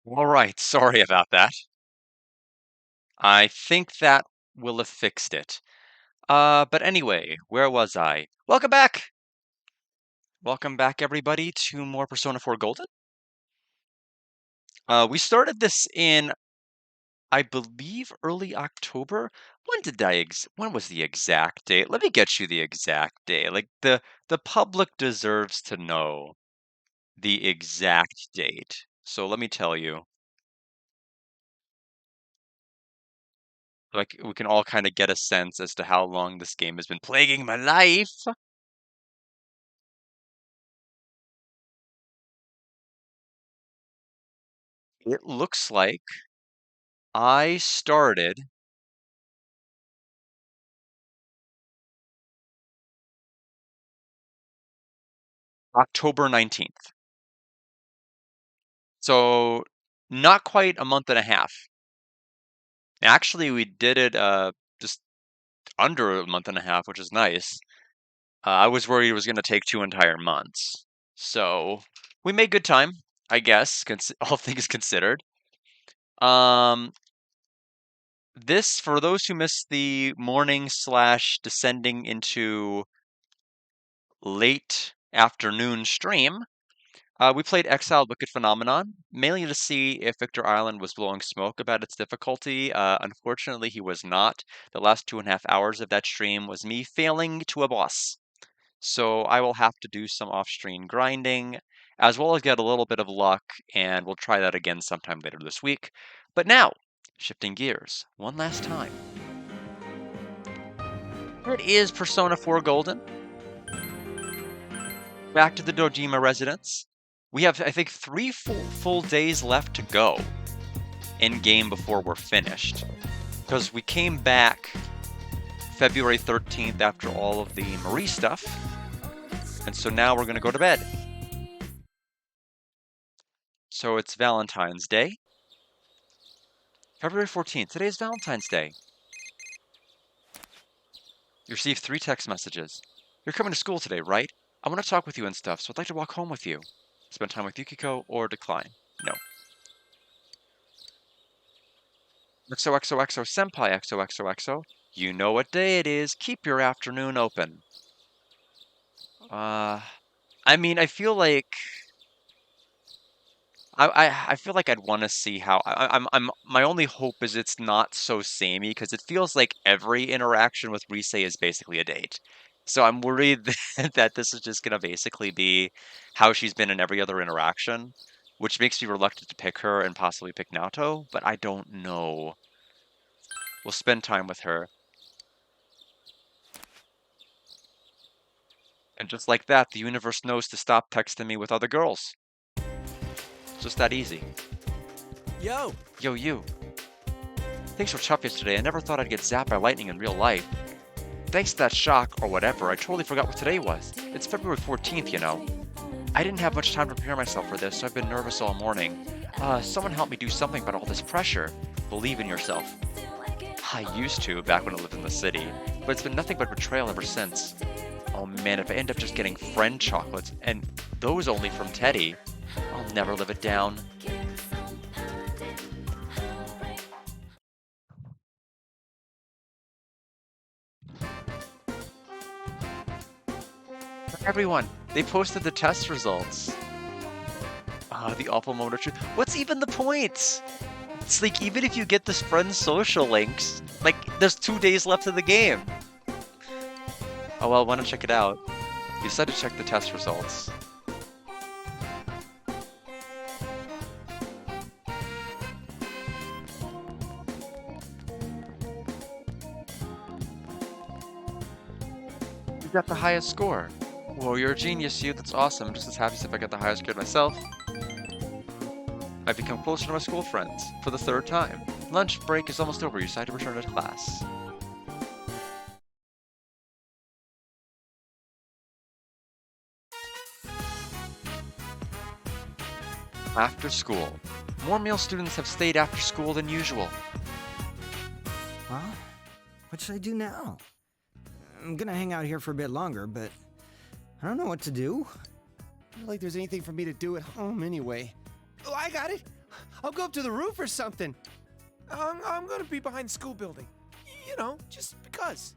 All right, sorry about that. I think that will have fixed it. But anyway, where was I? Welcome back! Welcome back, everybody, to more Persona 4 Golden. We started this in, I believe, early October. When was the exact date? Let me get you the exact date. Like, the public deserves to know the exact date. So let me tell you. Like, we can all kind of get a sense as to how long this game has been plaguing my life. It looks like I started October 19th. So not quite a month and a half. Actually, we did it just under a month and a half, which is nice. I was worried it was going to take 2 entire months. So we made good time, I guess, all things considered. Um, this, for those who missed the morning slash descending into late afternoon stream, we played Exiled Wicked Phenomenon, mainly to see if Victor Island was blowing smoke about its difficulty. Unfortunately, he was not. The last 2.5 hours of that stream was me failing to a boss. So I will have to do some off-stream grinding, as well as get a little bit of luck, and we'll try that again sometime later this week. But now, shifting gears one last time. It is Persona 4 Golden. Back to the Dojima residence. We have, I think, 3 full days left to go in game before we're finished. Because we came back February 13th after all of the Marie stuff. And so now we're going to go to bed. So it's Valentine's Day. February 14th. Today is Valentine's Day. You received 3 text messages. You're coming to school today, right? I want to talk with you and stuff, so I'd like to walk home with you. Spend time with Yukiko or decline. No. XOXOXO Senpai XOXOXO. You know what day it is. Keep your afternoon open. I mean, I feel like I feel like I'd want to see how I'm my only hope is it's not so samey because it feels like every interaction with Rise is basically a date. So I'm worried that this is just gonna basically be how she's been in every other interaction, which makes me reluctant to pick her and possibly pick Naoto, but I don't know. We'll spend time with her. And just like that, the universe knows to stop texting me with other girls. It's just that easy. Yo! Yo, you. Things were tough yesterday. I never thought I'd get zapped by lightning in real life. Thanks to that shock, or whatever, I totally forgot what today was. It's February 14th, you know. I didn't have much time to prepare myself for this, so I've been nervous all morning. Someone help me do something about all this pressure. Believe in yourself. I used to, back when I lived in the city, but it's been nothing but betrayal ever since. Oh man, if I end up just getting friend chocolates, and those only from Teddy, I'll never live it down. Everyone, they posted the test results. The awful moment of truth. What's even the point? It's like, even if you get this friend's social links, like, there's 2 days left of the game. Oh well, wanna check it out. You said to check the test results. You got the highest score. Whoa, you're a genius, you. That's awesome. I'm just as happy as if I got the highest grade myself. I've become closer to my school friends for the 3rd time. Lunch break is almost over. You decide to return to class. After school. More male students have stayed after school than usual. Well, what should I do now? I'm gonna hang out here for a bit longer, but I don't know what to do. Not like there's anything for me to do at home anyway. Oh, I got it! I'll go up to the roof or something. I'm gonna be behind the school building. You know, just because.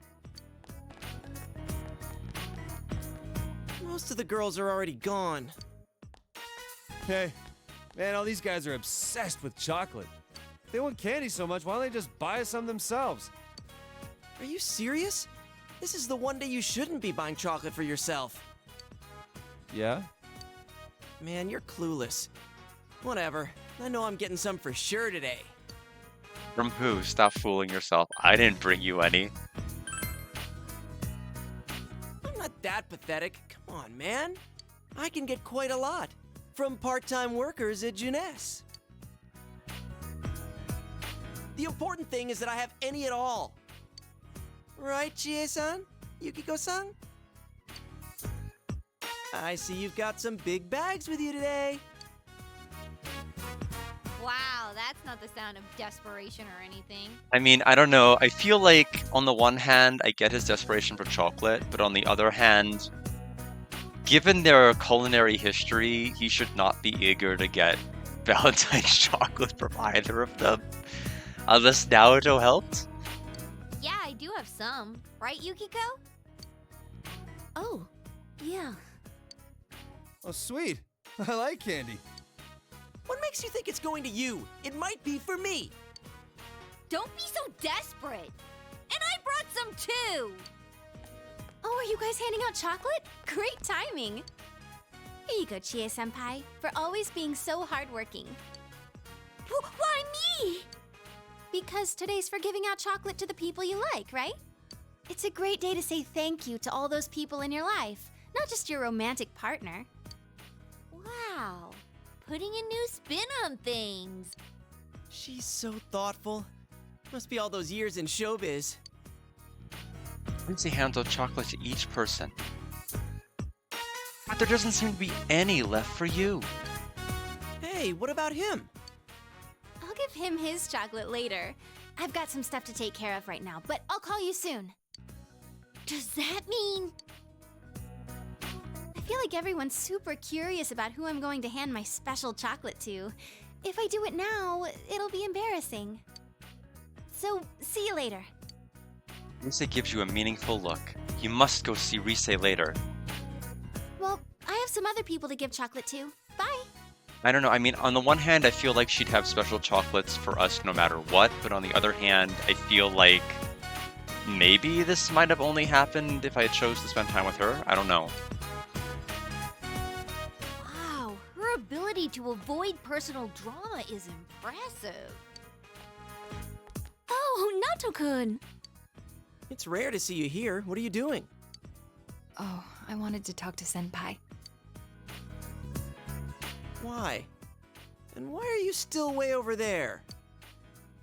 Most of the girls are already gone. Hey, man, all these guys are obsessed with chocolate. If they want candy so much, why don't they just buy some themselves? Are you serious? This is the one day you shouldn't be buying chocolate for yourself. Yeah? Man, you're clueless. Whatever. I know I'm getting some for sure today. From who? Stop fooling yourself. I didn't bring you any. I'm not that pathetic. Come on, man. I can get quite a lot. From part-time workers at Jeunesse. The important thing is that I have any at all. Right, Chie-san? Yukiko-san? I see you've got some big bags with you today. Wow, that's not the sound of desperation or anything. I mean, I don't know. I feel like on the one hand, I get his desperation for chocolate, but on the other hand, given their culinary history, he should not be eager to get Valentine's chocolate from either of them. Unless Naoto helped. Yeah, I do have some. Right, Yukiko? Oh, yeah. Oh, sweet. I like candy. What makes you think it's going to you? It might be for me. Don't be so desperate. And I brought some too. Oh, are you guys handing out chocolate? Great timing. Here you go, Chie-senpai, for always being so hardworking. Why me? Because today's for giving out chocolate to the people you like, right? It's a great day to say thank you to all those people in your life, not just your romantic partner. Wow, putting a new spin on things. She's so thoughtful. Must be all those years in showbiz. Lindsay hands out chocolate to each person. But there doesn't seem to be any left for you. Hey, what about him? I'll give him his chocolate later. I've got some stuff to take care of right now, but I'll call you soon. Does that mean... I feel like everyone's super curious about who I'm going to hand my special chocolate to. If I do it now, it'll be embarrassing. So, see you later. Rise gives you a meaningful look. You must go see Rise later. Well, I have some other people to give chocolate to. Bye! I don't know, I mean, on the one hand, I feel like she'd have special chocolates for us no matter what, but on the other hand, I feel like maybe this might have only happened if I chose to spend time with her. I don't know. Wow, her ability to avoid personal drama is impressive. Oh, Nato-kun! It's rare to see you here. What are you doing? Oh, I wanted to talk to Senpai. Why? And why are you still way over there?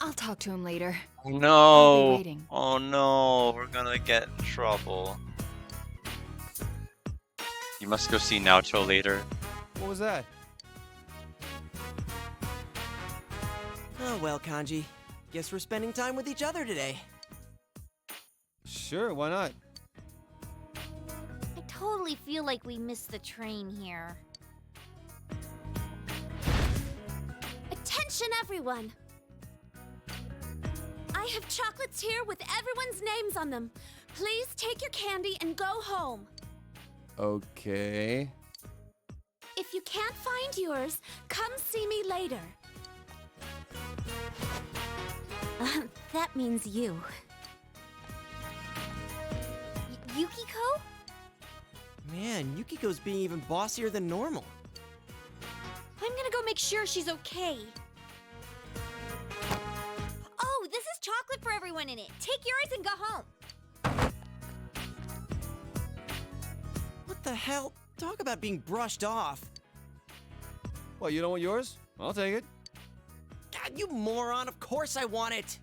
I'll talk to him later. Oh I'll be no! waiting. Oh no, we're gonna get in trouble. You must go see Naoto later. What was that? Oh well, Kanji. Guess we're spending time with each other today. Sure, why not? I totally feel like we missed the train here. Attention, everyone! I have chocolates here with everyone's names on them. Please take your candy and go home. Okay. If you can't find yours, come see me later. That means you. Yukiko? Man, Yukiko's being even bossier than normal. I'm gonna go make sure she's okay. Oh, this is chocolate for everyone in it. Take yours and go home. What the hell? Talk about being brushed off. What, you don't want yours? I'll take it. God, you moron! Of course I want it!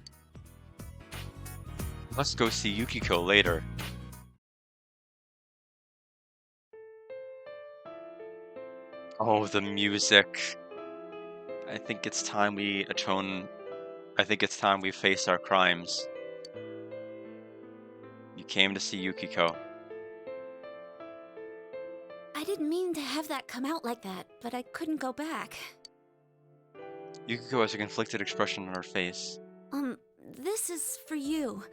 Let's go see Yukiko later. Oh, the music. I think it's time we atone. I think it's time we face our crimes. You came to see Yukiko. I didn't mean to have that come out like that, but I couldn't go back. Yukiko has a conflicted expression on her face. This is for you.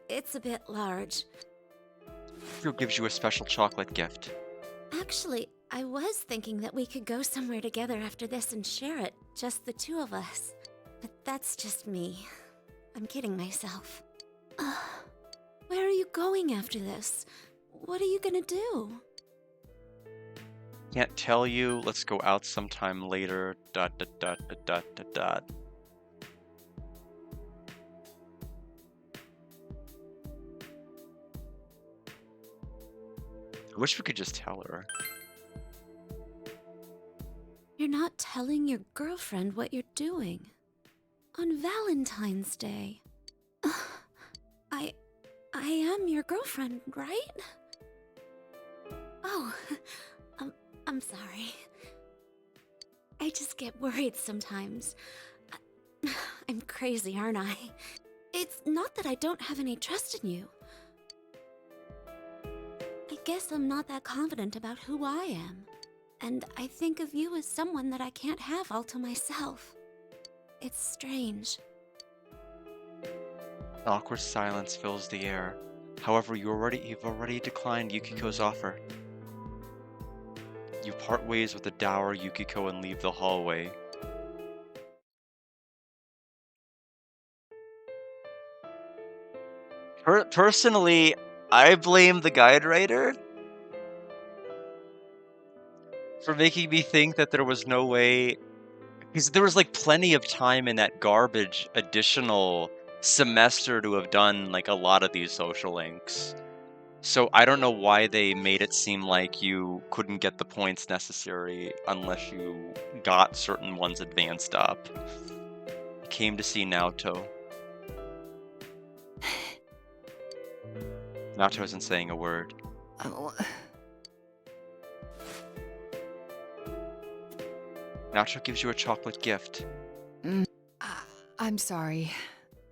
It's a bit large. Yukiko gives you a special chocolate gift. Actually, I was thinking that we could go somewhere together after this and share it, just the two of us. But that's just me. I'm kidding myself. Where are you going after this? What are you gonna do? Can't tell you. Let's go out sometime later. Dot dot dot dot dot dot dot. I wish we could just tell her. You're not telling your girlfriend what you're doing. On Valentine's Day. I am your girlfriend, right? Oh, I'm sorry. I just get worried sometimes. I'm crazy, aren't I? It's not that I don't have any trust in you. I guess I'm not that confident about who I am. And I think of you as someone that I can't have all to myself. It's strange. An awkward silence fills the air. However, you've already declined Yukiko's offer. You part ways with the dour Yukiko and leave the hallway. Personally, I blame the guide writer for making me think that there was no way, because there was like plenty of time in that garbage additional semester to have done like a lot of these social links. So I don't know why they made it seem like you couldn't get the points necessary unless you got certain ones advanced up. I came to see Naoto. Naoto isn't saying a word. Naoto gives you a chocolate gift. I'm sorry.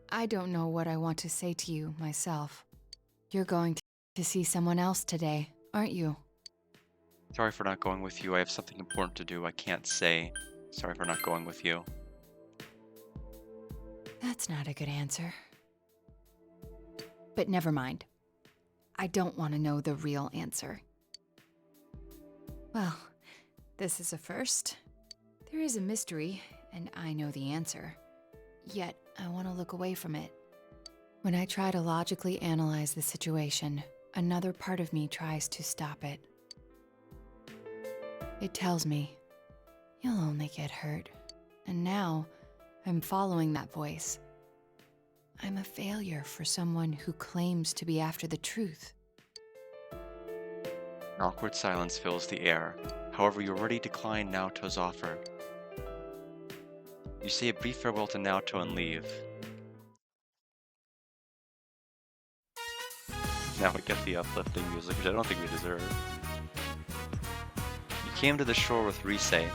I don't know what I want to say to you myself. You're going to see someone else today, aren't you? Sorry for not going with you. I have something important to do. I can't say. Sorry for not going with you. That's not a good answer. But never mind. I don't want to know the real answer. Well, this is a first. There is a mystery, and I know the answer. Yet, I want to look away from it. When I try to logically analyze the situation, another part of me tries to stop it. It tells me, you'll only get hurt. And now, I'm following that voice. I'm a failure for someone who claims to be after the truth. An awkward silence fills the air. However, you already declined Naoto's offer. You say a brief farewell to Naoto and leave. Now we get the uplifting music, which I don't think we deserve. You came to the shore with Rise. The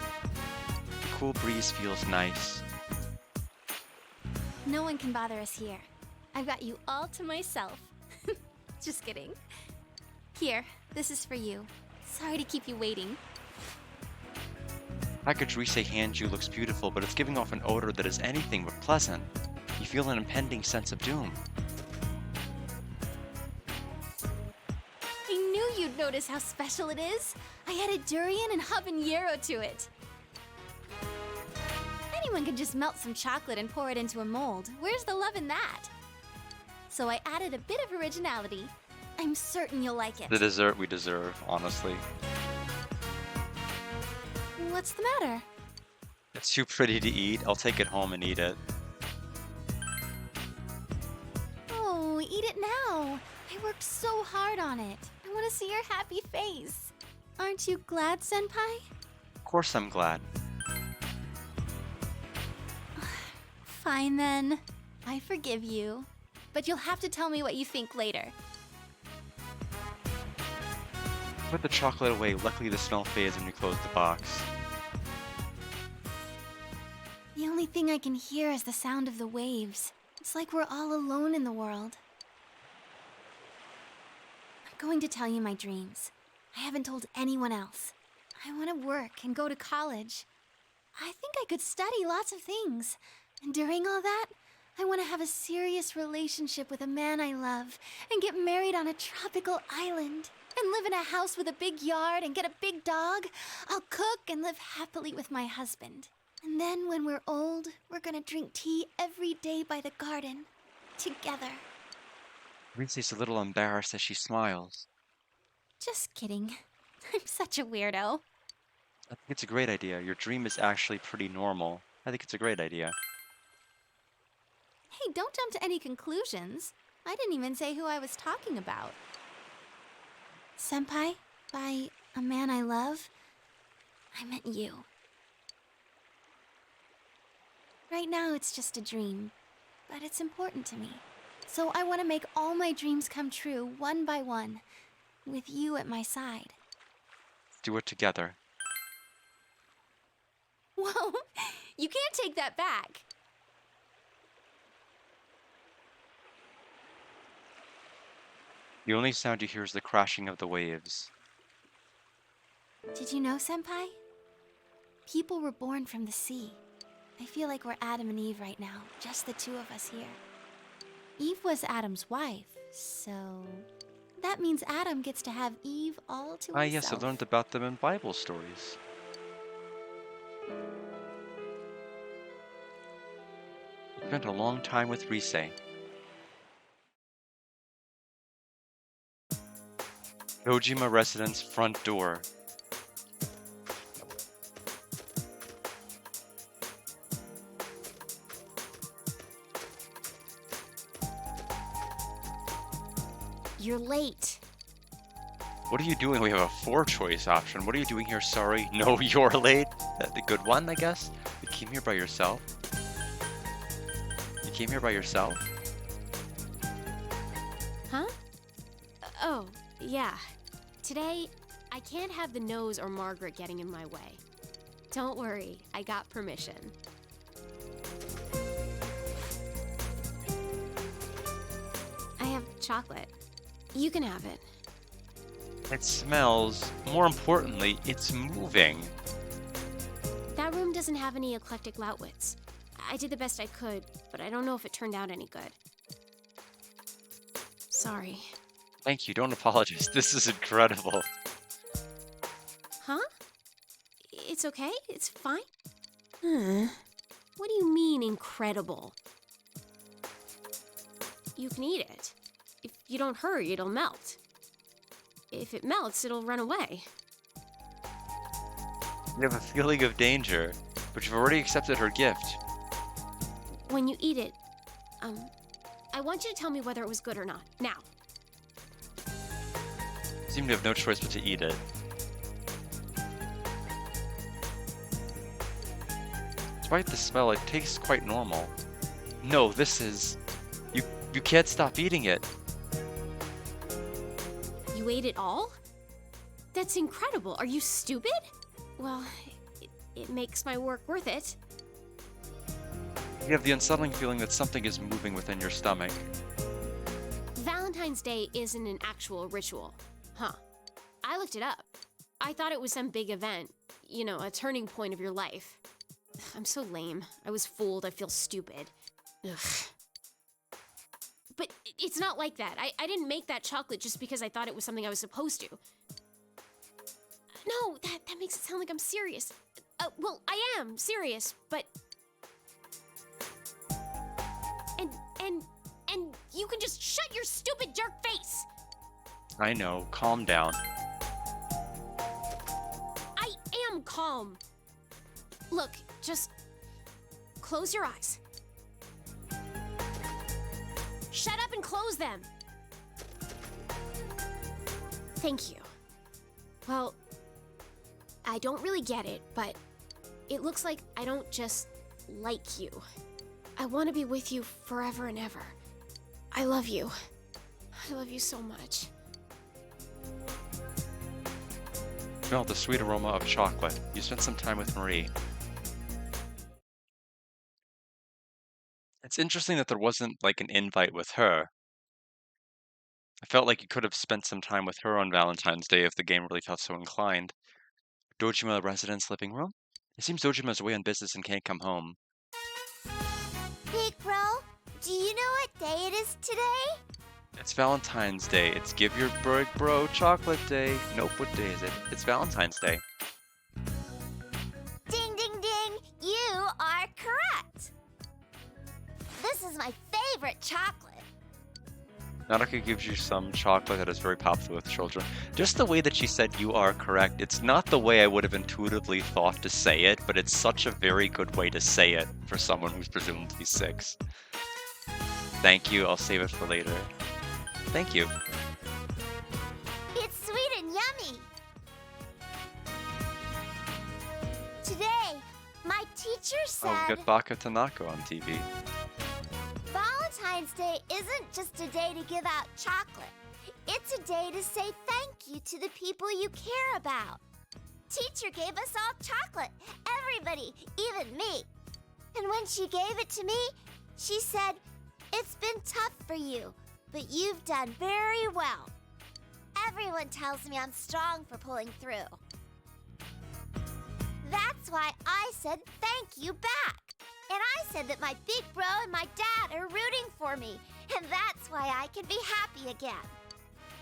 cool breeze feels nice. No one can bother us here. I've got you all to myself. Just kidding. Here, this is for you. Sorry to keep you waiting. Package Rise hands you looks beautiful, but it's giving off an odor that is anything but pleasant. You feel an impending sense of doom. I knew you'd notice how special it is. I added durian and habanero to it. Anyone could just melt some chocolate and pour it into a mold. Where's the love in that? So I added a bit of originality. I'm certain you'll like it. The dessert we deserve, honestly. What's the matter? It's too pretty to eat. I'll take it home and eat it. Oh, eat it now. I worked so hard on it. I want to see your happy face. Aren't you glad, Senpai? Of course I'm glad. Fine then. I forgive you. But you'll have to tell me what you think later. Put the chocolate away. Luckily the smell fades when you close the box. The only thing I can hear is the sound of the waves. It's like we're all alone in the world. I'm going to tell you my dreams. I haven't told anyone else. I want to work and go to college. I think I could study lots of things. And during all that, I want to have a serious relationship with a man I love and get married on a tropical island and live in a house with a big yard and get a big dog. I'll cook and live happily with my husband. And then when we're old, we're gonna drink tea every day by the garden. Together. Reese's a little embarrassed as she smiles. Just kidding. I'm such a weirdo. I think it's a great idea. Your dream is actually pretty normal. I think it's a great idea. Hey, don't jump to any conclusions. I didn't even say who I was talking about. Senpai, by a man I love, I meant you. Right now, it's just a dream, but it's important to me. So I want to make all my dreams come true, one by one, with you at my side. Do it together. Whoa, you can't take that back. The only sound you hear is the crashing of the waves. Did you know, Senpai? People were born from the sea. I feel like we're Adam and Eve right now, just the two of us here. Eve was Adam's wife, so that means Adam gets to have Eve all to himself. Ah, yes, I learned about them in Bible stories. You spent a long time with Rise. Dojima residence front door. You're late. What are you doing? We have a 4-choice option. What are you doing here? Sorry. No, you're late. The good one, I guess? You came here by yourself? You came here by yourself? Huh? Oh, yeah. Today, I can't have the nose or Margaret getting in my way. Don't worry, I got permission. I have chocolate. You can have it. It smells. More importantly, it's moving. That room doesn't have any eclectic Loudwits. I did the best I could, but I don't know if it turned out any good. Sorry. Thank you. Don't apologize. This is incredible. Huh? It's okay? It's fine? Huh. What do you mean, incredible? You can eat it. If you don't hurry, it'll melt. If it melts, it'll run away. You have a feeling of danger, but you've already accepted her gift. When you eat it, I want you to tell me whether it was good or not. Now. You seem to have no choice but to eat it. Despite the smell, it tastes quite normal. No, this is... You can't stop eating it. You ate it all? That's incredible. Are you stupid? Well, it makes my work worth it. You have the unsettling feeling that something is moving within your stomach. Valentine's Day isn't an actual ritual. Huh. I looked it up. I thought it was some big event. You know, a turning point of your life. I'm so lame. I was fooled. I feel stupid. Ugh. But it's not like that. I didn't make that chocolate just because I thought it was something I was supposed to. No, that makes it sound like I'm serious. Well, I am serious, but... And you can just shut your stupid jerk face! I know. Calm down. I am calm. Look, just close your eyes. Shut up and close them. Thank you. Well, I don't really get it, but it looks like I don't just like you. I want to be with you forever and ever. I love you. I love you so much. Smell the sweet aroma of chocolate. You spent some time with Marie. It's interesting that there wasn't like an invite with her. I felt like you could have spent some time with her on Valentine's Day if the game really felt so inclined. Dojima residence living room? It seems Dojima's away on business and can't come home. Big bro, do you know what day it is today? It's Valentine's Day. It's Give Your Big Bro Chocolate Day. Nope, what day is it? It's Valentine's Day. Ding, ding, ding! You are correct! This is my favorite chocolate. Nanaka gives you some chocolate that is very popular with children. Just the way that she said you are correct, it's not the way I would have intuitively thought to say it, but it's such a very good way to say it for someone who's presumed to be 6. Thank you, I'll save it for later. Thank you. It's sweet and yummy. Today, my teacher I'll said get Baka Tanaka on TV. Valentine's Day isn't just a day to give out chocolate. It's a day to say thank you to the people you care about. Teacher gave us all chocolate. Everybody, even me. And when she gave it to me, she said, "It's been tough for you, but you've done very well." Everyone tells me I'm strong for pulling through. That's why I said thank you back. And I said that my big bro and my dad are rooting for me. And that's why I can be happy again.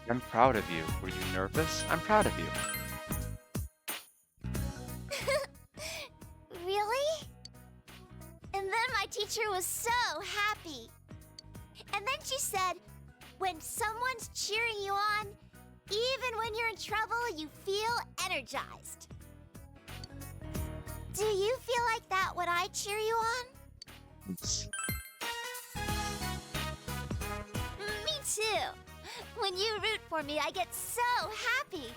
I'm proud of you. Were you nervous? I'm proud of you. Really? And then my teacher was so happy. And then she said, when someone's cheering you on, even when you're in trouble, you feel energized. Do you feel like that when I cheer you on? Me too. When you root for me, I get so happy.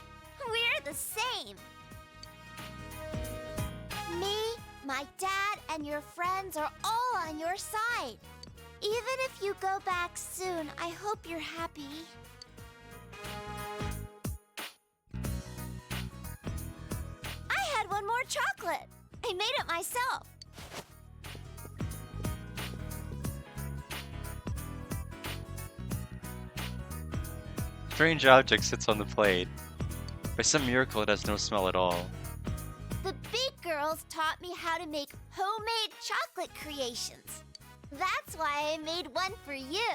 We're the same. Me, my dad, and your friends are all on your side. Even if you go back soon, I hope you're happy. I had one more chocolate. I made it myself. Strange object sits on the plate. By some miracle, it has no smell at all. The big girls taught me how to make homemade chocolate creations. That's why I made one for you.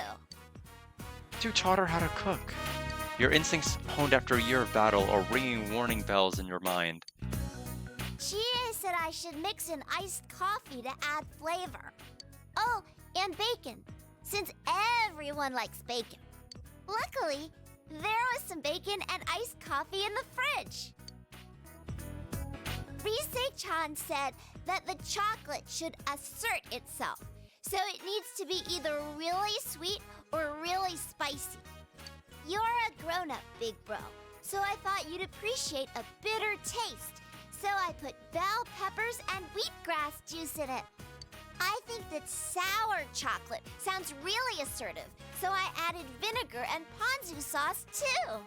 You taught her how to cook. Your instincts honed after a year of battle are ringing warning bells in your mind. Chie said I should mix in iced coffee to add flavor. Oh, and bacon, since everyone likes bacon. Luckily, there was some bacon and iced coffee in the fridge. Rise-chan said that the chocolate should assert itself, so it needs to be either really sweet or really spicy. You're a grown-up, big bro, so I thought you'd appreciate a bitter taste. So I put bell peppers and wheatgrass juice in it. I think that sour chocolate sounds really assertive, so I added vinegar and ponzu sauce too.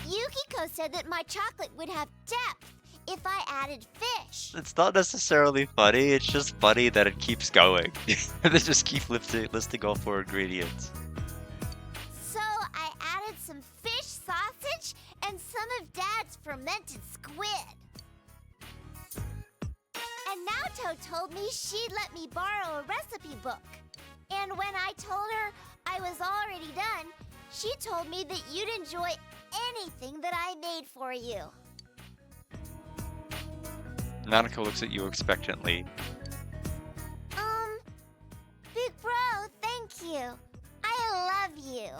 Yukiko said that my chocolate would have depth if I added fish. It's not necessarily funny, it's just funny that it keeps going. They just keep listing all 4 ingredients. So I added some fish sausage and some of Dad's fermented squid. And Naoto told me she'd let me borrow a recipe book. And when I told her I was already done, she told me that you'd enjoy anything that I made for you. Nanako looks at you expectantly. Big bro, thank you. I love you.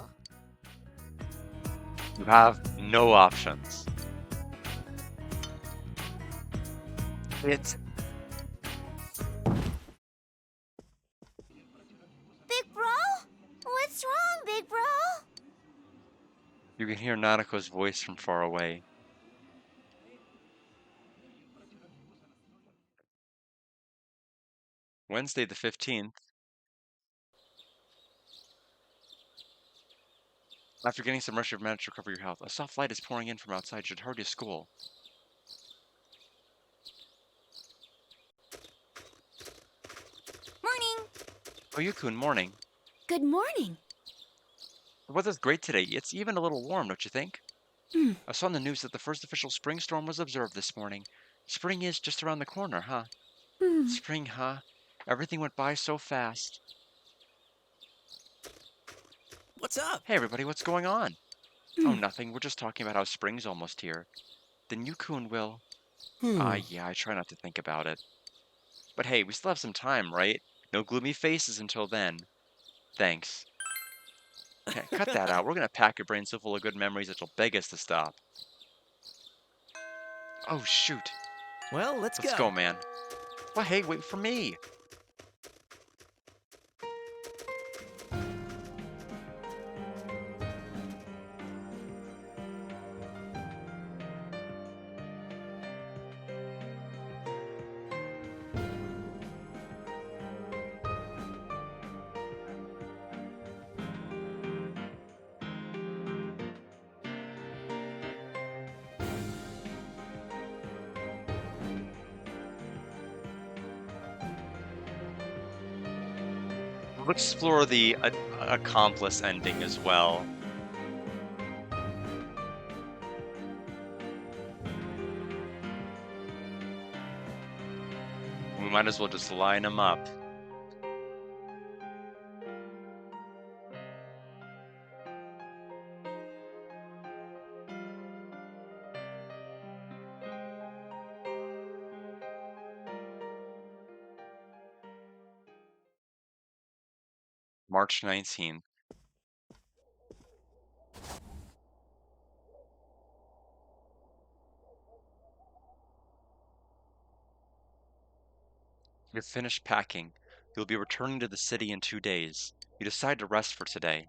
You have no options. It's Big bro? What's wrong, big bro? You can hear Nanako's voice from far away. Wednesday the 15th. After getting some rest, you've managed to recover your health. A soft light is pouring in from outside. You should hurry to school. Morning. Oh, Yukun, morning. Good morning. The weather's great today. It's even a little warm, don't you think? Hmm. I saw in the news that the first official spring storm was observed this morning. Spring is just around the corner, huh? Spring, huh? Everything went by so fast. What's up? Hey, everybody, what's going on? Oh, nothing. We're just talking about how spring's almost here. Then Yukun will... yeah, I try not to think about it. But hey, we still have some time, right? No gloomy faces until then. Thanks. Okay, cut that out. We're gonna pack your brain so full of good memories that you'll beg us to stop. Oh, shoot. Well, let's Let's go, man. Well, hey, wait for me. We'll explore the accomplice ending as well. We might as well just line them up. March 19th. You're finished packing. You'll be returning to the city in 2 days. You decide to rest for today.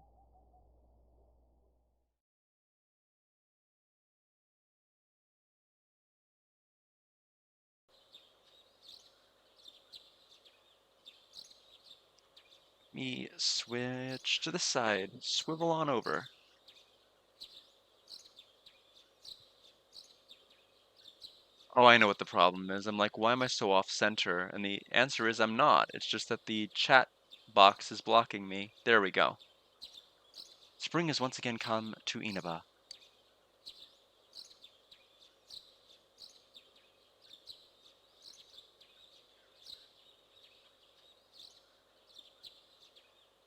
Me switch to the side. Swivel on over. Oh, I know what the problem is. I'm like, why am I so off center? And the answer is I'm not. It's just that the chat box is blocking me. There we go. Spring has once again come to Inaba.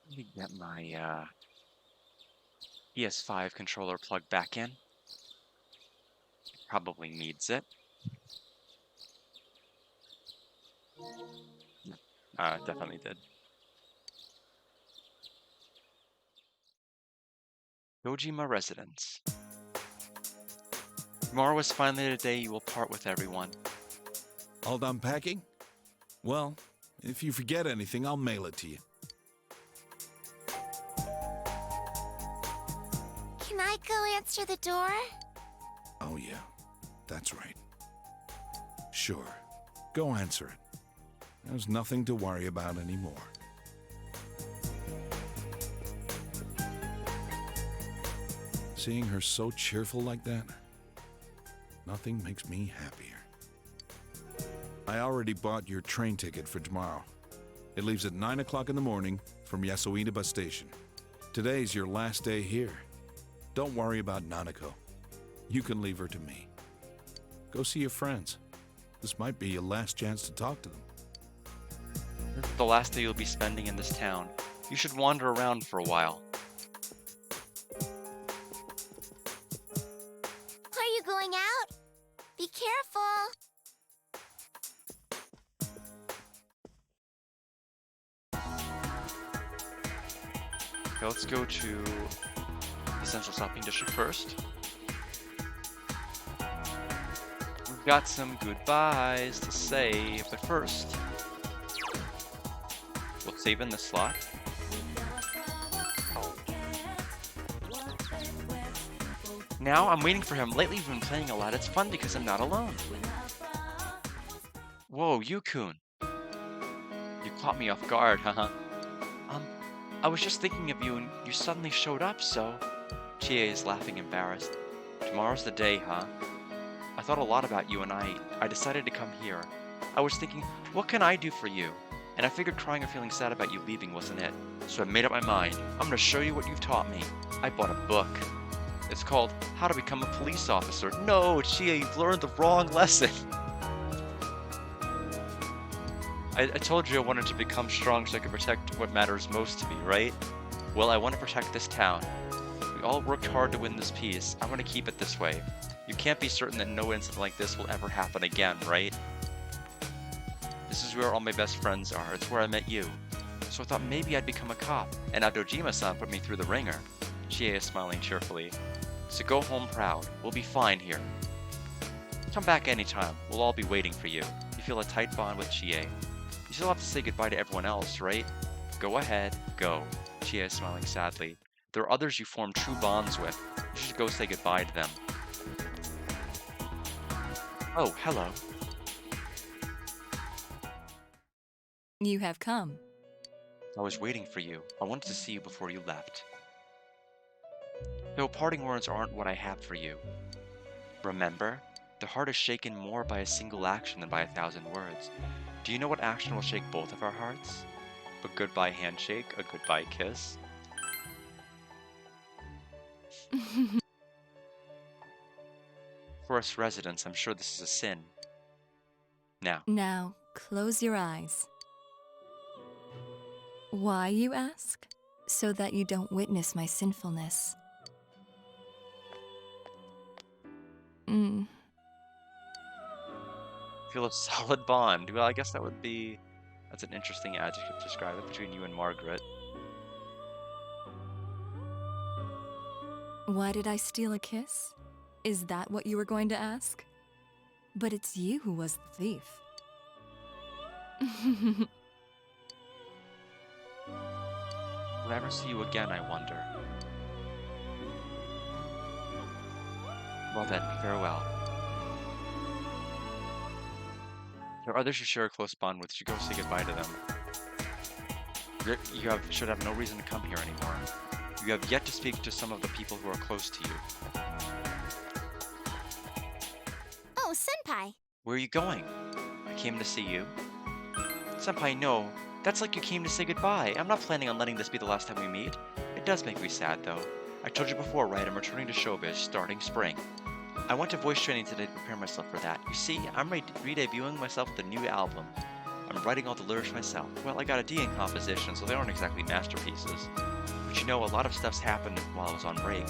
Let me get my PS5 controller plugged back in. Probably needs it. Definitely did. Dojima Residence. Tomorrow is finally the day you will part with everyone. All done packing? Well, if you forget anything, I'll mail it to you. Can I go answer the door? Oh, yeah. That's right. Sure. Go answer it. There's nothing to worry about anymore. Seeing her so cheerful like that, nothing makes me happier. I already bought your train ticket for tomorrow. It leaves at 9 o'clock in the morning from Yasuina bus station. Today's your last day here. Don't worry about Nanako. You can leave her to me. Go see your friends. This might be your last chance to talk to them. This is the last day you'll be spending in this town. You should wander around for a while. Are you going out? Be careful. Okay, let's go to the Central Shopping District first. We've got some goodbyes to say, but first, we'll save in the slot. Now I'm waiting for him. Lately we've been playing a lot. It's fun because I'm not alone. Whoa, Yukun. You caught me off guard, haha. I was just thinking of you and you suddenly showed up, so... Chie is laughing embarrassed. Tomorrow's the day, huh? I thought a lot about you and I decided to come here. I was thinking, what can I do for you? And I figured crying or feeling sad about you leaving wasn't it. So I made up my mind. I'm gonna show you what you've taught me. I bought a book. It's called How to Become a Police Officer. No, Chie, you've learned the wrong lesson. I told you I wanted to become strong so I could protect what matters most to me, right? Well, I want to protect this town. We all worked hard to win this peace. I want to keep it this way. You can't be certain that no incident like this will ever happen again, right? This is where all my best friends are. It's where I met you. So I thought maybe I'd become a cop, and now Dojima-san put me through the ringer. Chie is smiling cheerfully. So go home proud. We'll be fine here. Come back anytime. We'll all be waiting for you. You feel a tight bond with Chie. You still have to say goodbye to everyone else, right? Go ahead, go. Chie is smiling sadly. There are others you form true bonds with. You should go say goodbye to them. Oh, hello. You have come. I was waiting for you. I wanted to see you before you left. Though parting words aren't what I have for you. Remember, the heart is shaken more by a single action than by 1,000 words. Do you know what action will shake both of our hearts? A goodbye handshake, a goodbye kiss? For us residents, I'm sure this is a sin. Now, close your eyes. Why, you ask? So that you don't witness my sinfulness. Feel a solid bond. Well, I guess that's an interesting adjective to describe it between you and Margaret. Why did I steal a kiss? Is that what you were going to ask? But it's you who was the thief. Will I ever see you again, I wonder? Well then, farewell. There are others you share a close bond with. You should go say goodbye to them. You should have no reason to come here anymore. You have yet to speak to some of the people who are close to you. Oh, Senpai. Where are you going? I came to see you. Senpai, no. That's like you came to say goodbye. I'm not planning on letting this be the last time we meet. It does make me sad, though. I told you before, right? I'm returning to Showbiz starting spring. I went to voice training today to prepare myself for that. You see, I'm re-debuting myself with a new album. I'm writing all the lyrics myself. Well, I got a D in composition, so they aren't exactly masterpieces. But you know, a lot of stuff's happened while I was on break.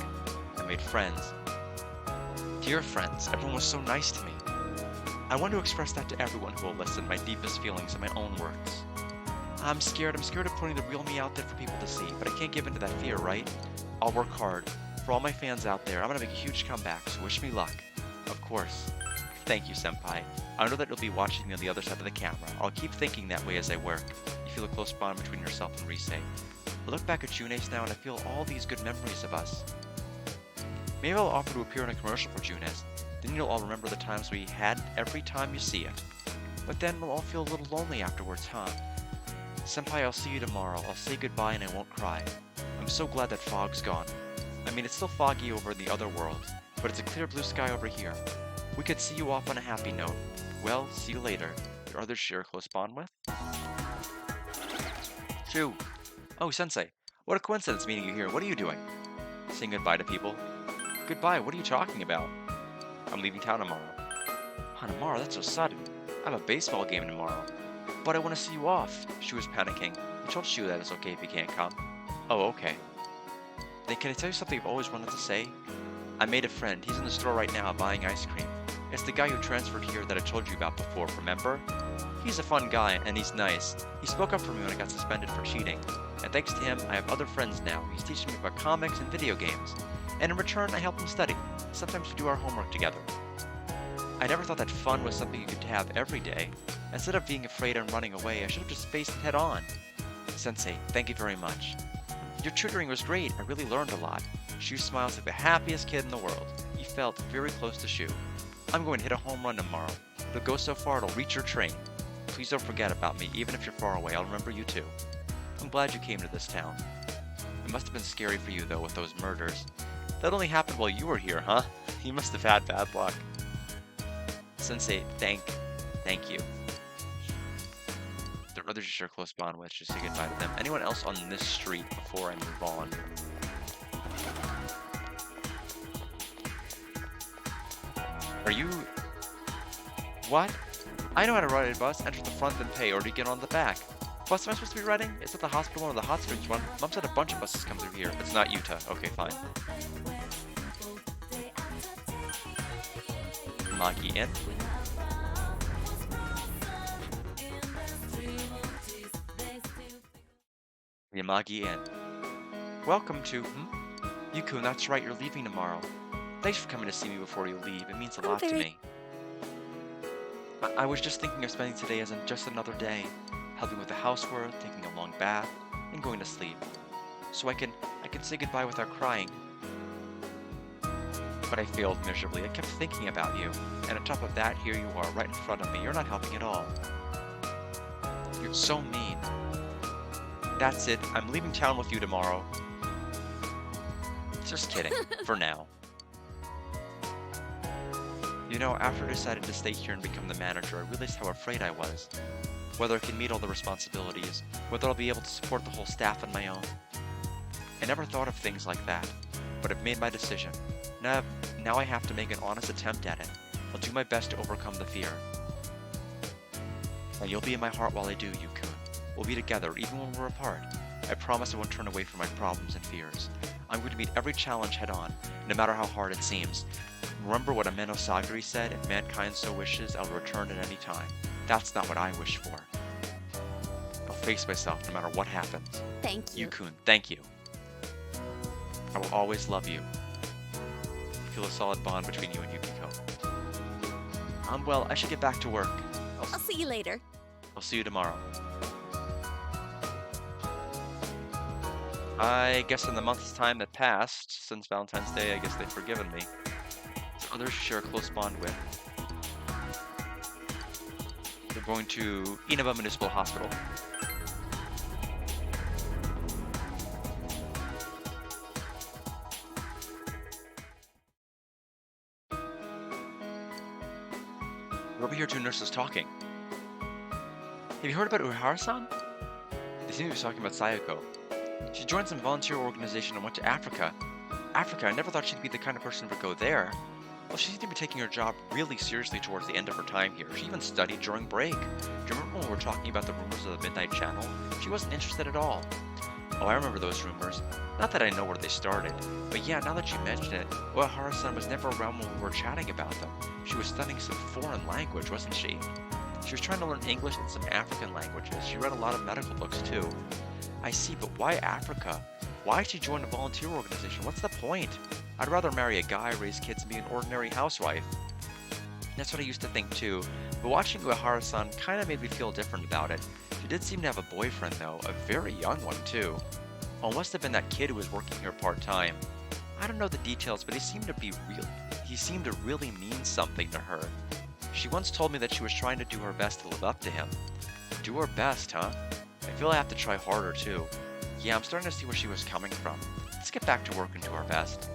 I made friends. Dear friends, everyone was so nice to me. I want to express that to everyone who will listen, my deepest feelings in my own words. I'm scared of putting the real me out there for people to see, but I can't give in to that fear, right? I'll work hard. For all my fans out there, I'm gonna make a huge comeback, so wish me luck. Of course. Thank you, Senpai. I know that you'll be watching me on the other side of the camera. I'll keep thinking that way as I work. You feel a close bond between yourself and Rise. I look back at Junes now and I feel all these good memories of us. Maybe I'll offer to appear in a commercial for Junes. Then you'll all remember the times we had every time you see it. But then we'll all feel a little lonely afterwards, huh? Senpai, I'll see you tomorrow. I'll say goodbye and I won't cry. I'm so glad that fog's gone. I mean, it's still foggy over in the other world, but it's a clear blue sky over here. We could see you off on a happy note. Well, see you later. Your others share a close bond with? Shu. Oh, Sensei. What a coincidence meeting you here. What are you doing? Saying goodbye to people. Goodbye? What are you talking about? I'm leaving town tomorrow. Huh, tomorrow? That's so sudden. I have a baseball game tomorrow. But I want to see you off. Shu was panicking. I told Shu that it's okay if he can't come. Oh, okay. Then can I tell you something I've always wanted to say? I made a friend. He's in the store right now buying ice cream. It's the guy who transferred here that I told you about before, remember? He's a fun guy, and he's nice. He spoke up for me when I got suspended for cheating. And thanks to him, I have other friends now. He's teaching me about comics and video games. And in return, I help him study. Sometimes we do our homework together. I never thought that fun was something you could have every day. Instead of being afraid and running away, I should have just faced it head on. Sensei, thank you very much. Your tutoring was great. I really learned a lot. Shu smiles like the happiest kid in the world. He felt very close to Shu. I'm going to hit a home run tomorrow. It'll go so far it'll reach your train. Please don't forget about me. Even if you're far away, I'll remember you too. I'm glad you came to this town. It must have been scary for you though with those murders. That only happened while you were here, huh? You must have had bad luck. Sensei, thank you. There are others you share a close bond with. Just say goodbye to them. Anyone else on this street before I move on? Are you... What? I know how to ride a bus. Enter the front, then pay, or do you get on the back? Bus am I supposed to be riding? Is it the hospital or the hot springs one? Mom said a bunch of buses come through here. It's not Utah. Okay, fine. Magi Inn. Yamagi Inn. Welcome to... Yukun, that's right, you're leaving tomorrow. Thanks for coming to see me before you leave. It means a lot to me. I was just thinking of spending today as just another day. Helping with the housework, taking a long bath, and going to sleep. So I can say goodbye without crying. But I failed miserably. I kept thinking about you. And on top of that, here you are, right in front of me. You're not helping at all. You're so mean. That's it. I'm leaving town with you tomorrow. Just kidding. For now. You know, after I decided to stay here and become the manager, I realized how afraid I was. Whether I can meet all the responsibilities, whether I'll be able to support the whole staff on my own. I never thought of things like that, but I've made my decision. Now I have to make an honest attempt at it. I'll do my best to overcome the fear. And you'll be in my heart while I do, Yukun. We'll be together, even when we're apart. I promise I won't turn away from my problems and fears. I'm going to meet every challenge head-on, no matter how hard it seems. Remember what Ameno Sagari said, if mankind so wishes, I'll return at any time. That's not what I wish for. I'll face myself no matter what happens. Thank you. Yukun, thank you. I will always love you. I feel a solid bond between you and Yukiko. Well, I should get back to work. I'll see you later. I'll see you tomorrow. I guess in the month's time that passed, since Valentine's Day, I guess they've forgiven me. Others share a close bond with. We're going to Inaba Municipal Hospital. We're over here, two nurses talking. Have you heard about Uehara-san? They seem to be talking about Sayako. She joined some volunteer organization and went to Africa. Africa, I never thought she'd be the kind of person who would go there. Well, she seemed to be taking her job really seriously towards the end of her time here. She even studied during break. Do you remember when we were talking about the rumors of the Midnight Channel? She wasn't interested at all. Oh, I remember those rumors. Not that I know where they started, but yeah, now that you mention it, Uehara-san was never around when we were chatting about them. She was studying some foreign language, wasn't she? She was trying to learn English and some African languages. She read a lot of medical books too. I see, but why Africa? Why did she join a volunteer organization? What's the point? I'd rather marry a guy, raise kids, and be an ordinary housewife. That's what I used to think too, but watching Uehara-san kind of made me feel different about it. She did seem to have a boyfriend though, a very young one too. Oh, must have been that kid who was working here part-time. I don't know the details, but he seemed to really mean something to her. She once told me that she was trying to do her best to live up to him. Do her best, huh? I feel I have to try harder too. Yeah, I'm starting to see where she was coming from. Let's get back to work and do our best.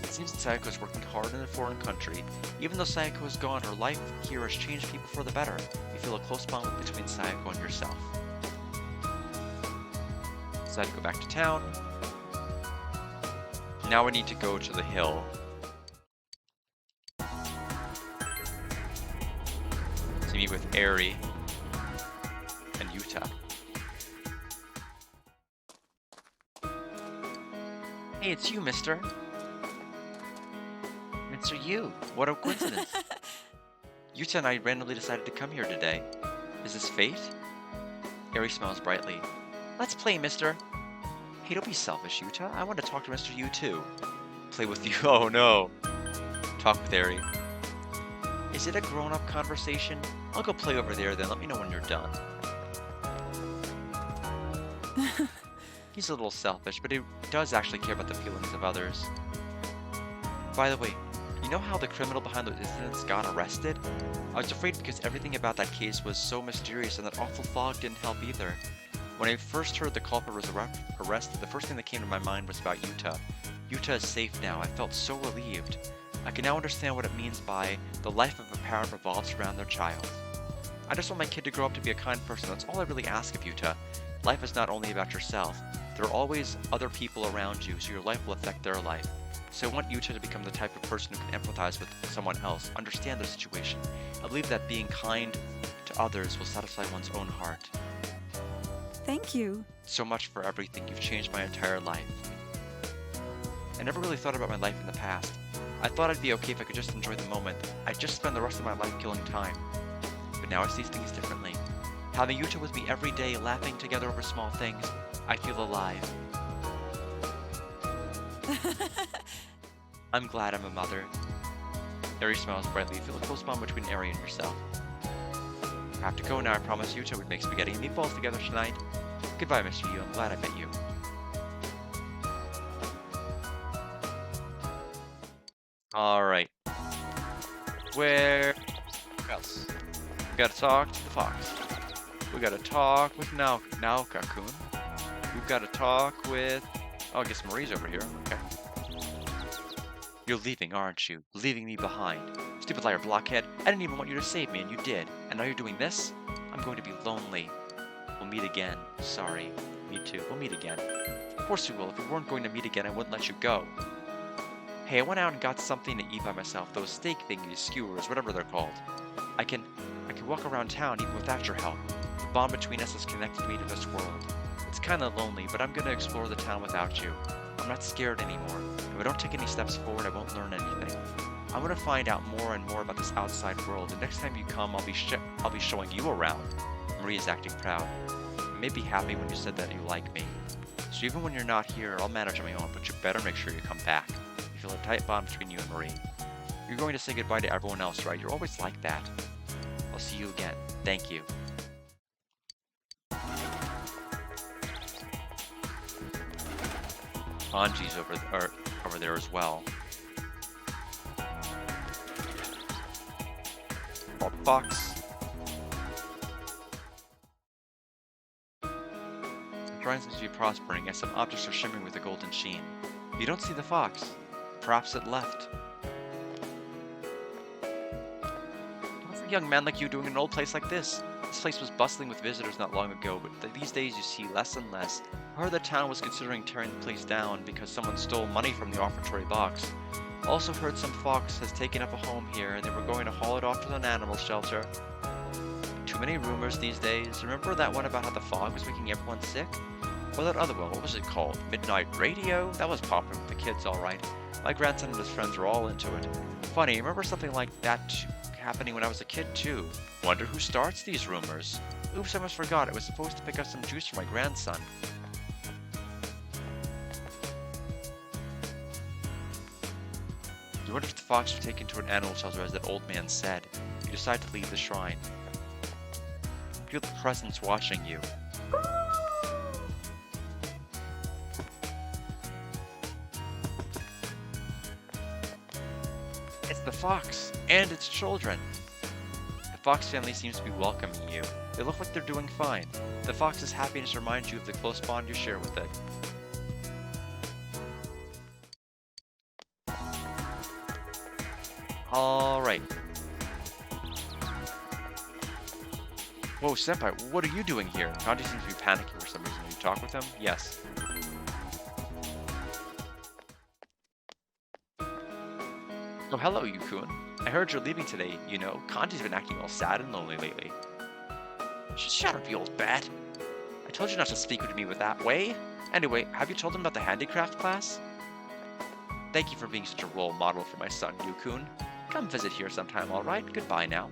It seems that Sayako is working hard in a foreign country. Even though Sayako is gone, her life here has changed people for the better. You feel a close bond between Sayako and yourself. Decided to go back to town. Now we need to go to the hill. To meet with Eri and Yuta. Hey, it's you, mister. Mr. Yu. What a coincidence. Yuta and I randomly decided to come here today. Is this fate? Eri smiles brightly. Let's play, mister. Hey, don't be selfish, Yuta. I want to talk to Mr. Yu too. Play with you? Oh no. Talk with Eri. Is it a grown-up conversation? I'll go play over there then. Let me know when you're done. He's a little selfish, but he does actually care about the feelings of others. By the way, you know how the criminal behind those incidents got arrested? I was afraid because everything about that case was so mysterious and that awful fog didn't help either. When I first heard the culprit was arrested, the first thing that came to my mind was about Yuta. Yuta is safe now. I felt so relieved. I can now understand what it means by the life of a parent revolves around their child. I just want my kid to grow up to be a kind person. That's all I really ask of Yuta. Life is not only about yourself. There are always other people around you, so your life will affect their life. So I want Yuta to become the type of person who can empathize with someone else, understand their situation. I believe that being kind to others will satisfy one's own heart. Thank you. So much for everything. You've changed my entire life. I never really thought about my life in the past. I thought I'd be okay if I could just enjoy the moment. I'd just spend the rest of my life killing time. But now I see things differently. Having Yuta with me every day, laughing together over small things, I feel alive. I'm glad I'm a mother. Eri smiles brightly. Feel a close bond between Eri and yourself. I have to go now. I promised Yuta would make spaghetti and meatballs together tonight. Goodbye, Mr. Yu. I'm glad I met you. Alright. Where else? We gotta talk to the fox. We gotta talk with Naoka-kun. We've gotta talk with... Oh, I guess Marie's over here. Okay. You're leaving, aren't you? Leaving me behind. Stupid liar, blockhead. I didn't even want you to save me, and you did. And now you're doing this? I'm going to be lonely. We'll meet again. Sorry. Me too. We'll meet again. Of course we will. If we weren't going to meet again, I wouldn't let you go. Hey, I went out and got something to eat by myself. Those steak thingies, skewers, whatever they're called. I can walk around town even without your help. The bond between us has connected me to this world. It's kinda lonely, but I'm gonna explore the town without you. I'm not scared anymore. If I don't take any steps forward, I won't learn anything. I want to find out more and more about this outside world. The next time you come, I'll be showing you around. Marie is acting proud. You made me happy when you said that you like me. So even when you're not here, I'll manage on my own, but you better make sure you come back. You feel a tight bond between you and Marie. You're going to say goodbye to everyone else, right? You're always like that. I'll see you again. Thank you. Anji's over there as well. Oh, fox. The shrine seems to be prospering as some objects are shimmering with a golden sheen. You don't see the fox. Perhaps it left. What's a young man like you doing in an old place like this? This place was bustling with visitors not long ago, but these days you see less and less. I heard the town was considering tearing the place down because someone stole money from the offertory box. Also heard some fox has taken up a home here and they were going to haul it off to an animal shelter. Too many rumors these days. Remember that one about how the fog was making everyone sick? Or that other one, what was it called? Midnight Radio? That was popular with the kids, alright. My grandson and his friends were all into it. Funny, remember something like that happening when I was a kid too. Wonder who starts these rumors. Oops, I almost forgot. I was supposed to pick up some juice for my grandson. You wonder if the fox was taken to an animal shelter as that old man said. You decide to leave the shrine. Feel the presence watching you. It's the fox and its children. The fox family seems to be welcoming you. They look like they're doing fine. The fox's happiness reminds you of the close bond you share with it. Alright. Whoa, Senpai, what are you doing here? Kanji seems to be panicking for some reason. Will you talk with him? Yes. Oh, hello, Yukun. I heard you're leaving today, you know. Kanji's been acting all sad and lonely lately. Shut up, you old bat. I told you not to speak to me with that way. Anyway, have you told him about the handicraft class? Thank you for being such a role model for my son, Yukun. Come visit here sometime, alright? Goodbye now.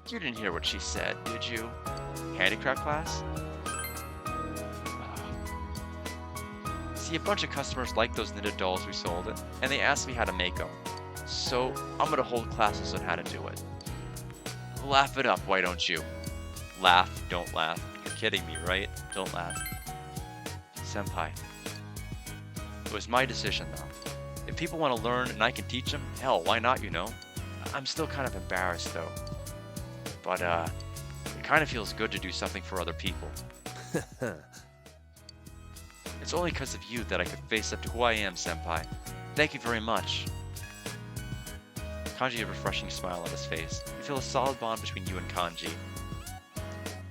You didn't hear what she said, did you? Handicraft class? See, a bunch of customers like those knitted dolls we sold, and they asked me how to make them. So, I'm gonna hold classes on how to do it. Laugh it up, why don't you? Laugh, don't laugh. You're kidding me, right? Don't laugh. Senpai. It was my decision, though. If people want to learn and I can teach them, hell, why not, you know? I'm still kind of embarrassed, though. But, it kind of feels good to do something for other people. It's only because of you that I could face up to who I am, Senpai. Thank you very much. Kanji had a refreshing smile on his face. You feel a solid bond between you and Kanji.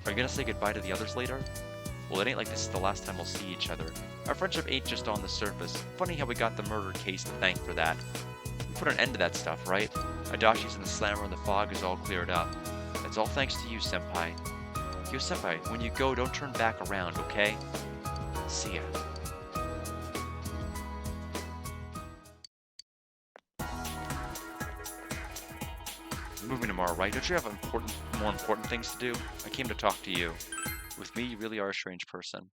Are you gonna say goodbye to the others later? Well, it ain't like this is the last time we'll see each other. Our friendship ain't just on the surface. Funny how we got the murder case to thank for that. We put an end to that stuff, right? Adashi's in the slammer and the fog is all cleared up. It's all thanks to you, Senpai. Yo, Senpai, when you go, don't turn back around, okay? See ya. Moving tomorrow, right? Don't you have more important things to do? I came to talk to you. With me, you really are a strange person.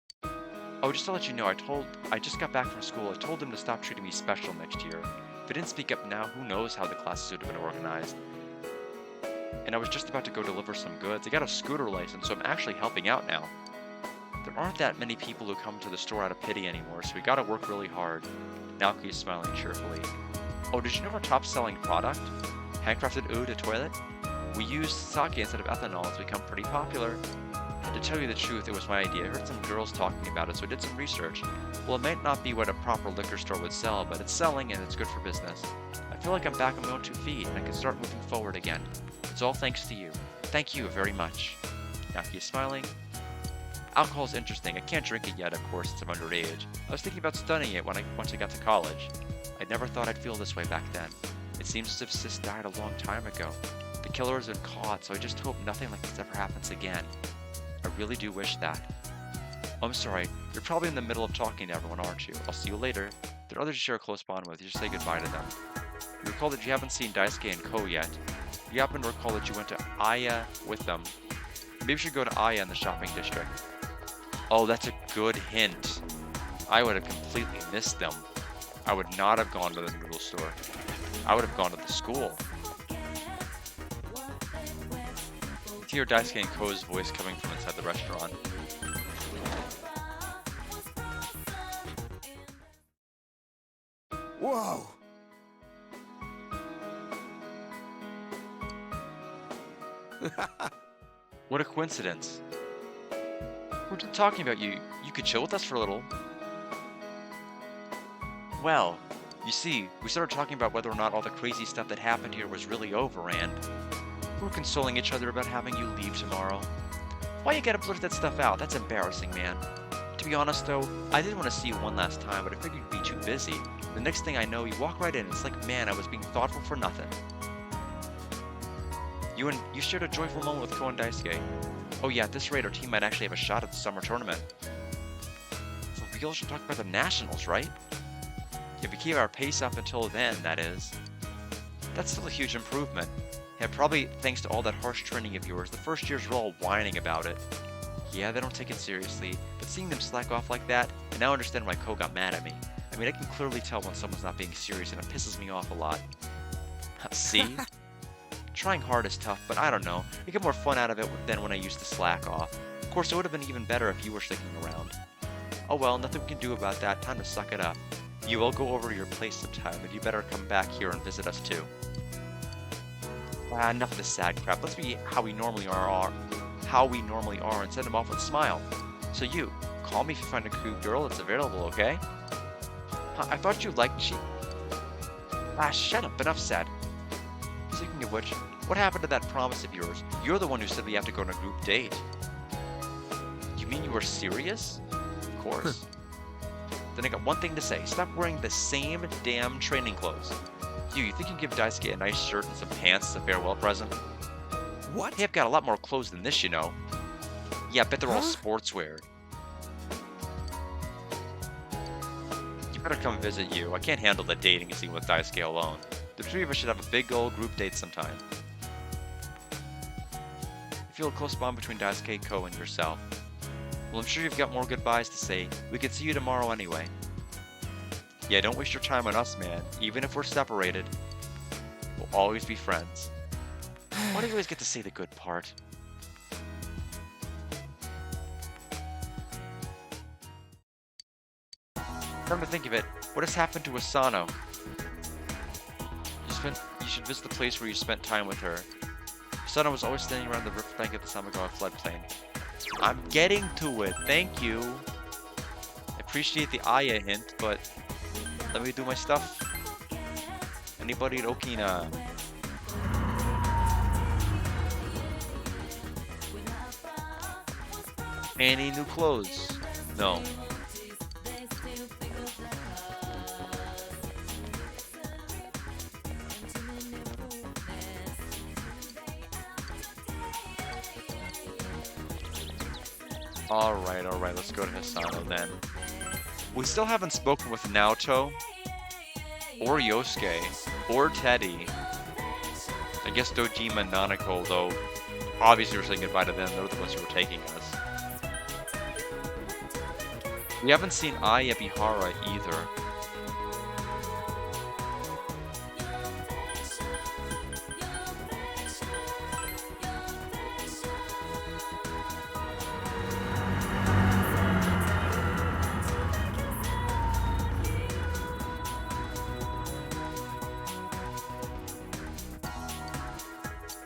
Oh, just to let you know, I just got back from school. I told them to stop treating me special next year. If I didn't speak up now, who knows how the classes would have been organized. And I was just about to go deliver some goods. I got a scooter license, so I'm actually helping out now. There aren't that many people who come to the store out of pity anymore, so we gotta work really hard. Naoki is smiling cheerfully. Oh, did you know our top-selling product? Handcrafted eau de toilet? We use sake instead of ethanol. It's become pretty popular. And to tell you the truth, it was my idea. I heard some girls talking about it, so I did some research. Well, it might not be what a proper liquor store would sell, but it's selling and it's good for business. I feel like I'm back on my own 2 feet and I can start moving forward again. It's all thanks to you. Thank you very much. Naoki is smiling. Alcohol's interesting. I can't drink it yet, of course, since I'm underage. I was thinking about studying it once I got to college. I never thought I'd feel this way back then. It seems as if Sis died a long time ago. The killer has been caught, so I just hope nothing like this ever happens again. I really do wish that. Oh, I'm sorry. You're probably in the middle of talking to everyone, aren't you? I'll see you later. There are others you share a close bond with. You just say goodbye to them. You recall that you haven't seen Daisuke and Ko yet. You happen to recall that you went to Aya with them. Maybe you should go to Aya in the shopping district. Oh, that's a good hint. I would have completely missed them. I would not have gone to the noodle store. I would have gone to the school. You hear Daisuke and Ko's voice coming from inside the restaurant. Whoa! What a coincidence. We're just talking about you. You could chill with us for a little. Well, you see, we started talking about whether or not all the crazy stuff that happened here was really over, and we're consoling each other about having you leave tomorrow. Why you gotta blurt that stuff out? That's embarrassing, man. To be honest, though, I did want to see you one last time, but I figured you'd be too busy. The next thing I know, you walk right in. It's like, man, I was being thoughtful for nothing. You shared a joyful moment with Ko and Daisuke. Oh yeah, at this rate, our team might actually have a shot at the summer tournament. For real, should talk about the nationals, right? If we keep our pace up until then, that is. That's still a huge improvement. Yeah, probably thanks to all that harsh training of yours. The first years were all whining about it. Yeah, they don't take it seriously, but seeing them slack off like that, I now understand why Ko got mad at me. I mean, I can clearly tell when someone's not being serious, and it pisses me off a lot. See? Trying hard is tough, but I don't know. I get more fun out of it than when I used to slack off. Of course, it would have been even better if you were sticking around. Oh well, nothing we can do about that. Time to suck it up. You will go over to your place sometime, and you better come back here and visit us too. Enough of this sad crap. Let's be how we normally are, and send him off with a smile. So you, call me if you find a cute girl that's available, okay? Huh, I thought you liked she. Shut up. Enough said. Speaking of which, what happened to that promise of yours? You're the one who said we have to go on a group date. You mean you were serious? Of course. Then I got one thing to say. Stop wearing the same damn training clothes. You think you can give Daisuke a nice shirt and some pants as a farewell present? What? Hey, I've got a lot more clothes than this, you know. Yeah, I bet they're all sportswear. You better come visit you. I can't handle the dating scene with Daisuke alone. The three of us should have a big old group date sometime. I feel a close bond between Daisuke, Ko, and yourself. Well, I'm sure you've got more goodbyes to say. We could see you tomorrow anyway. Yeah, don't waste your time on us, man. Even if we're separated, we'll always be friends. Why do you always get to say the good part? Come to think of it, what has happened to Asano? You should visit the place where you spent time with her. Asano was always standing around the riverbank at the Samagawa floodplain. I'm getting to it, thank you. I appreciate the Aya hint, but let me do my stuff. Anybody at Okina? Any new clothes? No. Alright, let's go to Hisano then. We still haven't spoken with Naoto, or Yosuke, or Teddy. I guess Dojima and Nanako, though, obviously we're saying goodbye to them. They're the ones who were taking us. We haven't seen Ai Ebihara either.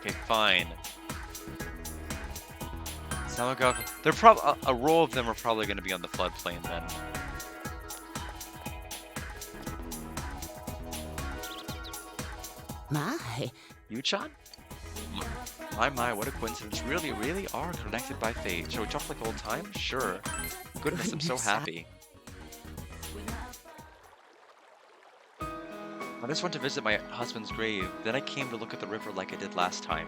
Okay, fine. Samagawa, they're a row of them are probably going to be on the floodplain then. My. Yuchan? My, what a coincidence. Really are connected by fate. Shall we talk like old times? Sure. Goodness, I'm so happy. I just went to visit my husband's grave, then I came to look at the river like I did last time.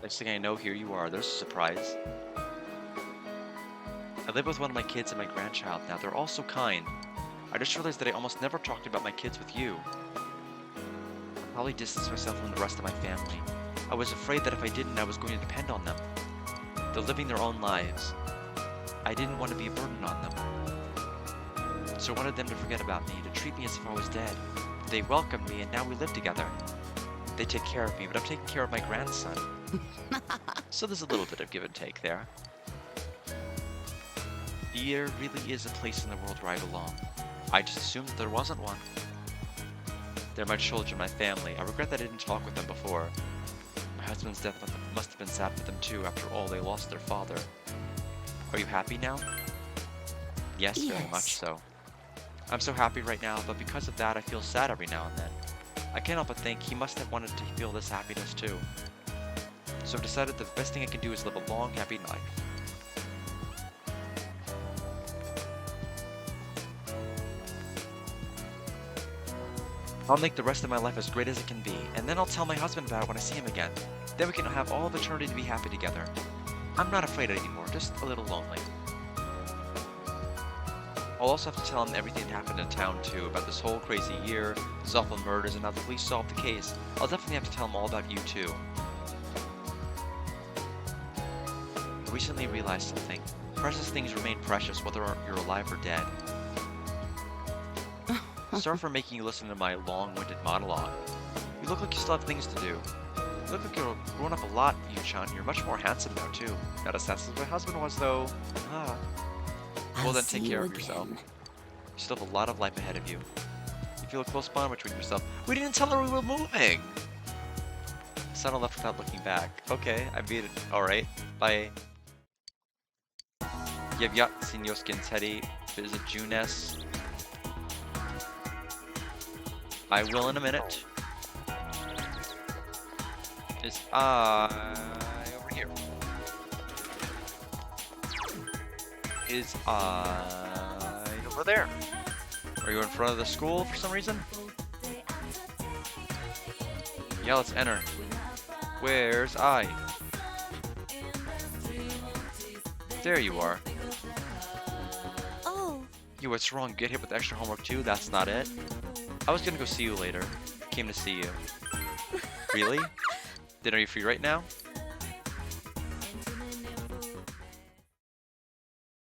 Next thing I know, here you are. There's a surprise. I live with one of my kids and my grandchild now. They're all so kind. I just realized that I almost never talked about my kids with you. I probably distanced myself from the rest of my family. I was afraid that if I didn't, I was going to depend on them. They're living their own lives. I didn't want to be a burden on them. So I wanted them to forget about me, to treat me as if I was dead. They welcomed me and now we live together. They take care of me, but I'm taking care of my grandson. So there's a little bit of give and take there. There really is a place in the world where I belong. I just assumed that there wasn't one. They're my children, my family. I regret that I didn't talk with them before. My husband's death must have been sad for them too. After all, they lost their father. Are you happy now? Yes, very much so. I'm so happy right now, but because of that, I feel sad every now and then. I can't help but think he must have wanted to feel this happiness too. So I've decided the best thing I can do is live a long, happy life. I'll make the rest of my life as great as it can be, and then I'll tell my husband about it when I see him again. Then we can have all of eternity to be happy together. I'm not afraid anymore, just a little lonely. I'll also have to tell him everything that happened in town too, about this whole crazy year, these awful murders, and how the police solved the case. I'll definitely have to tell him all about you too. I recently realized something. Precious things remain precious whether you're alive or dead. Sorry for making you listen to my long-winded monologue. You look like you still have things to do. You look like you're grown up a lot, Yuchan. You're much more handsome now too. Not as handsome as my husband was though. Ah. Well then, take care of yourself. You still have a lot of life ahead of you. You feel a close bond between yourself. We didn't tell her we were moving! Sana left without looking back. Okay, I beat it. Alright, bye. Yevyat, seen Yosuke and Teddy. Visit Junes. I will in a minute. Is I over here? Is I over there? Are you in front of the school for some reason? Yeah, let's enter. Where's I? There you are. Oh. You, what's wrong? Get hit with extra homework too? That's not it? I was gonna go see you later. Came to see you. Really? Then are you free right now?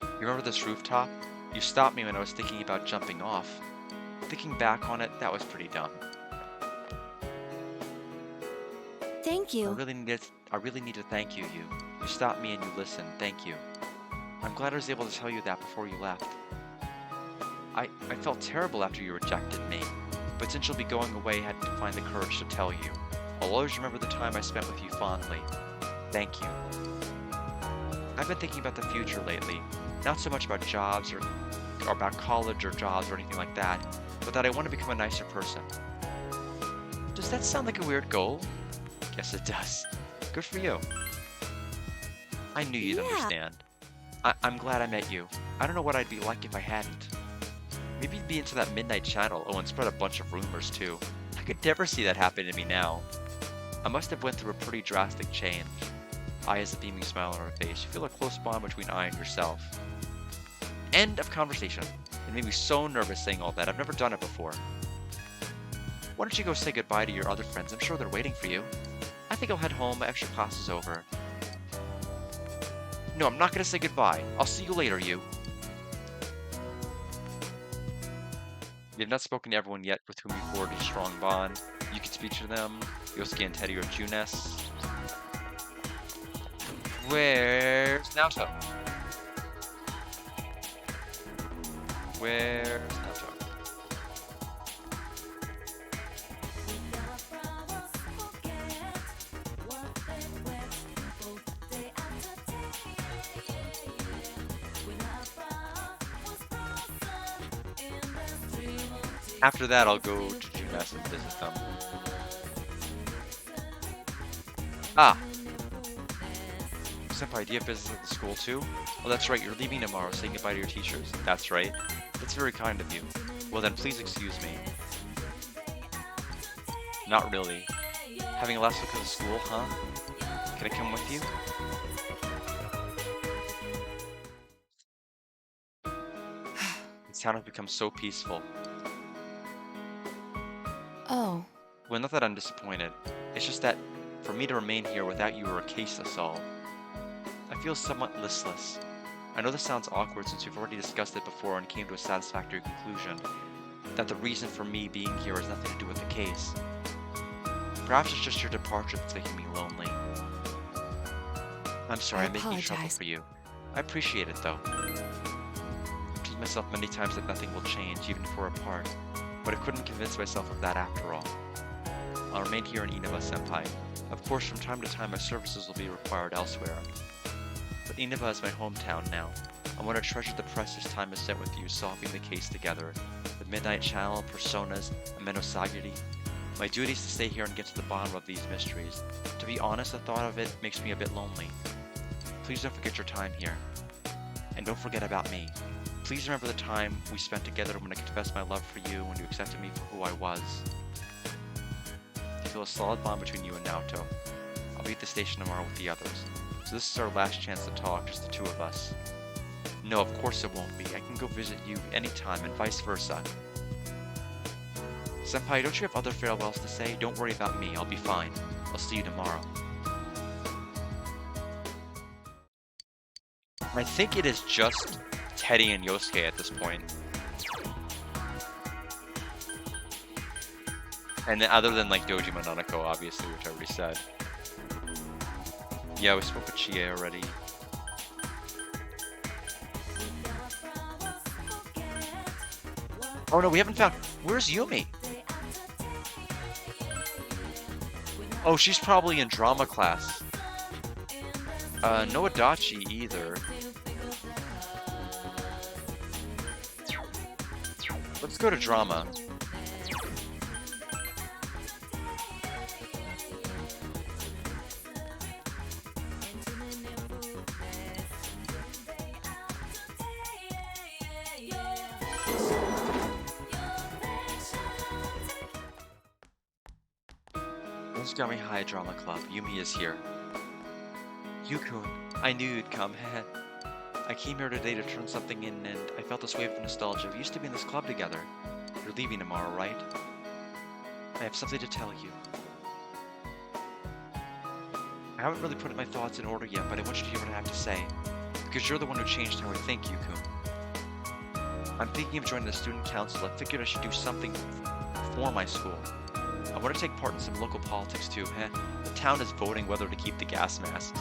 You remember this rooftop? You stopped me when I was thinking about jumping off. Thinking back on it, that was pretty dumb. Thank you. I really need to thank you, you. You stopped me and you listened. Thank you. I'm glad I was able to tell you that before you left. I felt terrible after you rejected me, but since you'll be going away, I had to find the courage to tell you. I'll always remember the time I spent with you fondly. Thank you. I've been thinking about the future lately, not so much about jobs or about college or jobs or anything like that, but that I want to become a nicer person. Does that sound like a weird goal? Yes, it does. Good for you. I knew you'd Yeah. understand. I'm glad I met you. I don't know what I'd be like if I hadn't. Maybe you'd be into that Midnight Channel. Oh, and spread a bunch of rumors too. I could never see that happen to me now. I must have went through a pretty drastic change. I has a beaming smile on her face. You feel a close bond between I and yourself. End of conversation. It made me so nervous saying all that. I've never done it before. Why don't you go say goodbye to your other friends? I'm sure they're waiting for you. I think I'll head home. My extra class is over. No, I'm not going to say goodbye. I'll see you later, you. You have not spoken to everyone yet with whom you forged a strong bond. You can speak to them. Yosuke and Teddy or Junes. Where's Naoto? Where's Naoto? After that, I'll go to Junes and visit them. Ah! Senpai, do you have business at the school too? Oh, that's right, you're leaving tomorrow, saying goodbye to your teachers. That's right. That's very kind of you. Well then, please excuse me. Not really. Having a last look at the school, huh? Can I come with you? This town has become so peaceful. Oh, Well, not that I'm disappointed. It's just that, for me to remain here without you or a case to solve, I feel somewhat listless. I know this sounds awkward since we've already discussed it before and came to a satisfactory conclusion, that the reason for me being here has nothing to do with the case. Perhaps it's just your departure that's making me lonely. I'm sorry, I I'm making trouble apologize. for you. I appreciate it though. I've told myself many times that nothing will change, even if we're apart, but I couldn't convince myself of that after all. I'll remain here in Inaba, Senpai. Of course, from time to time my services will be required elsewhere. But Inaba is my hometown now. I want to treasure the precious time I spent with you solving the case together. The Midnight Channel, Personas, and Menosagiri. My duty is to stay here and get to the bottom of these mysteries. To be honest, the thought of it makes me a bit lonely. Please don't forget your time here. And don't forget about me. Please remember the time we spent together when I confessed my love for you and you accepted me for who I was. I feel a solid bond between you and Naoto. I'll be at the station tomorrow with the others. So this is our last chance to talk, just the two of us. No, of course it won't be. I can go visit you anytime and vice versa. Senpai, don't you have other farewells to say? Don't worry about me, I'll be fine. I'll see you tomorrow. I think it is just Teddy and Yosuke at this point. And then other than like Dojima Nanako, obviously, which I already said. Yeah, we spoke with Chie already. Oh no, we haven't found... Where's Yumi? Oh, she's probably in drama class. No Adachi either. Let's go to drama. Montgomery High Drama Club. Yumi is here. Yukun, I knew you'd come. I came here today to turn something in, and I felt this wave of nostalgia. We used to be in this club together. You're leaving tomorrow, right? I have something to tell you. I haven't really put my thoughts in order yet, but I want you to hear what I have to say. Because you're the one who changed how I think, Yukun. I'm thinking of joining the student council. I figured I should do something for my school. I want to take part in some local politics too, The town is voting whether to keep the gas masks.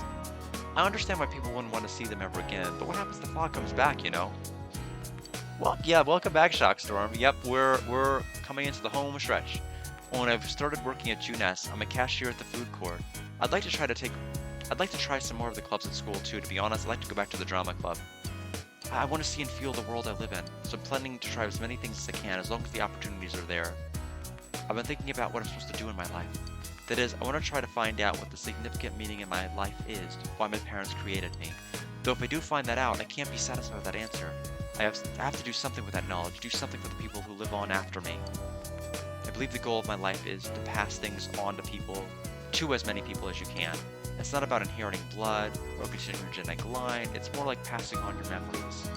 I understand why people wouldn't want to see them ever again, but what happens if Fog comes back, you know? Well, yeah, welcome back, Shockstorm. Yep, we're coming into the home stretch. When I've started working at Junes, I'm a cashier at the food court. I'd like to try some more of the clubs at school too, to be honest. I'd like to go back to the drama club. I want to see and feel the world I live in, so I'm planning to try as many things as I can, as long as the opportunities are there. I've been thinking about what I'm supposed to do in my life. That is, I want to try to find out what the significant meaning in my life is, why my parents created me. Though if I do find that out, I can't be satisfied with that answer. I have to do something with that knowledge, do something for the people who live on after me. I believe the goal of my life is to pass things on to people, to as many people as you can. It's not about inheriting blood or continuing your genetic line, it's more like passing on your memories.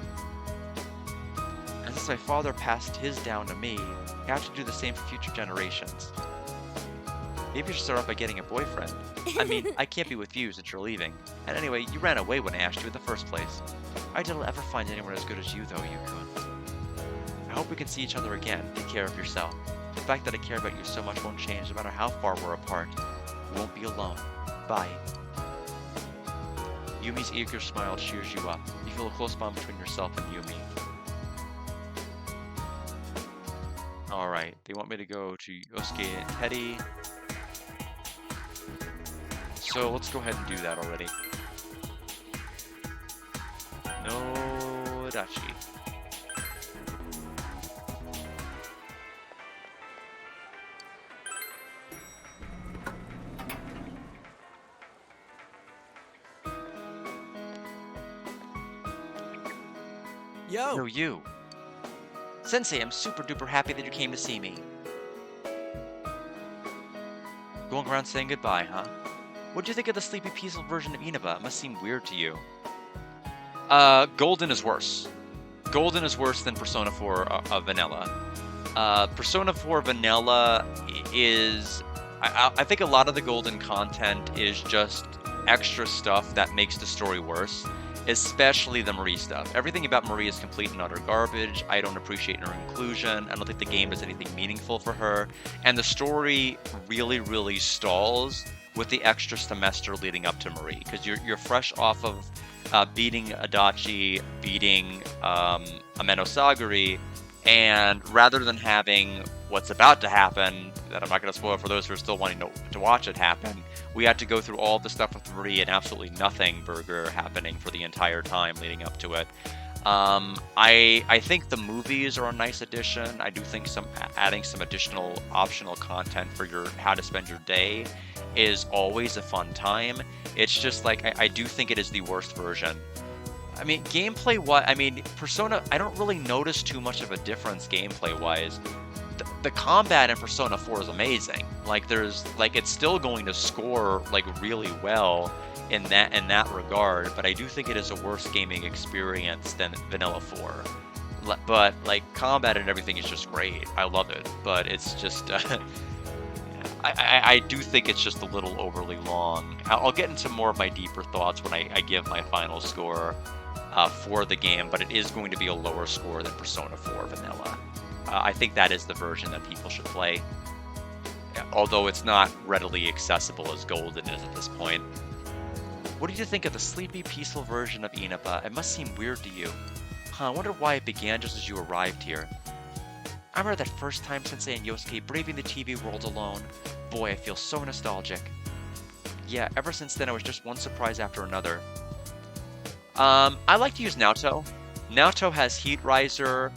And since my father passed his down to me, I have to do the same for future generations. Maybe you should start off by getting a boyfriend. I mean, I can't be with you since you're leaving. And anyway, you ran away when I asked you in the first place. I didn't ever find anyone as good as you, though, Yukun. I hope we can see each other again. Take care of yourself. The fact that I care about you so much won't change no matter how far we're apart. You won't be alone. Bye. Yumi's eager smile cheers you up. You feel a close bond between yourself and Yumi. Alright, they want me to go to Yosuke and Teddy. So let's go ahead and do that already. No Adachi. Yo! No, you. Sensei, I'm super duper happy that you came to see me. Going around saying goodbye, huh? What'd you think of the sleepy peaceful version of Inaba? It must seem weird to you. Golden is worse. Golden is worse than Persona 4 Vanilla. Persona 4 Vanilla is... I think a lot of the Golden content is just extra stuff that makes the story worse. Especially the Marie stuff. Everything about Marie is complete and utter garbage. I don't appreciate her inclusion. I don't think the game does anything meaningful for her. And the story really, really stalls with the extra semester leading up to Marie. Because you're fresh off of beating Adachi, beating Amenosaguri, and rather than having what's about to happen, that I'm not going to spoil for those who are still wanting to watch it happen, we had to go through all the stuff with Marie and absolutely nothing burger happening for the entire time leading up to it. I think the movies are a nice addition. I do think adding some additional optional content for your how to spend your day is always a fun time. It's just like I do think it is the worst version. I mean, Persona, I don't really notice too much of a difference gameplay-wise. The combat in Persona 4 is amazing. It's still going to score really well in that regard, but I do think it is a worse gaming experience than Vanilla 4. But combat and everything is just great. I love it, but it's just I do think it's just a little overly long. I'll get into more of my deeper thoughts when I give my final score for the game, but it is going to be a lower score than Persona 4 Vanilla. I think that is the version that people should play, although it's not readily accessible as Golden is at this point. What did you think of the sleepy, peaceful version of Inaba? It must seem weird to you. I wonder why it began just as you arrived here. I remember that first time Sensei and Yosuke braving the TV world alone. Boy, I feel so nostalgic. Yeah, ever since then I was just one surprise after another. I like to use Naoto. Naoto has Heat Riser,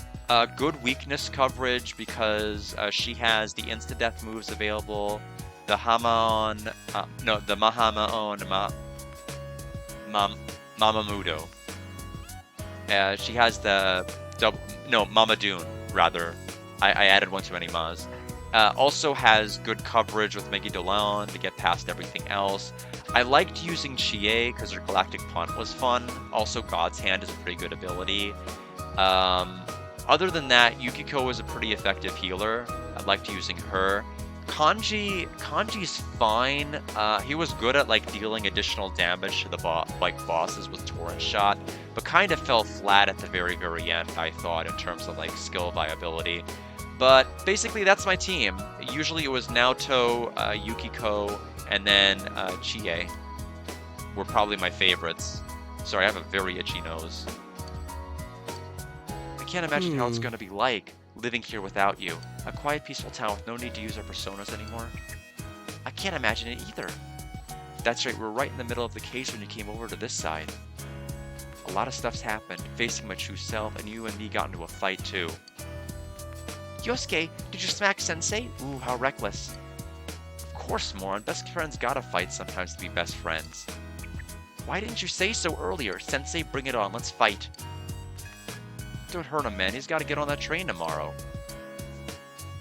good weakness coverage because she has the insta-death moves available. The Hamaon, the Mahamaon, Mamamudo. She has the Mamadune, rather. I added one too many Mas. Also has good coverage with Megidolan to get past everything else. I liked using Chie because her Galactic Punt was fun. Also, God's Hand is a pretty good ability. Other than that, Yukiko is a pretty effective healer. I liked using her. Kanji's fine. He was good at dealing additional damage to the bosses with Torrent Shot, but kind of fell flat at the very, very end, I thought, in terms of skill viability. But basically, that's my team. Usually it was Naoto, Yukiko, and then Chie were probably my favorites. Sorry, I have a very itchy nose. I can't imagine how it's going to be like living here without you. A quiet, peaceful town with no need to use our personas anymore. I can't imagine it either. That's right, we're right in the middle of the case when you came over to this side. A lot of stuff's happened, facing my true self, and you and me got into a fight too. Yosuke, did you smack Sensei? Ooh, how reckless. Of course, moron. Best friends gotta fight sometimes to be best friends. Why didn't you say so earlier? Sensei, bring it on. Let's fight. Don't hurt him, man. He's gotta get on that train tomorrow.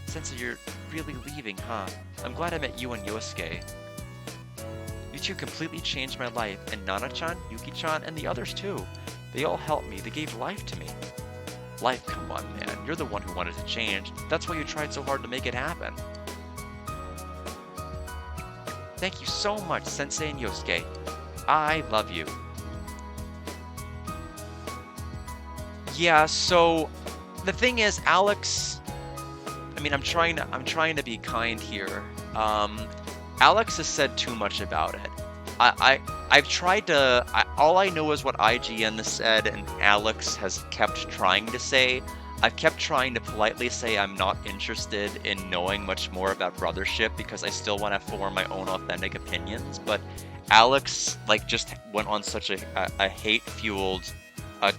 Sensei, you're really leaving, huh? I'm glad I met you and Yosuke. You two completely changed my life, and Nana-chan, Yuki-chan, and the others too. They all helped me. They gave life to me. Life, come on, man. You're the one who wanted to change. That's why you tried so hard to make it happen. Thank you so much, Sensei and Yosuke. I love you. Yeah, so the thing is, Alex, I mean, I'm trying to be kind here. Alex has said too much about it. I've tried to, all I know is what IGN said and Alex has kept trying to say. I've kept trying to politely say I'm not interested in knowing much more about Brothership because I still want to form my own authentic opinions, but Alex, like, just went on such a hate-fueled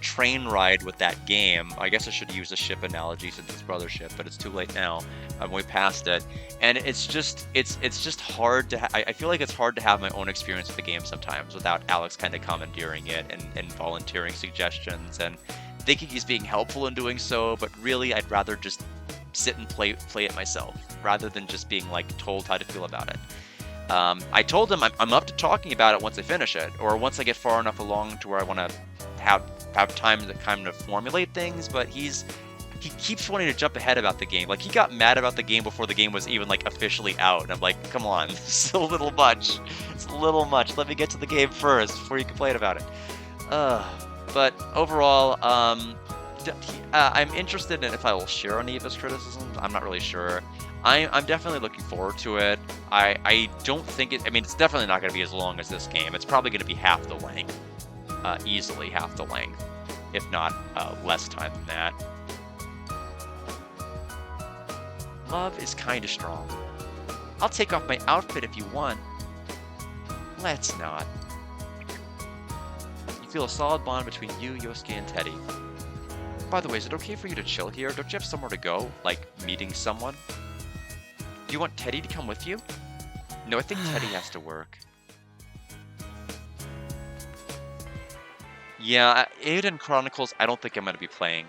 train ride with that game. I guess I should use a ship analogy since it's Brothership, but it's too late now. I'm way past it. And it's just hard to I feel like it's hard to have my own experience with the game sometimes without Alex kind of commandeering it and volunteering suggestions and thinking he's being helpful in doing so, but really I'd rather just sit and play it myself rather than just being like told how to feel about it. I told him I'm up to talking about it once I finish it, or once I get far enough along to where I want to have time to kind of formulate things, but he keeps wanting to jump ahead about the game. Like, he got mad about the game before the game was even, like, officially out, and I'm like, come on, this is a little much. It's a little much. Let me get to the game first before you complain about it. But overall, I'm interested in if I will share any of his criticisms. I'm not really sure. I'm definitely looking forward to it. I don't think it... I mean, it's definitely not going to be as long as this game. It's probably going to be half the length. Easily half the length, if not less time than that. Love is kinda strong. I'll take off my outfit if you want. Let's not. You feel a solid bond between you, Yosuke, and Teddy. By the way, is it okay for you to chill here? Don't you have somewhere to go? Like, meeting someone? Do you want Teddy to come with you? No, I think Teddy has to work. Yeah, Eiyuden Chronicles, I don't think I'm going to be playing.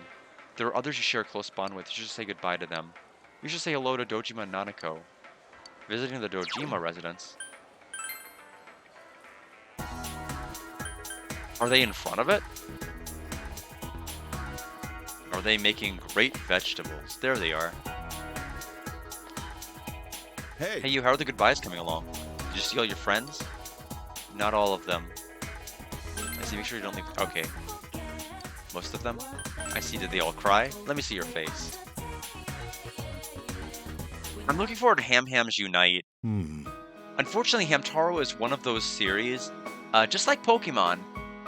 There are others you share a close bond with. You should say goodbye to them. You should say hello to Dojima and Nanako. Visiting the Dojima residence. Are they in front of it? Are they making great vegetables? There they are. Hey, you, how are the goodbyes coming along? Did you see all your friends? Not all of them. I see, make sure you don't leave. Okay. Most of them? I see, did they all cry? Let me see your face. I'm looking forward to Ham Hams Unite. Unfortunately, Hamtaro is one of those series, just like Pokemon,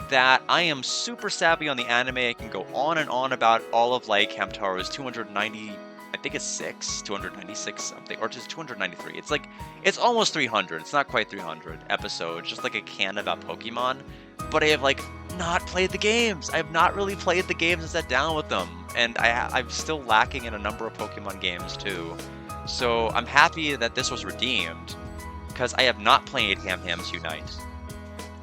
that I am super savvy on the anime. I can go on and on about all of, like, Hamtaro's 290... I think it's 296 something, or just 293. It's like, it's almost 300. It's not quite 300 episodes, just like a can about Pokemon. But I have, like, not played the games. I have not really played the games and sat down with them. And I'm still lacking in a number of Pokemon games, too. So I'm happy that this was redeemed, because I have not played Ham Hams Unite.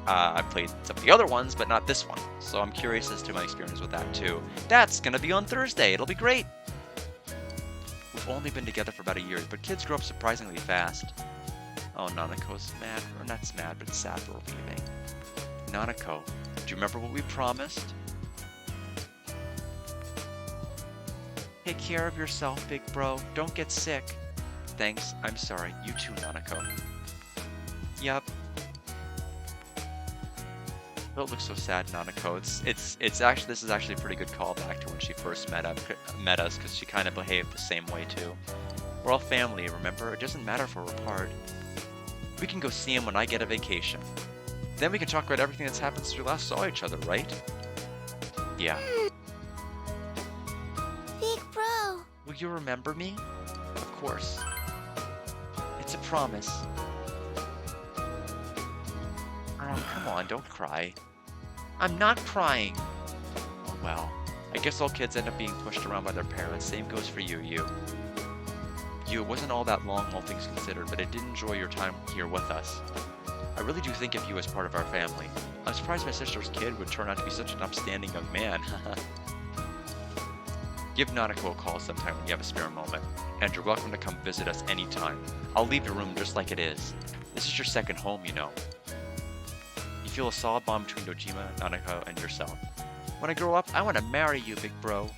I've played some of the other ones, but not this one. So I'm curious as to my experience with that, too. That's going to be on Thursday. It'll be great. We've only been together for about a year, but kids grow up surprisingly fast. Oh, Nanako's mad. Or not mad, but sad we're leaving. Nanako, do you remember what we promised? Take care of yourself, big bro. Don't get sick. Thanks. I'm sorry. You too, Nanako. Yup. Don't look so sad, Nanako. It's actually, this is actually a pretty good callback to when she first met us, because she kind of behaved the same way too. We're all family, remember? It doesn't matter if we're apart. We can go see him when I get a vacation. Then we can talk about everything that's happened since we last saw each other, right? Yeah. Big bro. Will you remember me? Of course. It's a promise. Oh, come on, don't cry. I'm not crying. Oh, well. I guess all kids end up being pushed around by their parents. Same goes for you, You, it wasn't all that long, all things considered, but I did enjoy your time here with us. I really do think of you as part of our family. I'm surprised my sister's kid would turn out to be such an upstanding young man. Give Nanako a call sometime when you have a spare moment, and you're welcome to come visit us anytime. I'll leave your room just like it is. This is your second home, you know. You feel a solid bond between Dojima, Nanako, and yourself. When I grow up, I want to marry you, big bro.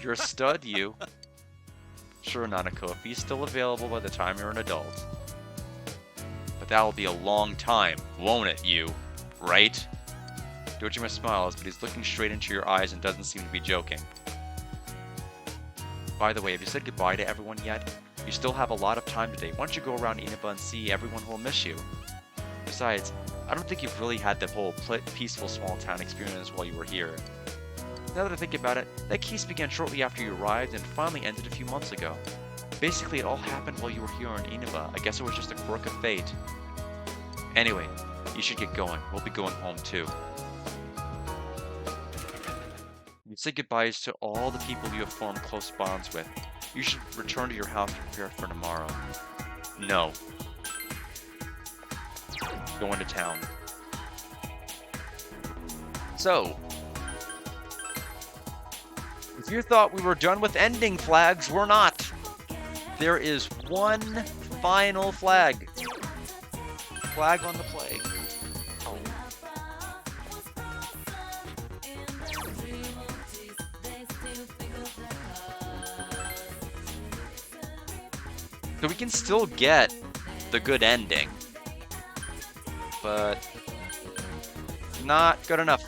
You're a stud, you. Sure, Nanako, if he's still available by the time you're an adult. But that'll be a long time, won't it, you? Right? Dojima smiles, but he's looking straight into your eyes and doesn't seem to be joking. By the way, have you said goodbye to everyone yet? You still have a lot of time today. Why don't you go around Inaba and see everyone who will miss you? Besides, I don't think you've really had the whole peaceful small town experience while you were here. Now that I think about it, that case began shortly after you arrived and finally ended a few months ago. Basically, it all happened while you were here in Inaba. I guess it was just a quirk of fate. Anyway, you should get going. We'll be going home too. You say goodbyes to all the people you have formed close bonds with. You should return to your house to prepare for tomorrow. No. Go into town. So, if you thought we were done with ending flags, we're not. There is one final flag. Flag on the plague. Oh. So we can still get the good ending, but not good enough.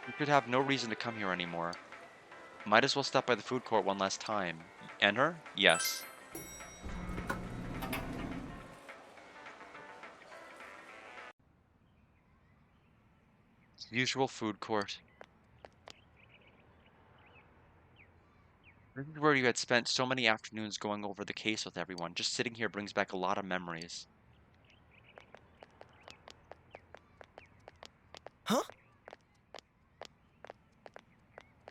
We could have no reason to come here anymore. Might as well stop by the food court one last time. Enter? Yes. Usual food court. This is where you had spent so many afternoons going over the case with everyone. Just sitting here brings back a lot of memories. Huh?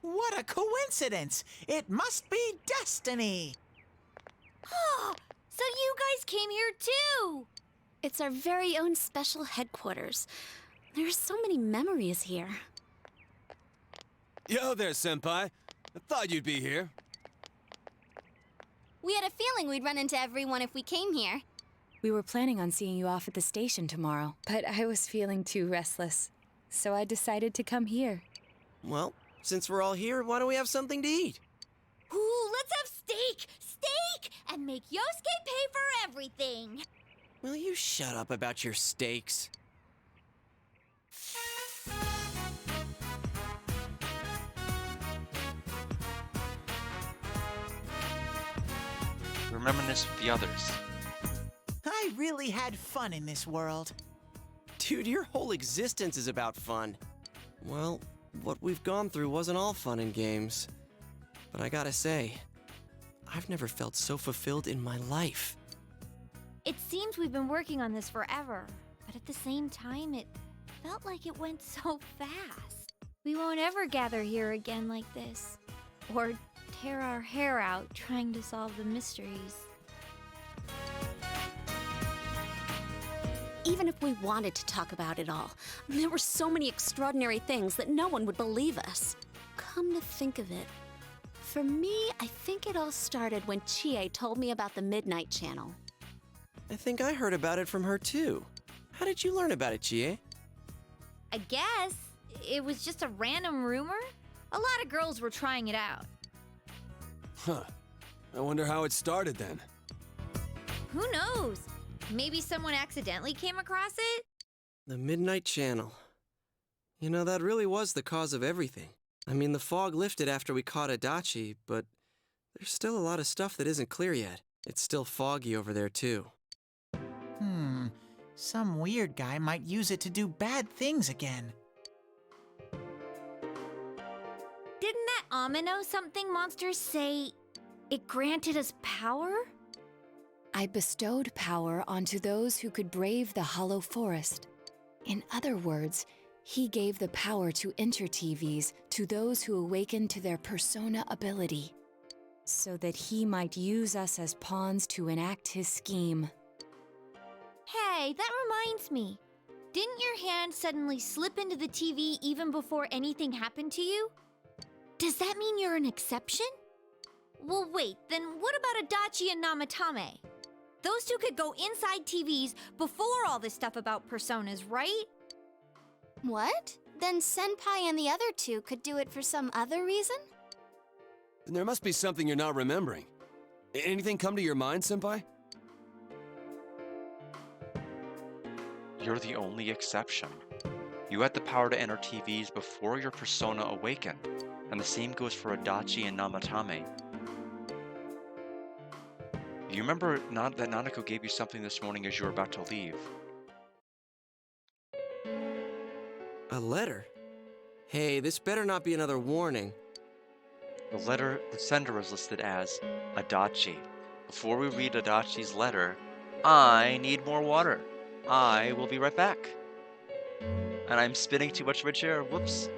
What a coincidence! It must be destiny! Oh, so you guys came here too! It's our very own special headquarters. There are so many memories here. Yo there, Senpai. I thought you'd be here. We had a feeling we'd run into everyone if we came here. We were planning on seeing you off at the station tomorrow, but I was feeling too restless, so I decided to come here. Well, since we're all here, why don't we have something to eat? Ooh, let's have steak! Steak! And make Yosuke pay for everything! Will you shut up about your steaks? Reminisce with the others. I really had fun in this world. Dude, your whole existence is about fun. Well, what we've gone through wasn't all fun and games. But I gotta say, I've never felt so fulfilled in my life. It seems we've been working on this forever, but at the same time, it felt like it went so fast. We won't ever gather here again like this, or tear our hair out trying to solve the mysteries. Even if we wanted to talk about it all, there were so many extraordinary things that no one would believe us. Come to think of it, for me, I think it all started when Chie told me about the Midnight Channel. I think I heard about it from her too. How did you learn about it, Chie? I guess it was just a random rumor. A lot of girls were trying it out. Huh. I wonder how it started then. Who knows? Maybe someone accidentally came across it? The Midnight Channel. You know, that really was the cause of everything. I mean, the fog lifted after we caught Adachi, but there's still a lot of stuff that isn't clear yet. It's still foggy over there, too. Some weird guy might use it to do bad things again. Didn't that Amino something monster say it granted us power? I bestowed power onto those who could brave the Hollow Forest. In other words, He gave the power to enter TVs to those who awaken to their persona ability, so that he might use us as pawns to enact his scheme. Hey, that reminds me. Didn't your hand suddenly slip into the TV even before anything happened to you? Does that mean you're an exception? Well, wait, then what about Adachi and Namatame? Those two could go inside TVs before all this stuff about personas, right? What? Then Senpai and the other two could do it for some other reason? Then there must be something you're not remembering. Anything come to your mind, Senpai? You're the only exception. You had the power to enter TVs before your persona awakened, and the same goes for Adachi and Namatame. You remember not that Nanako gave you something this morning as you were about to leave? A letter? Hey, this better not be another warning. The sender is listed as Adachi. Before we read Adachi's letter, I need more water. I will be right back. And I'm spinning too much of a chair. Whoops.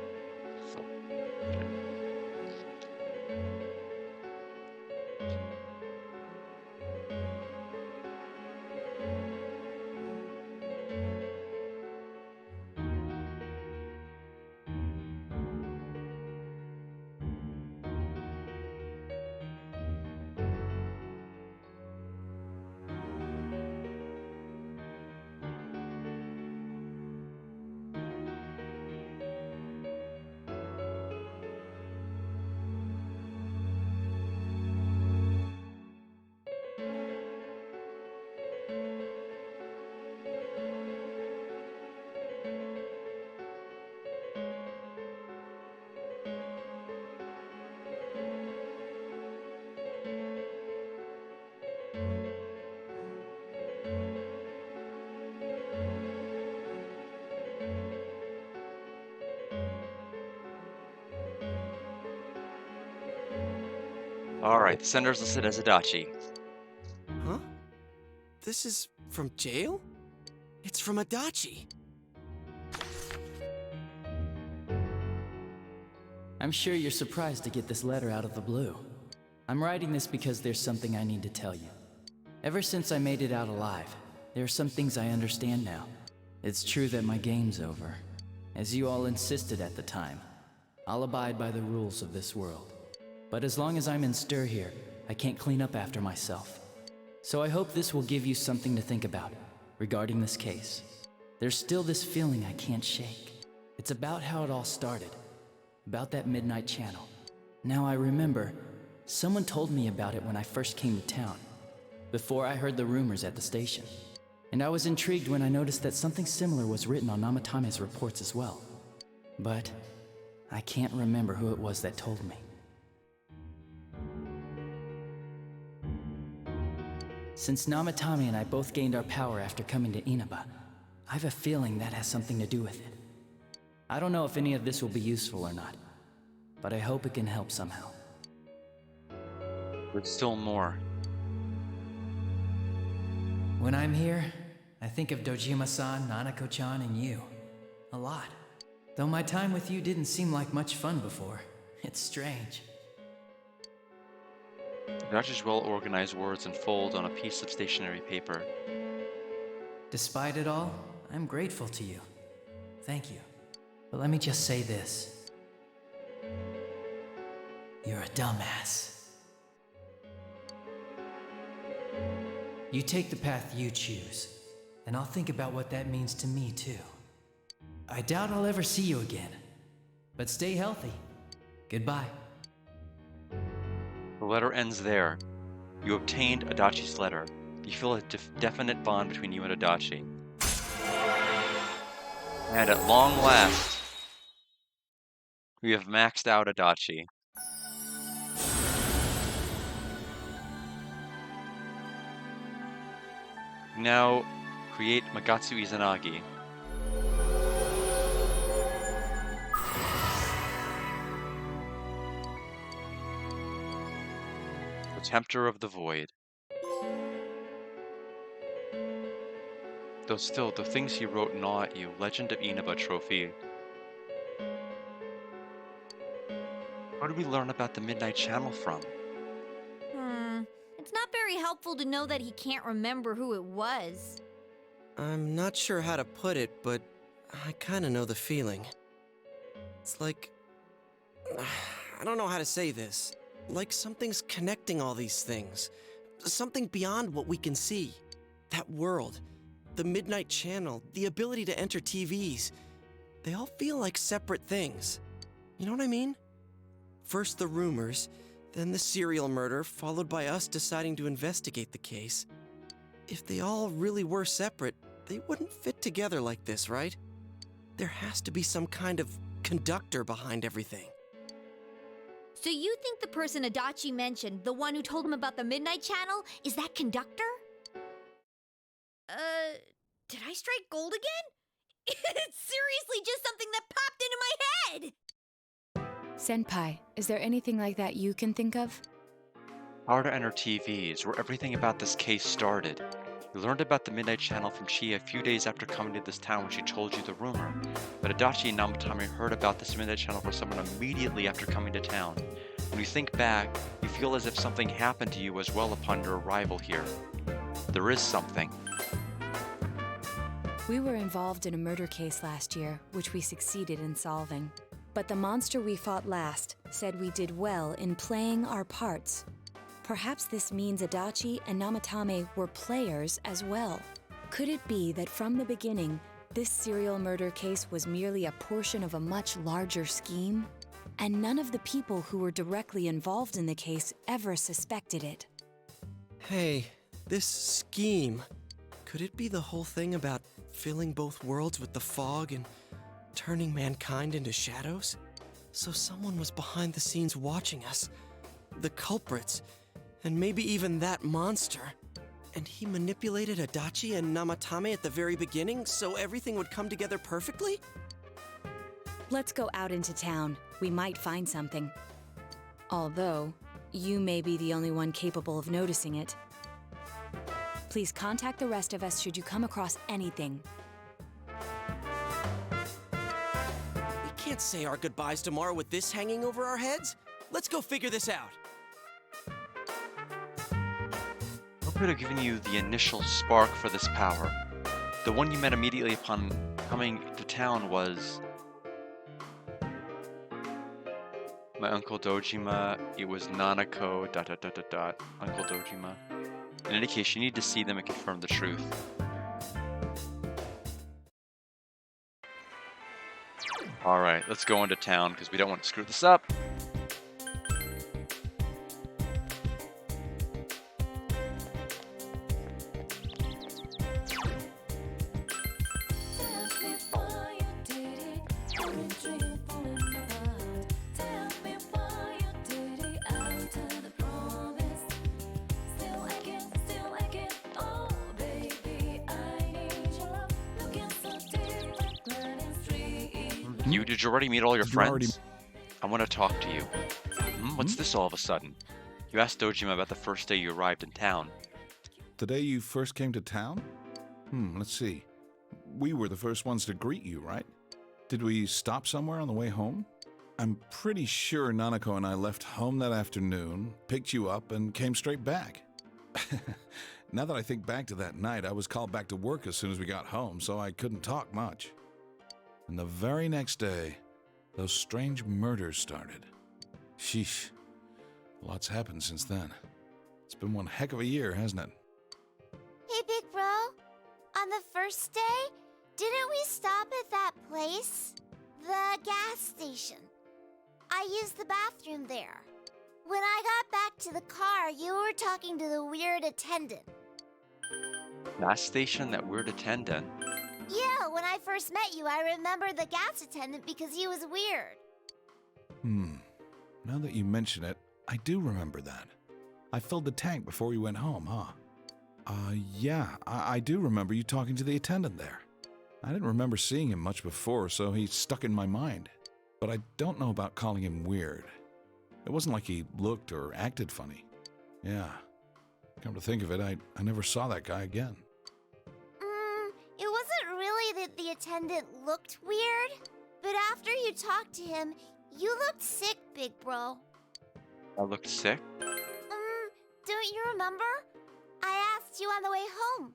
Alright, the sender's listed as Adachi. Huh? This is from jail? It's from Adachi. I'm sure you're surprised to get this letter out of the blue. I'm writing this because there's something I need to tell you. Ever since I made it out alive, there are some things I understand now. It's true that my game's over. As you all insisted at the time, I'll abide by the rules of this world. But as long as I'm in stir here, I can't clean up after myself. So I hope this will give you something to think about regarding this case. There's still this feeling I can't shake. It's about how it all started. About that midnight channel. Now I remember, someone told me about it when I first came to town, before I heard the rumors at the station. And I was intrigued when I noticed that something similar was written on Namatame's reports as well. But I can't remember who it was that told me. Since Namatame and I both gained our power after coming to Inaba, I have a feeling that has something to do with it. I don't know if any of this will be useful or not, but I hope it can help somehow. There's still more. When I'm here, I think of Dojima-san, Nanako-chan, and you. A lot. Though my time with you didn't seem like much fun before. It's strange. Adachi's well-organized words unfold on a piece of stationery paper. Despite it all, I'm grateful to you. Thank you. But let me just say this. You're a dumbass. You take the path you choose, and I'll think about what that means to me too. I doubt I'll ever see you again, but stay healthy. Goodbye. The letter ends there. You obtained Adachi's letter. You feel a definite bond between you and Adachi. And at long last, we have maxed out Adachi. Now, create Magatsu Izanagi. The Tempter of the Void. Though still, the things he wrote gnaw at you. Legend of Inaba Trophy. Where did we learn about the Midnight Channel from? It's not very helpful to know that he can't remember who it was. I'm not sure how to put it, but I kinda know the feeling. It's like... I don't know how to say this. Like something's connecting all these things. Something beyond what we can see. That world, the Midnight Channel, the ability to enter TVs. They all feel like separate things. You know what I mean? First the rumors, then the serial murder, followed by us deciding to investigate the case. If they all really were separate, they wouldn't fit together like this, right? There has to be some kind of conductor behind everything. So you think the person Adachi mentioned, the one who told him about the Midnight Channel, is that conductor? Did I strike gold again? It's seriously just something that popped into my head! Senpai, is there anything like that you can think of? How to enter TVs, where everything about this case started. You learned about the Midnight Channel from Chie a few days after coming to this town when she told you the rumor. But Adachi and Namatame heard about this Midnight Channel from someone immediately after coming to town. When you think back, you feel as if something happened to you as well upon your arrival here. There is something. We were involved in a murder case last year, which we succeeded in solving. But the monster we fought last said we did well in playing our parts. Perhaps this means Adachi and Namatame were players as well. Could it be that from the beginning, this serial murder case was merely a portion of a much larger scheme? And none of the people who were directly involved in the case ever suspected it. Hey, this scheme. Could it be the whole thing about filling both worlds with the fog and turning mankind into shadows? So someone was behind the scenes watching us. The culprits. And maybe even that monster. And he manipulated Adachi and Namatame at the very beginning so everything would come together perfectly? Let's go out into town. We might find something. Although, you may be the only one capable of noticing it. Please contact the rest of us should you come across anything. We can't say our goodbyes tomorrow with this hanging over our heads. Let's go figure this out. What could have given you the initial spark for this power? The one you met immediately upon coming to town was... my Uncle Dojima, it was Nanako, ... Uncle Dojima. In any case, you need to see them and confirm the truth. Alright, let's go into town, because we don't want to screw this up. Did you already meet all your friends? I want to talk to you. What's this all of a sudden? You asked Dojima about the first day you arrived in town. The day you first came to town? Let's see. We were the first ones to greet you, right? Did we stop somewhere on the way home? I'm pretty sure Nanako and I left home that afternoon, picked you up, and came straight back. Now that I think back to that night, I was called back to work as soon as we got home, so I couldn't talk much. And the very next day, those strange murders started. Sheesh. Lots happened since then. It's been one heck of a year, hasn't it? Hey, big bro. On the first day, didn't we stop at that place? The gas station. I used the bathroom there. When I got back to the car, you were talking to the weird attendant. Gas station, that weird attendant. Yeah, when I first met you, I remember the gas attendant because he was weird. Now that you mention it, I do remember that. I filled the tank before we went home, huh? Yeah, I do remember you talking to the attendant there. I didn't remember seeing him much before, so he stuck in my mind. But I don't know about calling him weird. It wasn't like he looked or acted funny. Yeah. Come to think of it, I never saw that guy again. It wasn't really that the attendant looked weird, but after you talked to him, You looked sick, big bro. I looked sick? Don't you remember? I asked you on the way home.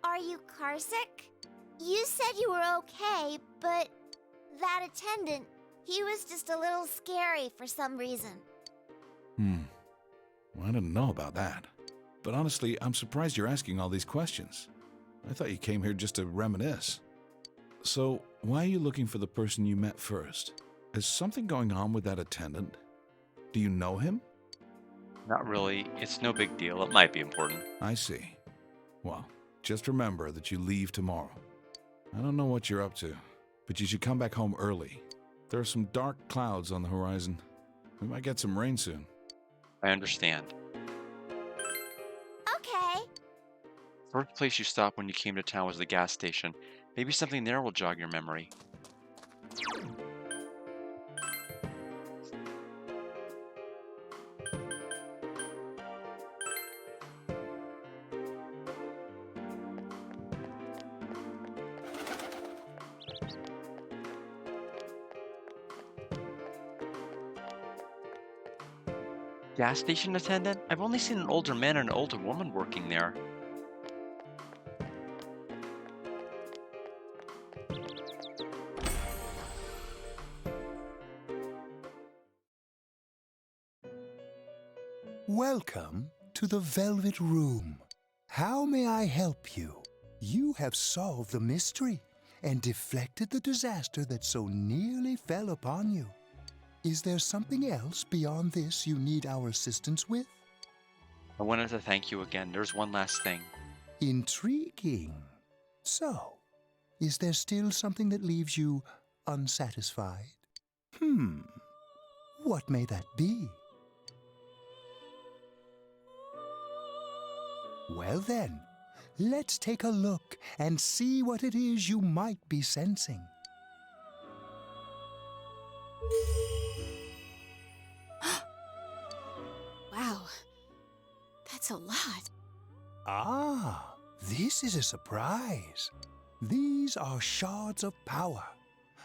Are you car sick? You said you were okay, but that attendant, he was just a little scary for some reason. Well, I didn't know about that. But honestly, I'm surprised you're asking all these questions. I thought you came here just to reminisce. So, why are you looking for the person you met first? Is something going on with that attendant? Do you know him? Not really. It's no big deal. It might be important. I see. Well, just remember that you leave tomorrow. I don't know what you're up to, but you should come back home early. There are some dark clouds on the horizon. We might get some rain soon. I understand. Okay. First place you stopped when you came to town was the gas station. Maybe something there will jog your memory. Gas station attendant? I've only seen an older man and an older woman working there. Welcome to the Velvet Room. How may I help you? You have solved the mystery and deflected the disaster that so nearly fell upon you. Is there something else beyond this you need our assistance with? I wanted to thank you again. There's one last thing. Intriguing. So, is there still something that leaves you unsatisfied? What may that be? Well then, let's take a look and see what it is you might be sensing. Wow, that's a lot. Ah, this is a surprise. These are shards of power,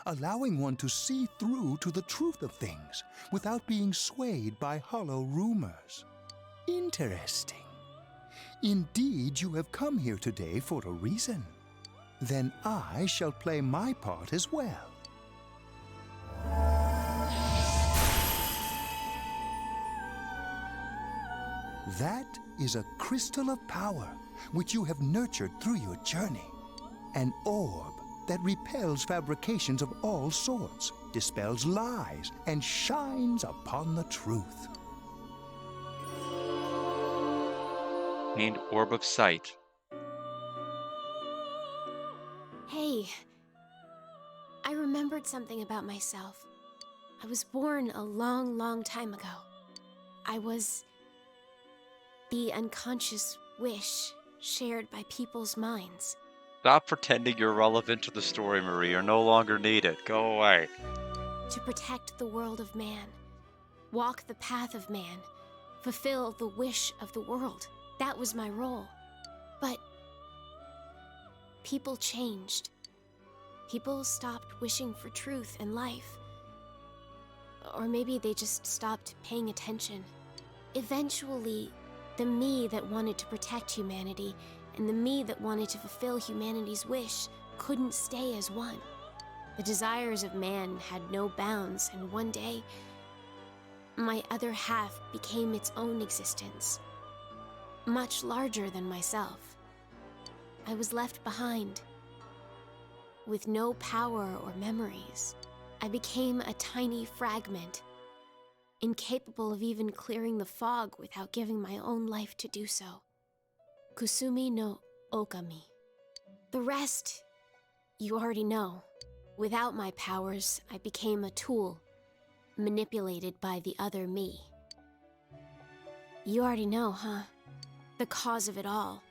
allowing one to see through to the truth of things without being swayed by hollow rumors. Interesting. Indeed, you have come here today for a reason. Then I shall play my part as well. That is a crystal of power which you have nurtured through your journey. An orb that repels fabrications of all sorts, dispels lies, and shines upon the truth. Named Orb of Sight. Hey, I remembered something about myself. I was born a long, long time ago. I was the unconscious wish shared by people's minds. Stop pretending you're relevant to the story, Marie. You're no longer needed. Go away. To protect the world of man, walk the path of man, fulfill the wish of the world. That was my role. But people changed. People stopped wishing for truth and life. Or maybe they just stopped paying attention. Eventually, the me that wanted to protect humanity and the me that wanted to fulfill humanity's wish couldn't stay as one. The desires of man had no bounds, and one day, my other half became its own existence, much larger than myself. I was left behind, with no power or memories. I became a tiny fragment, incapable of even clearing the fog without giving my own life to do so. Kusumi no Okami. The rest, you already know. Without my powers, I became a tool, manipulated by the other me. You already know, huh? The cause of it all.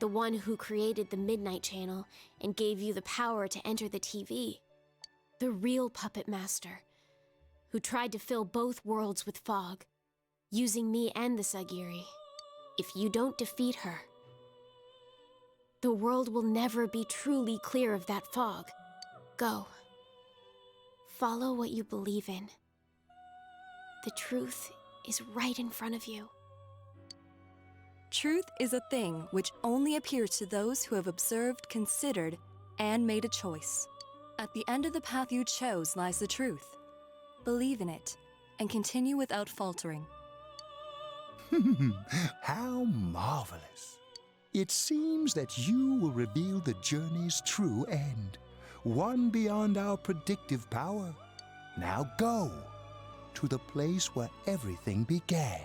The one who created the Midnight Channel and gave you the power to enter the TV. The real puppet master, who tried to fill both worlds with fog, using me and the Sagiri. If you don't defeat her, the world will never be truly clear of that fog. Go. follow what you believe in. The truth is right in front of you. Truth is a thing which only appears to those who have observed, considered, and made a choice. At the end of the path you chose lies the truth. Believe in it, and continue without faltering. How marvelous. It seems that you will reveal the journey's true end, one beyond our predictive power. Now go to the place where everything began.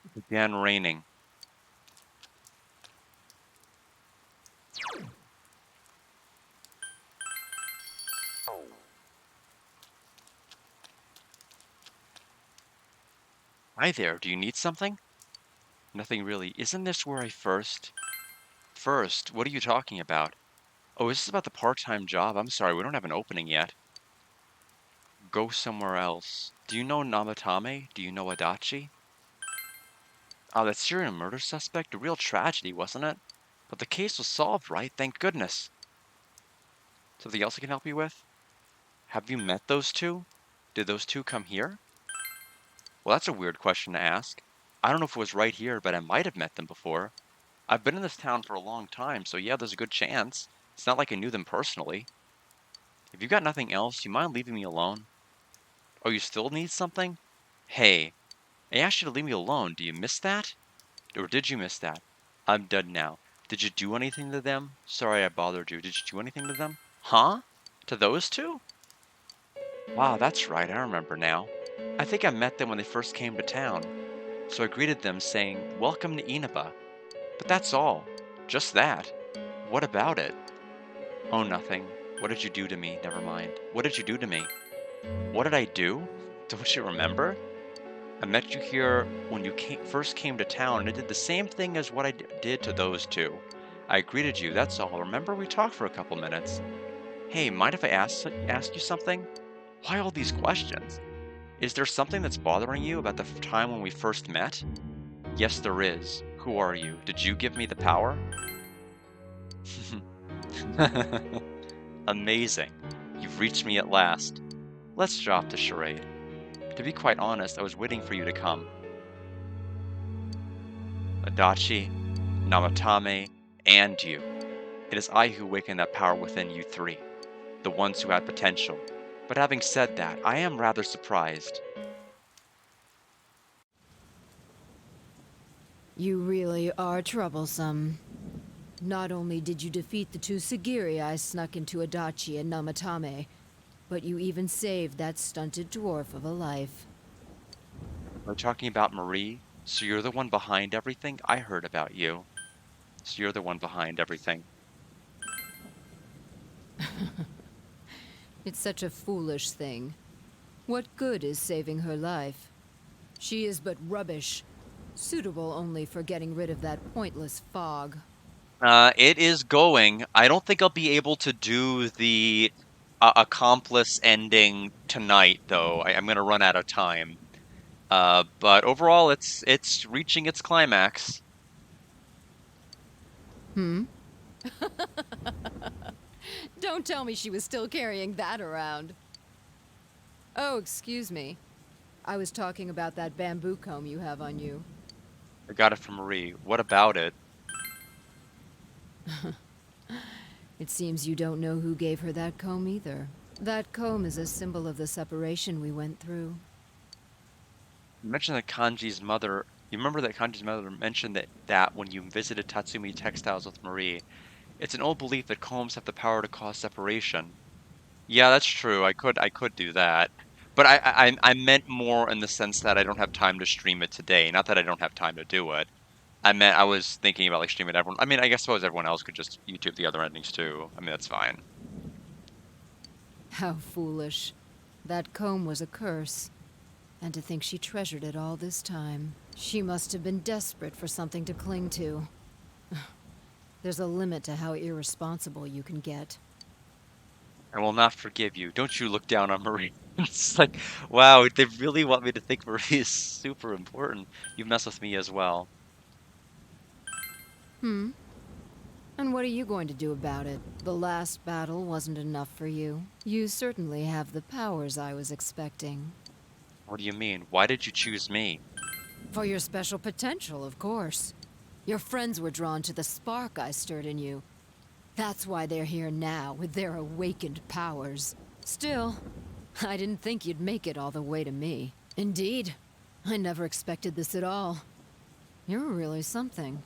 It began raining. Hi there, do you need something? Nothing really. Isn't this where I first... First? What are you talking about? Oh, is this about the part-time job? I'm sorry, we don't have an opening yet. Go somewhere else. Do you know Namatame? Do you know Adachi? Oh, that serial murder suspect? A real tragedy, wasn't it? But the case was solved, right? Thank goodness. Something else I can help you with? Have you met those two? Did those two come here? Well, that's a weird question to ask. I don't know if it was right here, but I might have met them before. I've been in this town for a long time, so yeah, there's a good chance. It's not like I knew them personally. If you've got nothing else, you mind leaving me alone? Oh, you still need something? Hey, I asked you to leave me alone. Do you miss that? Or did you miss that? I'm done now. Did you do anything to them? Sorry I bothered you. Did you do anything to them? Huh? To those two? Wow, that's right. I remember now. I think I met them when they first came to town. So I greeted them saying, "Welcome to Inaba." But that's all. Just that. What about it? Oh, nothing. What did you do to me? Never mind. What did you do to me? What did I do? Don't you remember? I met you here when you first came to town, and I did the same thing as what I did to those two. I greeted you, that's all. Remember, we talked for a couple minutes. Hey, mind if I ask you something? Why all these questions? Is there something that's bothering you about the time when we first met? Yes, there is. Who are you? Did you give me the power? Amazing. You've reached me at last. Let's drop the charade. To be quite honest, I was waiting for you to come. Adachi, Namatame, and you. It is I who awakened that power within you three, the ones who had potential. But having said that, I am rather surprised. You really are troublesome. Not only did you defeat the two Sagiri I snuck into Adachi and Namatame, but you even saved that stunted dwarf of a life. We're talking about Marie, so you're the one behind everything? I heard about you. So you're the one behind everything. It's such a foolish thing. What good is saving her life? She is but rubbish, suitable only for getting rid of that pointless fog. It is going. I don't think I'll be able to do the accomplice ending tonight, though. I'm gonna run out of time. But overall, it's reaching its climax. Don't tell me she was still carrying that around. Oh, excuse me. I was talking about that bamboo comb you have on you. I got it from Marie. What about it? It seems you don't know who gave her that comb either. That comb is a symbol of the separation we went through. You mentioned that Kanji's mother... You remember that Kanji's mother mentioned that when you visited Tatsumi Textiles with Marie. It's an old belief that combs have the power to cause separation. Yeah, that's true. I could do that. But I meant more in the sense that I don't have time to stream it today. Not that I don't have time to do it. I was thinking about like streaming everyone. I mean, I suppose everyone else could just YouTube the other endings too. I mean, that's fine. How foolish. That comb was a curse. And to think she treasured it all this time. She must have been desperate for something to cling to. There's a limit to how irresponsible you can get. I will not forgive you. Don't you look down on Marie. It's like, wow, they really want me to think Marie is super important. You mess with me as well. And what are you going to do about it? The last battle wasn't enough for you. You certainly have the powers I was expecting. What do you mean? Why did you choose me? For your special potential, of course. Your friends were drawn to the spark I stirred in you. That's why they're here now, with their awakened powers. Still, I didn't think you'd make it all the way to me. Indeed, I never expected this at all. You're really something.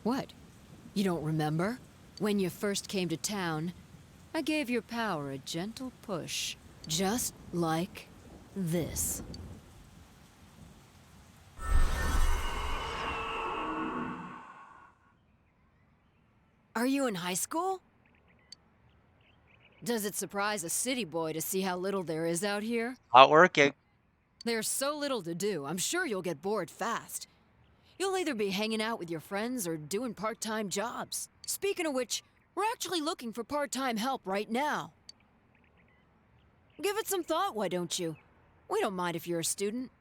What? You don't remember? When you first came to town, I gave your power a gentle push. Just like this. Are you in high school? Does it surprise a city boy to see how little there is out here? Hot working. There's so little to do, I'm sure you'll get bored fast. You'll either be hanging out with your friends or doing part-time jobs. Speaking of which, we're actually looking for part-time help right now. Give it some thought, why don't you? We don't mind if you're a student.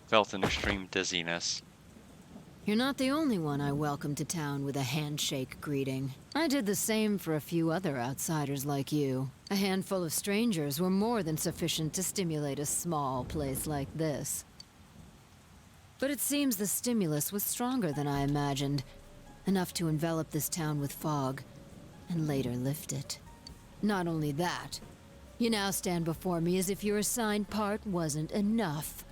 Felt an extreme dizziness. You're not the only one I welcomed to town with a handshake greeting. I did the same for a few other outsiders like you. A handful of strangers were more than sufficient to stimulate a small place like this. But it seems the stimulus was stronger than I imagined. Enough to envelop this town with fog, and later lift it. Not only that, you now stand before me as if your assigned part wasn't enough.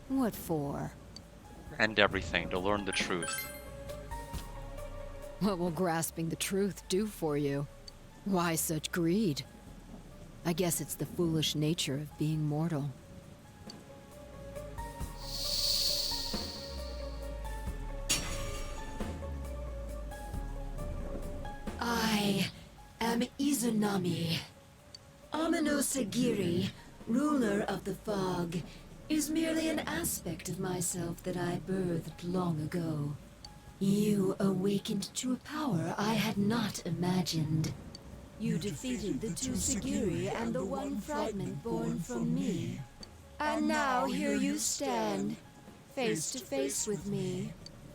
What for? And everything to learn the truth. What will grasping the truth do for you? Why such greed? I guess it's the foolish nature of being mortal. I am Izanami. Amino Sagiri, ruler of the fog, is merely an aspect of myself that I birthed long ago. You awakened to a power I had not imagined. You defeated the two Sagiri and the one fragment born from me. And now here you stand, face to face with me.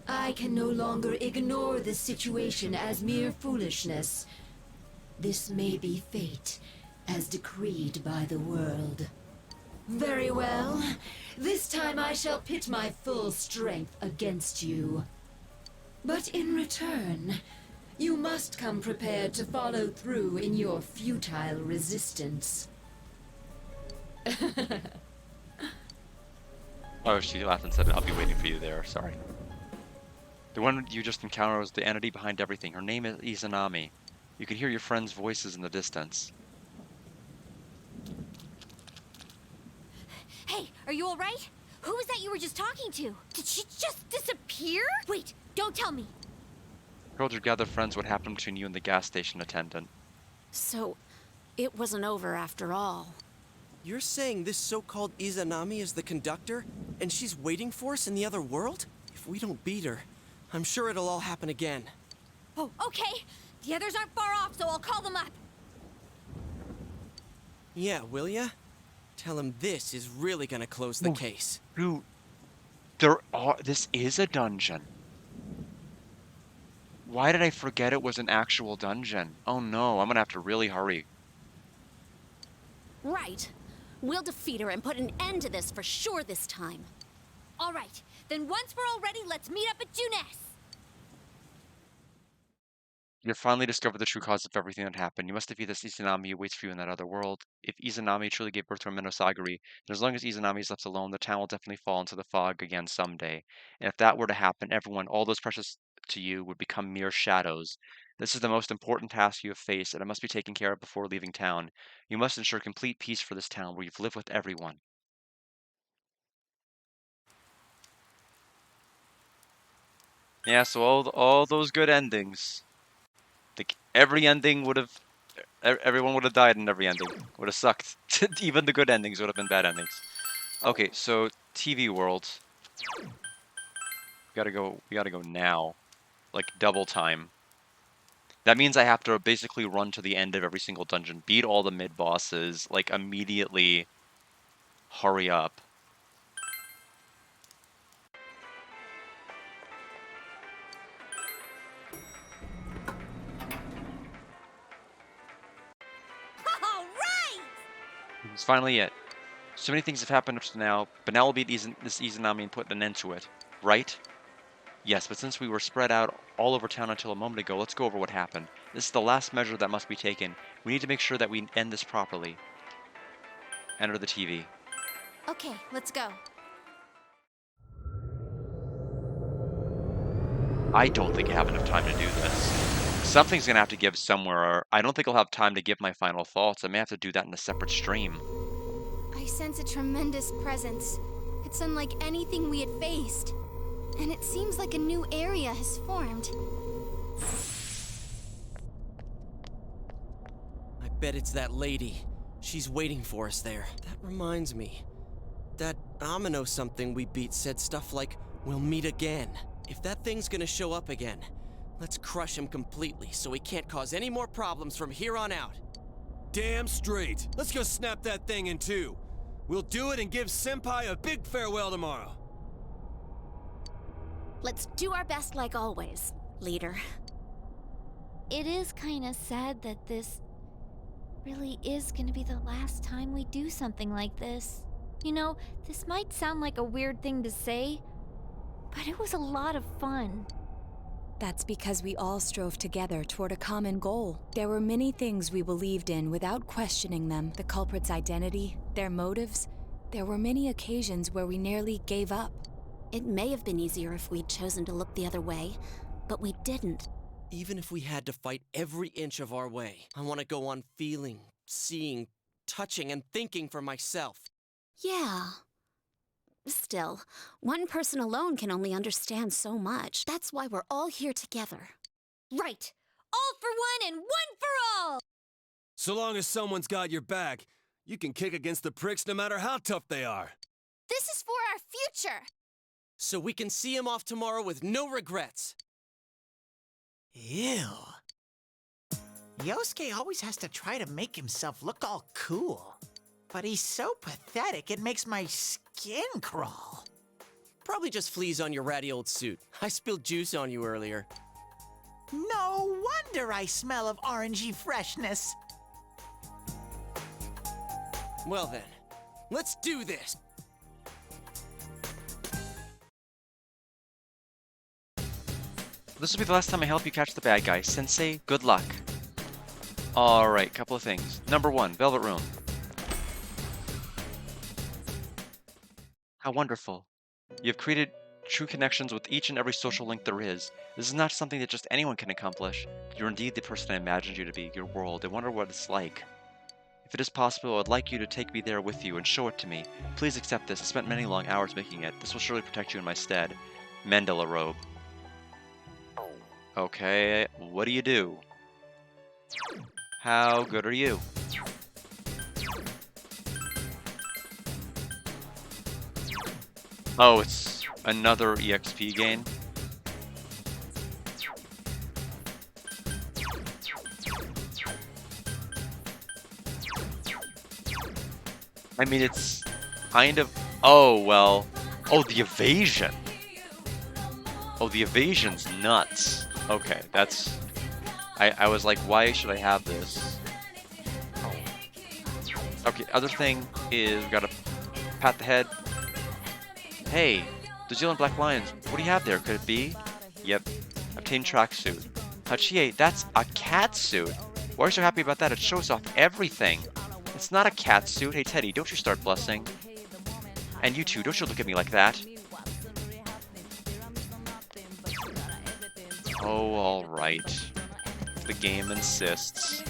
I can no longer ignore this situation as mere foolishness. This may be fate, as decreed by the world. Very well. This time I shall pit my full strength against you. But in return, you must come prepared to follow through in your futile resistance. Oh, she laughed and said, I'll be waiting for you there. Sorry. The one you just encountered was the entity behind everything. Her name is Izanami. You can hear your friends' voices in the distance. Hey, are you alright? Who was that you were just talking to? Did she just disappear? Wait, don't tell me. Told your gather friends what happened between you and the gas station attendant. So, it wasn't over after all. You're saying this so-called Izanami is the conductor, and she's waiting for us in the other world? If we don't beat her, I'm sure it'll all happen again. Oh, okay. The others aren't far off, so I'll call them up. Yeah, will ya? Tell him this is really gonna close the case. Dude, this is a dungeon. Why did I forget it was an actual dungeon? Oh no, I'm gonna have to really hurry. Right. We'll defeat her and put an end to this for sure this time. Alright, then once we're all ready, let's meet up at Junes. You have finally discovered the true cause of everything that happened. You must defeat this Izanami who waits for you in that other world. If Izanami truly gave birth to a Minosagiri, then as long as Izanami is left alone, the town will definitely fall into the fog again someday. And if that were to happen, everyone, all those precious to you, would become mere shadows. This is the most important task you have faced, and it must be taken care of before leaving town. You must ensure complete peace for this town, where you've lived with everyone. Yeah, so all those good endings. Every ending would have, everyone would have died in every ending. Would have sucked. Even the good endings would have been bad endings. Okay, so TV world. We gotta go now. Like double time. That means I have to basically run to the end of every single dungeon, beat all the mid bosses, like immediately hurry up. It's finally it. So many things have happened up to now, but now will be this Izanami and put an end to it. Right? Yes, but since we were spread out all over town until a moment ago, let's go over what happened. This is the last measure that must be taken. We need to make sure that we end this properly. Enter the TV. Okay, let's go. I don't think I have enough time to do this. Something's gonna have to give somewhere, or I don't think I'll have time to give my final thoughts. I may have to do that in a separate stream. I sense a tremendous presence. It's unlike anything we had faced. And it seems like a new area has formed. I bet it's that lady. She's waiting for us there. That reminds me. That Amino something we beat said stuff like, "We'll meet again." If that thing's gonna show up again, let's crush him completely so he can't cause any more problems from here on out. Damn straight. Let's go snap that thing in two. We'll do it and give Senpai a big farewell tomorrow. Let's do our best like always, leader. It is kind of sad that this really is going to be the last time we do something like this. You know, this might sound like a weird thing to say, but it was a lot of fun. That's because we all strove together toward a common goal. There were many things we believed in without questioning them. The culprit's identity, their motives. There were many occasions where we nearly gave up. It may have been easier if we'd chosen to look the other way, but we didn't. Even if we had to fight every inch of our way, I want to go on feeling, seeing, touching, and thinking for myself. Yeah. Still, one person alone can only understand so much. That's why we're all here together. Right! All for one and one for all! So long as someone's got your back, you can kick against the pricks no matter how tough they are. This is for our future! So we can see him off tomorrow with no regrets. Ew. Yosuke always has to try to make himself look all cool. But he's so pathetic, it makes my skin crawl. Probably just fleas on your ratty old suit. I spilled juice on you earlier. No wonder I smell of orangey freshness. Well then, let's do this! This will be the last time I help you catch the bad guy. Sensei, good luck. Alright, couple of things. Number 1, Velvet Room. How wonderful. You have created true connections with each and every social link there is. This is not something that just anyone can accomplish. You're indeed the person I imagined you to be, your world. I wonder what it's like. If it is possible, I would like you to take me there with you and show it to me. Please accept this. I spent many long hours making it. This will surely protect you in my stead. Mandela robe. Okay, what do you do? How good are you? Oh, it's another EXP gain. I mean, it's kind of... Oh, well... Oh, the evasion! Oh, the evasion's nuts. Okay, that's... I was like, why should I have this? Okay, other thing is we gotta pat the head. Hey, the Zealand Black Lions, what do you have there? Could it be? Yep, obtain tracksuit. Hachie, that's a cat suit. Why are you so happy about that? It shows off everything. It's not a cat suit. Hey Teddy, don't you start blessing. And you too, don't you look at me like that. Oh, alright. The game insists.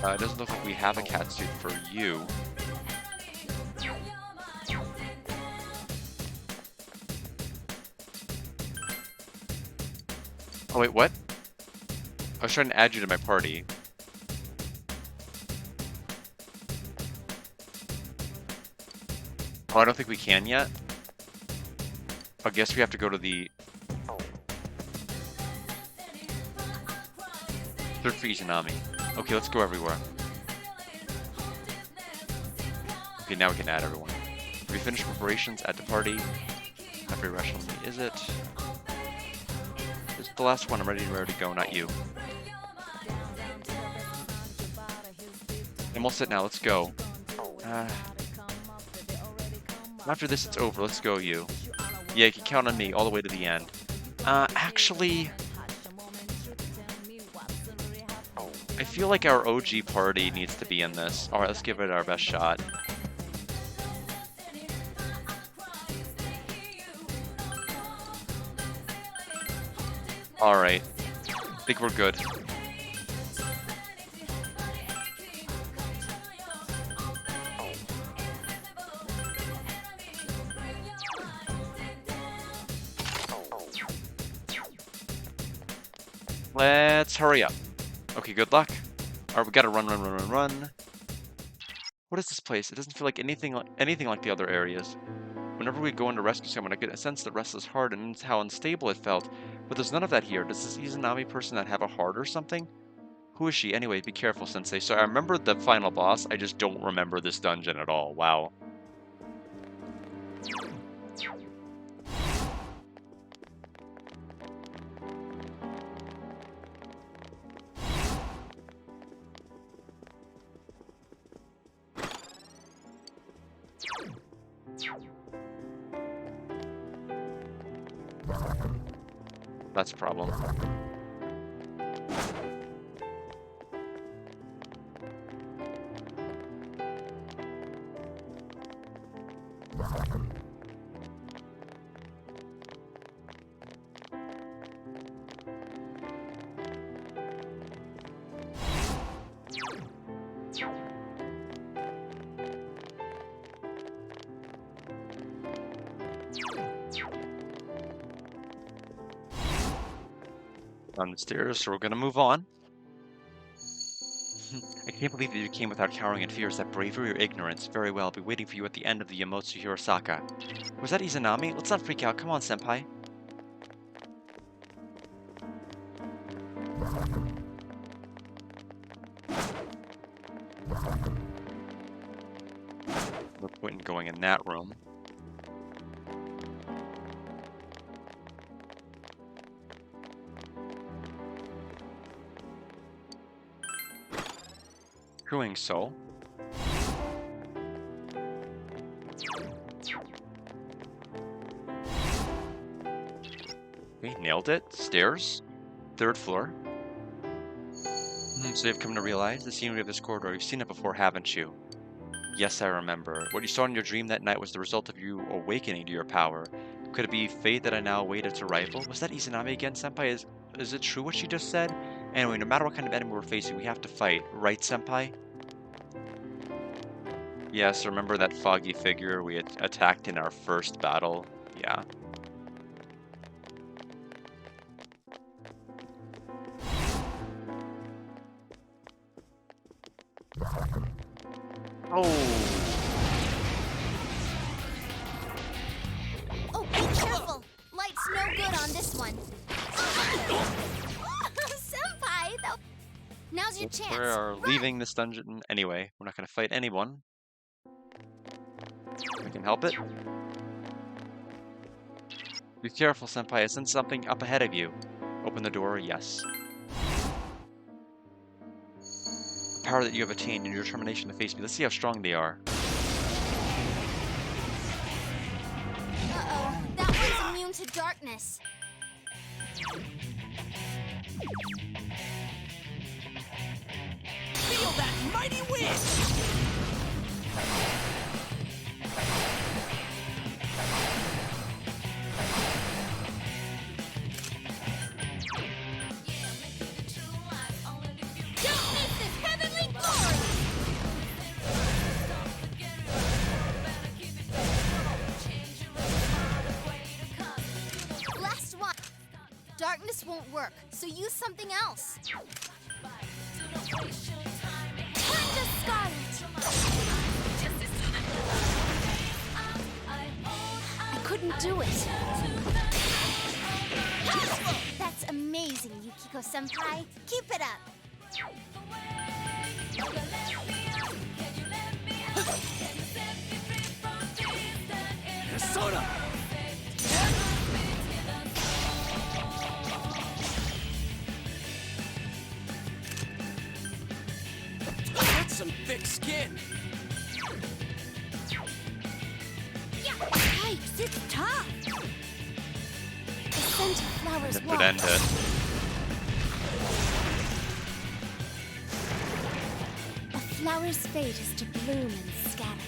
It doesn't look like we have a cat suit for you. Oh wait, what? I was trying to add you to my party. Oh, I don't think we can yet. I guess we have to go to the... Search for Izanami. Okay, let's go everywhere. Okay, now we can add everyone. Have we finished preparations at the party? every rational need. Is it? It's the last one. I'm ready to go, not you. I'm all set now. Let's go. After this, it's over. Let's go, you. Yeah, you can count on me all the way to the end. Actually, I feel like our OG party needs to be in this. Alright, let's give it our best shot. Alright. I think we're good. Let's hurry up. Okay, good luck. Alright, we gotta run. What is this place? It doesn't feel like anything like the other areas. Whenever we go in to rescue someone, I get a sense that restless heart and how unstable it felt. But there's none of that here. Does this Izanami person not have a heart or something? Who is she? Anyway, be careful, Sensei. So I remember the final boss. I just don't remember this dungeon at all. Wow. That's a problem. On the stairs, so we're gonna move on. I can't believe that you came without cowering in fear. Is that bravery or ignorance? Very well, I'll be waiting for you at the end of the Yamotsu Hirosaka. Was that Izanami? Let's not freak out. Come on, senpai. No point in going in that room. Doing so. Okay, nailed it. Stairs. 3rd floor. So you've come to realize the scenery of this corridor. You've seen it before, haven't you? Yes, I remember. What you saw in your dream that night was the result of you awakening to your power. Could it be fate that I now await its arrival? Was that Izanami again, senpai? Is it true what she just said? Anyway, no matter what kind of enemy we're facing, we have to fight. Right, senpai? Yes, remember that foggy figure we attacked in our first battle? Yeah. Oh, be careful! Light's no good on this one. Senpai, now's your chance. We are leaving this dungeon anyway. We're not going to fight anyone. We can help it. Be careful, senpai. I sense something up ahead of you. Open the door, yes. The power that you have attained and your determination to face me. Let's see how strong they are. Uh-oh, that one's immune to darkness. Feel that mighty wind! Darkness won't work, so use something else. Turn to scarlet. I couldn't do it. That's amazing, Yukiko-senpai. Keep it up. Persona! some thick skin. Yikes, it's tough. The scent of flowers It would won't. end it. A flower's fate is to bloom and scatter.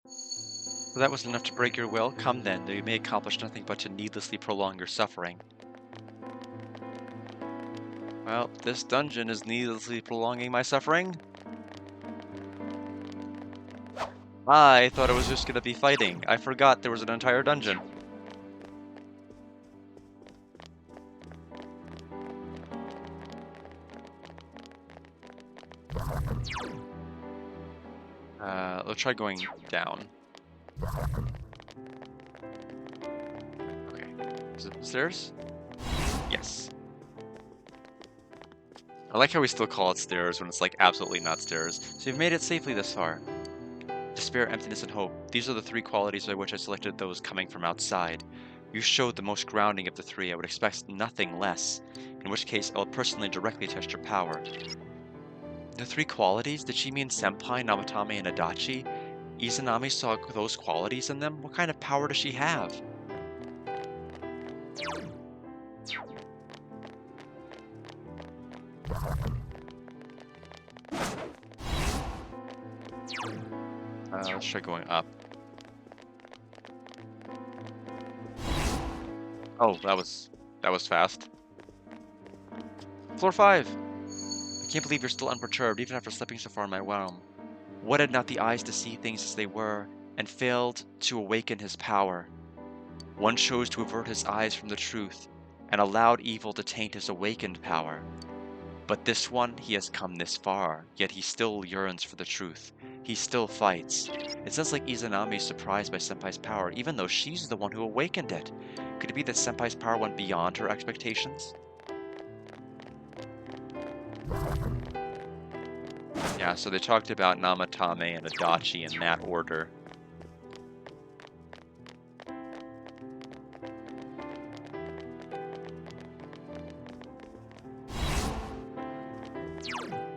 So that was enough to break your will? Come then, though you may accomplish nothing but to needlessly prolong your suffering. Well, this dungeon is needlessly prolonging my suffering. I thought it was just gonna be fighting. I forgot there was an entire dungeon. Let's try going down. Okay. Is it stairs? Yes. I like how we still call it stairs when it's like absolutely not stairs. So you've made it safely this far. Despair, emptiness, and hope. These are the three qualities by which I selected those coming from outside. You showed the most grounding of the three. I would expect nothing less. In which case, I will personally directly test your power. The three qualities? Did she mean Senpai, Namatame, and Adachi? Izanami saw those qualities in them? What kind of power does she have? Let's try going up. Oh, that was fast. Floor 5! I can't believe you're still unperturbed, even after slipping so far in my realm. What had not the eyes to see things as they were, and failed to awaken his power? One chose to avert his eyes from the truth, and allowed evil to taint his awakened power. But this one, he has come this far, yet he still yearns for the truth. He still fights. It sounds like Izanami is surprised by Senpai's power, even though she's the one who awakened it. Could it be that Senpai's power went beyond her expectations? Yeah, so they talked about Namatame and Adachi in that order.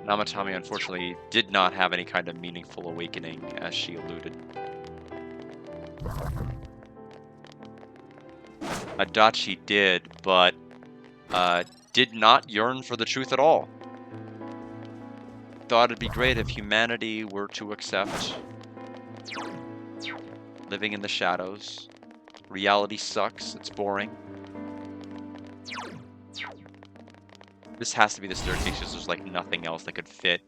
Namatame unfortunately did not have any kind of meaningful awakening, as she alluded. Adachi did, but did not yearn for the truth at all. Thought it'd be great if humanity were to accept living in the shadows. Reality sucks, it's boring. This has to be the staircase because there's like nothing else that could fit.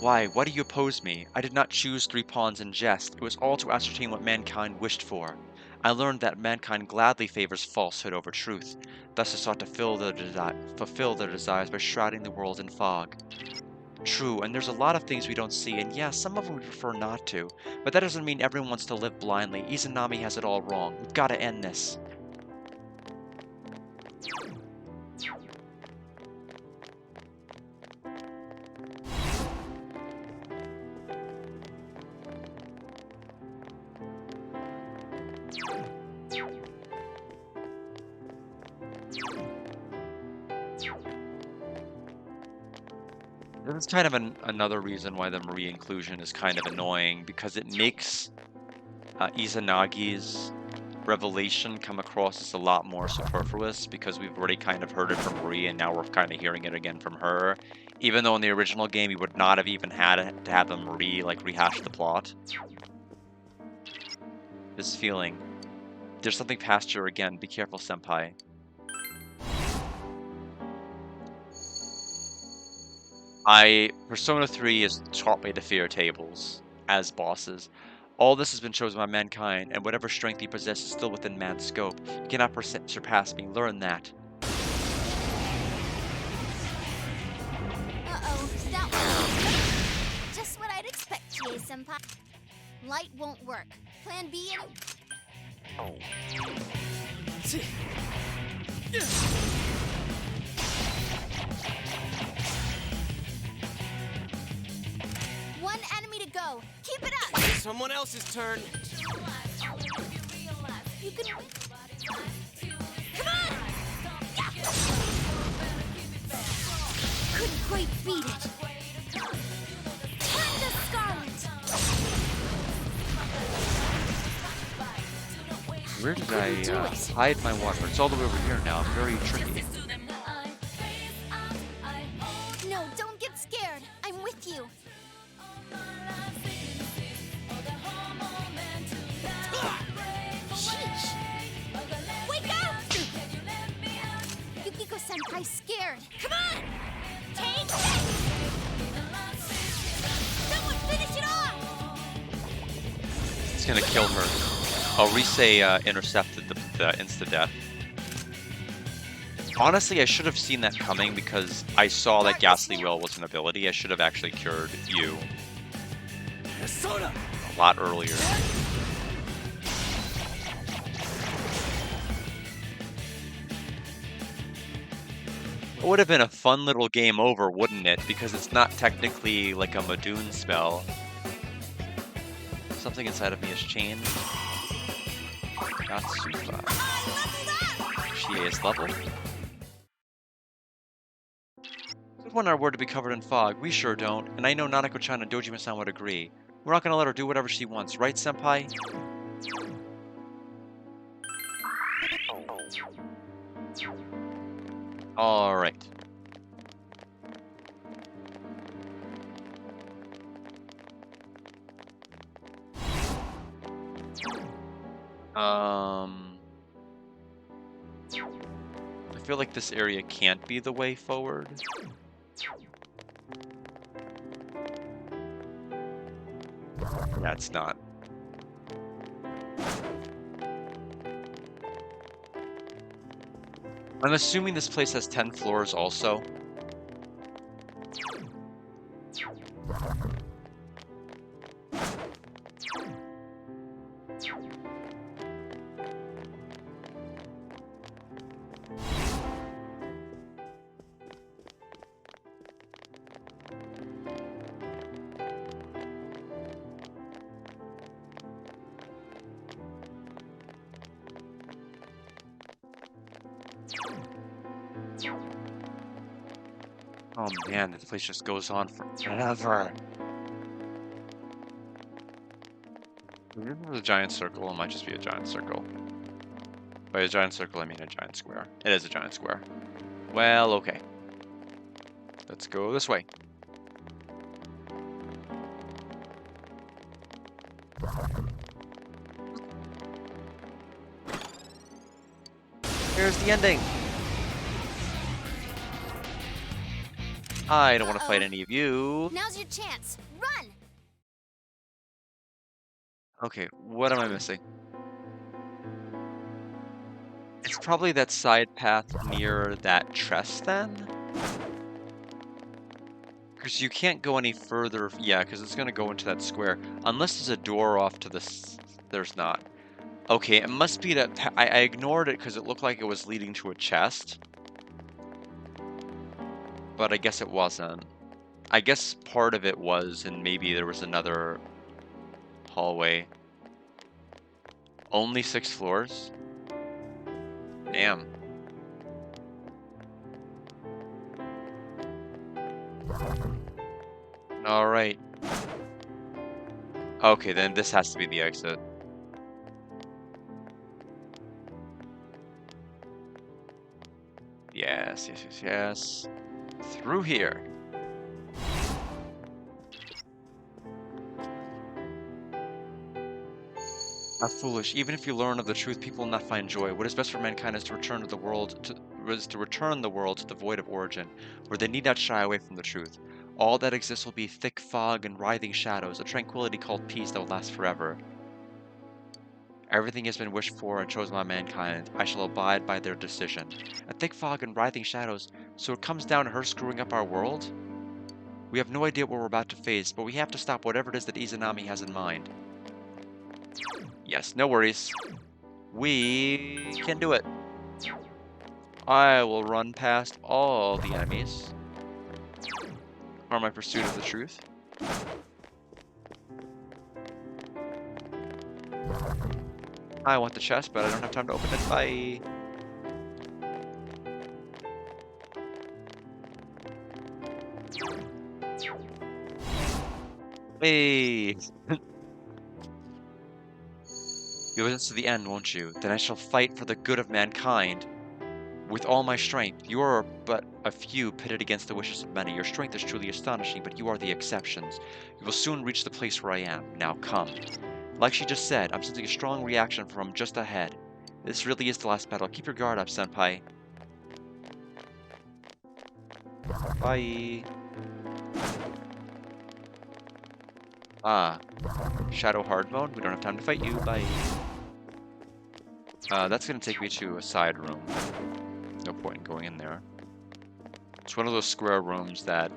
Why? Why do you oppose me? I did not choose 3 pawns in jest. It was all to ascertain what mankind wished for. I learned that mankind gladly favors falsehood over truth. Thus I sought to fulfill their desires by shrouding the world in fog. True, and there's a lot of things we don't see, and yeah, some of them we prefer not to. But that doesn't mean everyone wants to live blindly. Izanami has it all wrong. We've got to end this. This is kind of another reason why the Marie inclusion is kind of annoying, because it makes Izanagi's revelation come across as a lot more superfluous, because we've already kind of heard it from Marie and now we're kind of hearing it again from her. Even though in the original game we would not have even had to have the Marie like rehash the plot. This feeling. There's something past you again. Be careful, Senpai. Persona 3 has taught me to fear tables as bosses. All this has been chosen by mankind, and whatever strength he possesses is still within man's scope. He cannot surpass me. Learn that. Uh-oh, that one. Just what I'd expect, Chie-senpai. Light won't work. Plan B and... One enemy to go. Keep it up. Someone else's turn. You can... Wait, beat it. Turn to scarlet. Where did I hide my water? It's all the way over here now. Very tricky. No, don't get scared. I'm with you. Sheesh. Wake up! Yukiko-senpai's scared. Come on! Take this! Someone finish it off! It's gonna kill her. Oh, Rise intercepted the insta-death. Honestly, I should have seen that coming because I saw that Ghastly Will was an ability. I should have actually cured you a lot earlier. It would have been a fun little game over, wouldn't it? Because it's not technically like a Madoon spell. Something inside of me has changed. Natsuba. She is leveled. We want our word to be covered in fog. We sure don't. And I know Nanako-chan and Dojima-san would agree. We're not going to let her do whatever she wants, right, senpai? Alright. I feel like this area can't be the way forward. Yeah, it's not. I'm assuming this place has 10 floors also. Oh man, this place just goes on forever. Is this a giant circle? It might just be a giant circle. By a giant circle, I mean a giant square. It is a giant square. Well, okay. Let's go this way. Here's the ending. I don't want to fight any of you. Now's your chance. Run! Okay, what am I missing? It's probably that side path near that chest then? Because you can't go any further. Yeah, because it's going to go into that square. Unless there's a door off to this. There's not. Okay, it must be that. I ignored it because it looked like it was leading to a chest. But I guess it wasn't. I guess part of it was, and maybe there was another hallway. Only 6 floors? Damn. Alright. Okay, then this has to be the exit. Yes, yes, yes, yes. Through here. How foolish. Even if you learn of the truth, people will not find joy. What is best for mankind is to return to the world to return the world to the void of origin, where they need not shy away from the truth. All that exists will be thick fog and writhing shadows, a tranquility called peace that will last forever. Everything has been wished for and chosen by mankind. I shall abide by their decision. A thick fog and writhing shadows, so it comes down to her screwing up our world? We have no idea what we're about to face, but we have to stop whatever it is that Izanami has in mind. Yes, no worries. We can do it. I will run past all the enemies. For my pursuit of the truth. I want the chest, but I don't have time to open it. Bye. Hey! You'll listen to the end, won't you? Then I shall fight for the good of mankind with all my strength. You are but a few pitted against the wishes of many. Your strength is truly astonishing, but you are the exceptions. You will soon reach the place where I am. Now come. Like she just said, I'm sensing a strong reaction from just ahead. This really is the last battle. Keep your guard up, Senpai. Bye. Ah. Shadow hard mode. We don't have time to fight you. Bye. That's gonna take me to a side room. No point in going in there. It's one of those square rooms that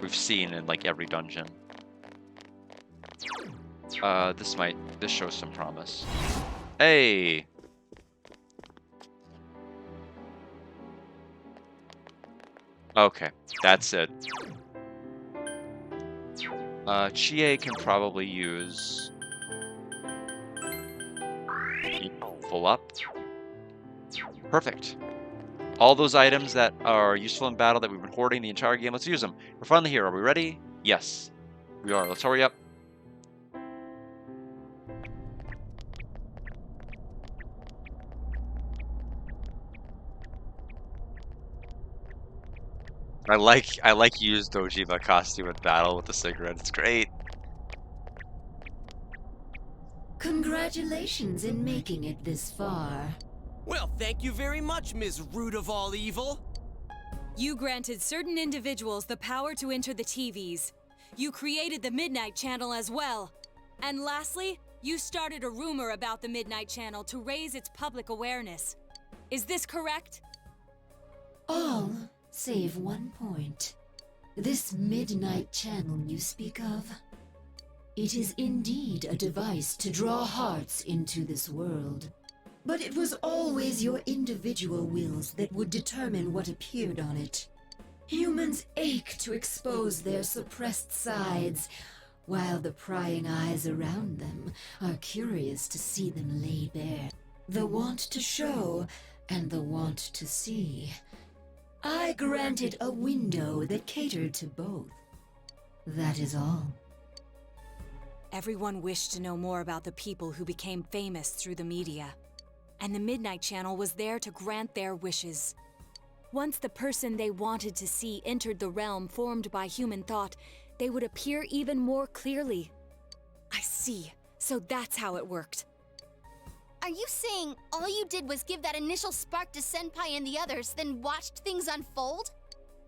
we've seen in like every dungeon. This shows some promise. Hey! Okay, that's it. Chie can probably use full up. Perfect. All those items that are useful in battle that we've been hoarding the entire game, let's use them. We're finally here. Are we ready? Yes, we are. Let's hurry up. I like Yu's Dojima costume in battle with the cigarette. It's great. Congratulations in making it this far. Well, thank you very much, Ms. Root of all evil. You granted certain individuals the power to enter the TVs. You created the Midnight Channel as well. And lastly, you started a rumor about the Midnight Channel to raise its public awareness. Is this correct? All save one point. This Midnight Channel you speak of, it is indeed a device to draw hearts into this world. But it was always your individual wills that would determine what appeared on it. Humans ache to expose their suppressed sides, while the prying eyes around them are curious to see them laid bare. The want to show and the want to see. I granted a window that catered to both. That is all. Everyone wished to know more about the people who became famous through the media. And the Midnight Channel was there to grant their wishes. Once the person they wanted to see entered the realm formed by human thought, they would appear even more clearly. I see. So that's how it worked. Are you saying all you did was give that initial spark to Senpai and the others, then watched things unfold?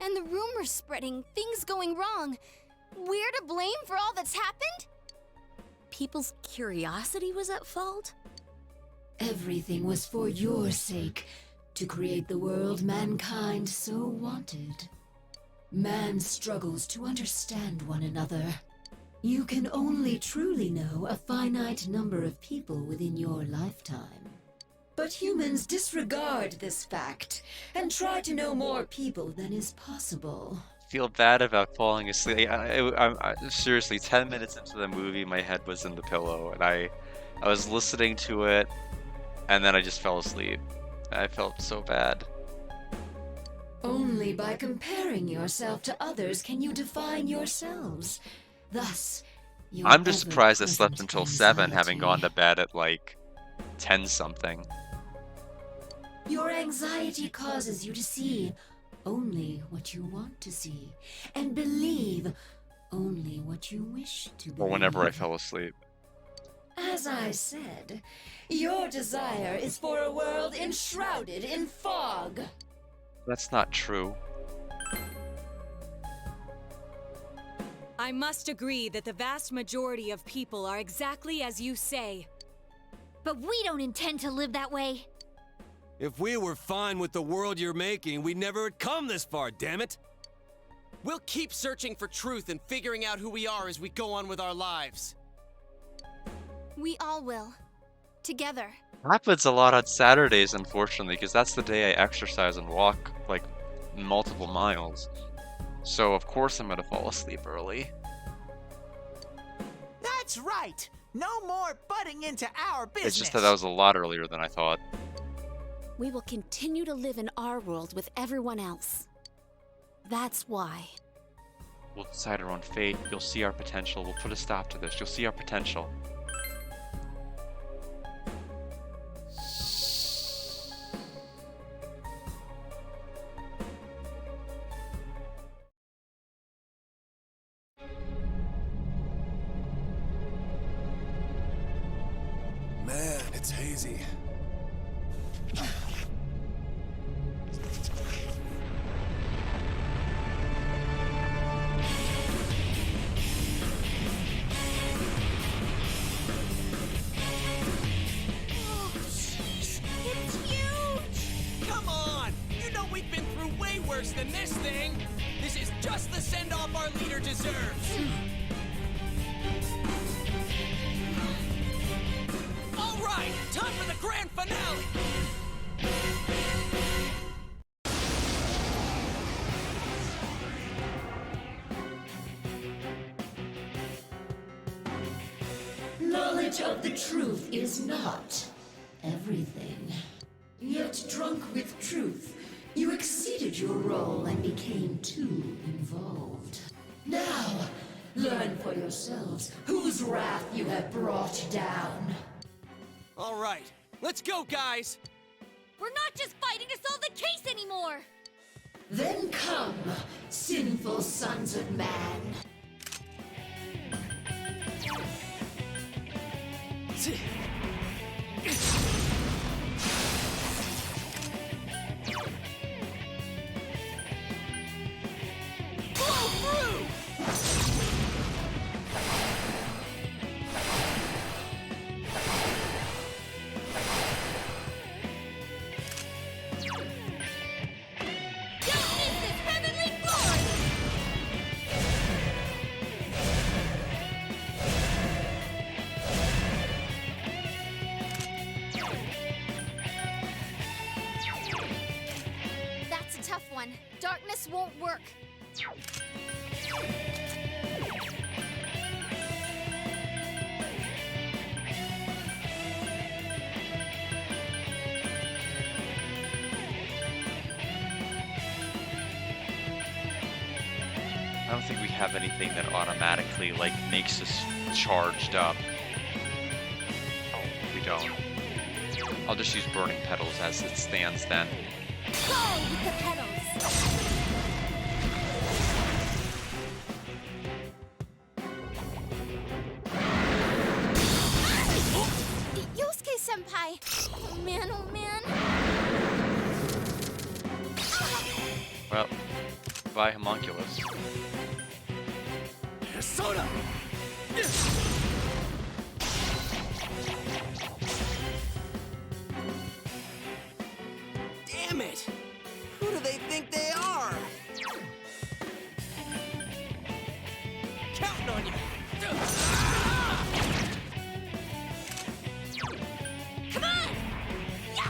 And the rumors spreading, things going wrong. We're to blame for all that's happened? People's curiosity was at fault? Everything was for your sake, to create the world mankind so wanted. Man struggles to understand one another. You can only truly know a finite number of people within your lifetime. But humans disregard this fact and try to know more people than is possible. Feel bad about falling asleep. I seriously, 10 minutes into the movie, my head was in the pillow, and I was listening to it, and then I just fell asleep. I felt so bad. Only by comparing yourself to others can you define yourselves. Thus, I'm just surprised I slept until 7, having gone to bed at like 10 something. Your anxiety causes you to see only what you want to see, and believe only what you wish to believe. Or whenever I fell asleep. As I said, your desire is for a world enshrouded in fog. That's not true. I must agree that the vast majority of people are exactly as you say. But we don't intend to live that way. If we were fine with the world you're making, we'd never have come this far, damn it! We'll keep searching for truth and figuring out who we are as we go on with our lives. We all will. Together. Happens a lot on Saturdays, unfortunately, because that's the day I exercise and walk like multiple miles. So of course I'm gonna fall asleep early. That's right! No more butting into our business! It's just that was a lot earlier than I thought. We will continue to live in our world with everyone else. That's why. We'll decide our own fate. You'll see our potential. We'll put a stop to this. You'll see our potential. Man, it's hazy. Come on! You know we've been through way worse than this thing! This is just the send-off our leader deserves! All right, time for the grand finale! Knowledge of the truth is not everything. Yet drunk with truth, you exceeded your role and became too involved. Now, learn for yourselves whose wrath you have brought down. All right, let's go, guys! We're not just fighting to solve the case anymore! Then come, sinful sons of man. Blow through! Don't miss this heavenly glory! That's a tough one. Darkness won't work. I don't think we have anything that automatically, like, makes us charged up. We don't. I'll just use Burning Petals as it stands then. Go with the petals! Yosuke-senpai! Oh man, oh man! Well, bye, Homunculus. Soda! Damn it! Who do they think they are? Counting on you! Come on! Yeah!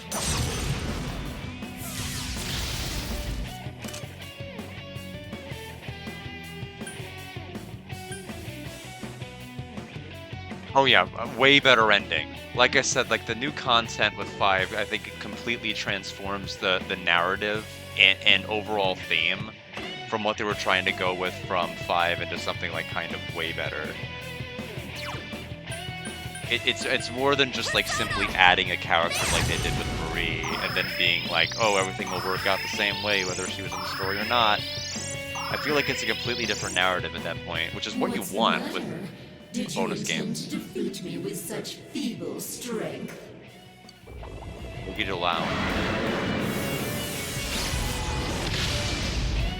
Oh yeah, a way better ending. Like I said, like the new content with 5, I think it completely transforms the narrative and overall theme from what they were trying to go with from 5 into something like kind of way better. It's more than just like simply adding a character like they did with Marie and then being like, oh, everything will work out the same way whether she was in the story or not. I feel like it's a completely different narrative at that point, which is what you want with Did bonus you intend games. to defeat me with such feeble strength? We'll get it allowed.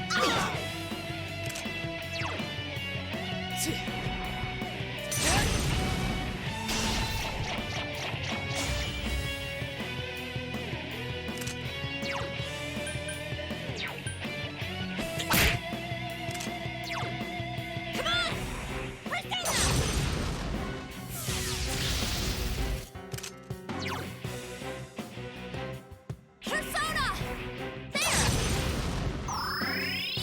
Come on! Persona! Persona! There!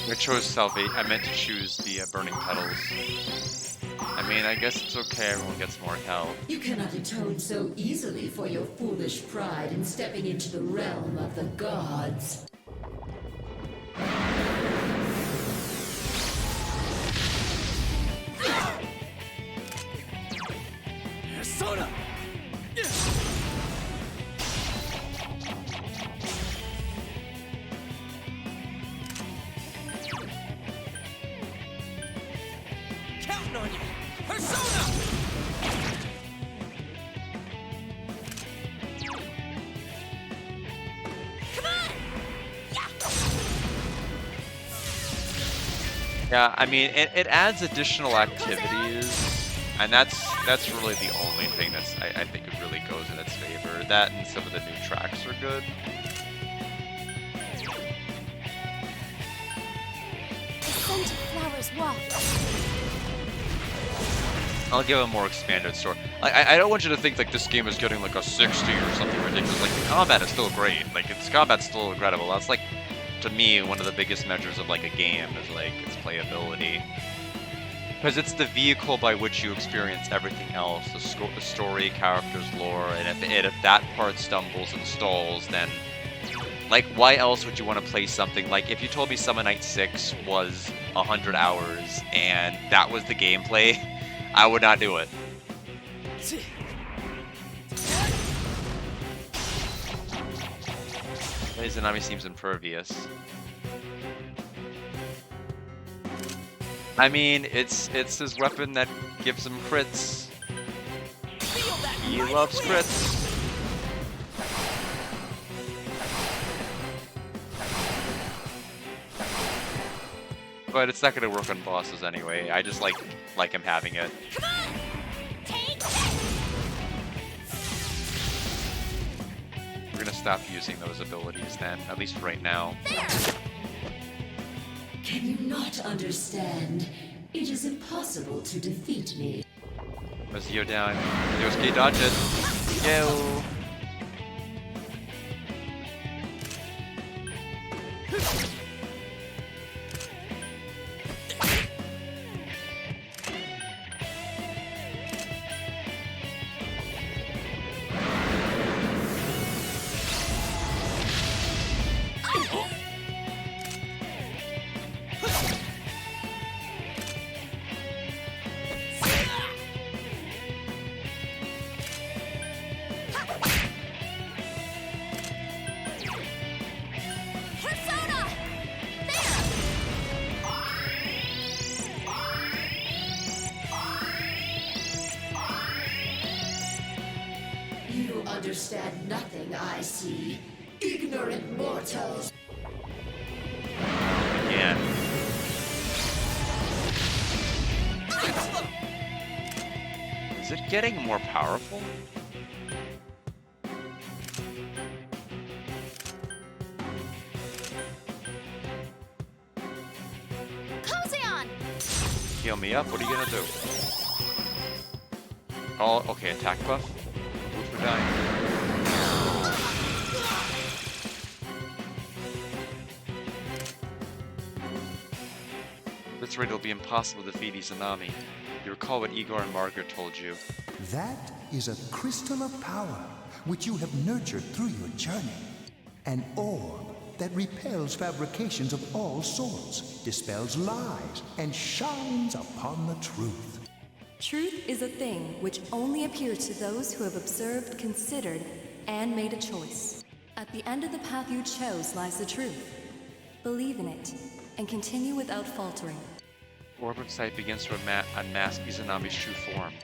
I chose Salvation. I meant to choose the Burning Petals. I mean, I guess it's okay. Everyone gets more health. You cannot atone so easily for your foolish pride in stepping into the realm of the gods. waiting on you. Persona! Come on! Yeah, I mean, it adds additional activities, and that's really the only thing that's I think it really goes in its favor. That and some of the new tracks are good. The scent of flowers waft. I'll give a more expanded story. I don't want you to think like this game is getting like a 60 or something ridiculous. Like the combat is still great. Like its combat's still incredible. That's like, to me, one of the biggest measures of like a game is like its playability. Because it's the vehicle by which you experience everything else, the story, characters, lore, and if that part stumbles and stalls, then like why else would you want to play something? Like if you told me Summon Night 6 was 100 hours and that was the gameplay, I would not do it. Izanami seems impervious. I mean, it's his weapon that gives him crits. He loves crits. But it's not gonna work on bosses anyway. I just like him having it. Come on! Take We're gonna stop using those abilities then, at least right now. Can you not understand? It is impossible to defeat me. Mazio down. Yosuke dodge it. Yo. Persona! You understand nothing, I see. Ignorant mortals. Yeah. Is it getting more powerful? Kozeon! Heal me up, what are you gonna do? Oh, okay, attack buff. Move for dying. This rate it'll be impossible to defeat Izanami. You recall what Igor and Margaret told you. That is a crystal of power which you have nurtured through your journey. An orb that repels fabrications of all sorts, dispels lies, and shines upon the truth. Truth is a thing which only appears to those who have observed, considered, and made a choice. At the end of the path you chose lies the truth. Believe in it, and continue without faltering. Orb of Sight begins to unmask Izanami's true form.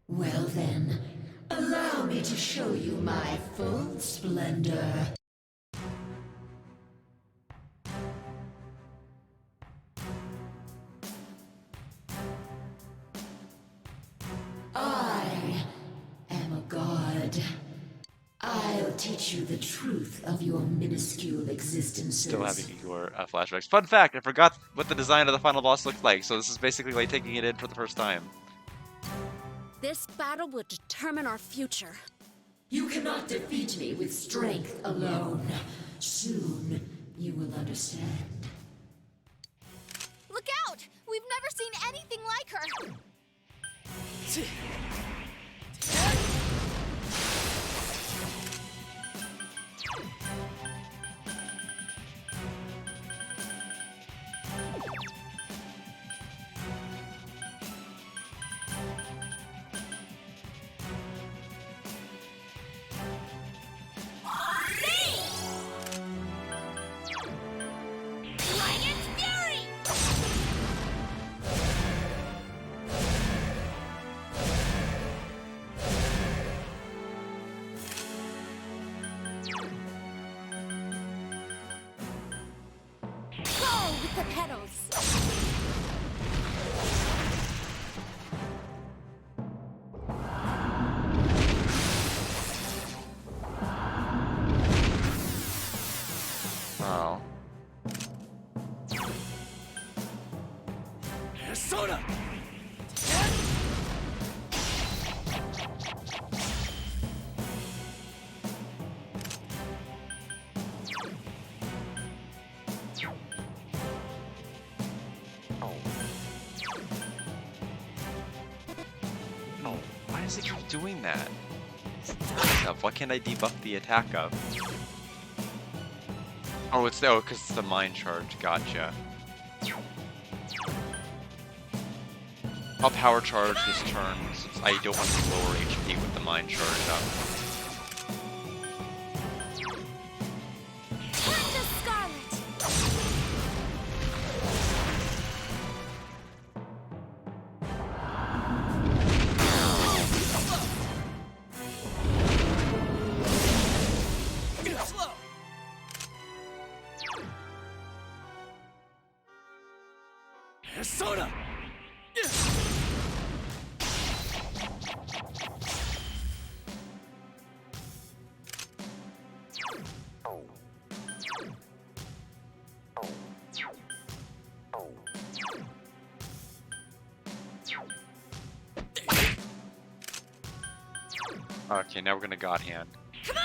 Well then, allow me to show you my full splendor. I am a god. I'll teach you the truth of your minuscule existences. Still having Igor flashbacks. Fun fact, I forgot what the design of the final boss looked like, so this is basically like taking it in for the first time. This battle will determine our future. You cannot defeat me with strength alone. Soon, you will understand. Look out! We've never seen anything like her! the petals. Oh. Persona! No, why does it keep doing that? Why can't I debuff the attack of? Oh, it's because it's the mind charge. Gotcha. I'll power charge this turn since I don't want to lower HP with the mind charge up. Turn to Scarlet. Slow! Persona! Okay, now we're gonna God Hand. Come on!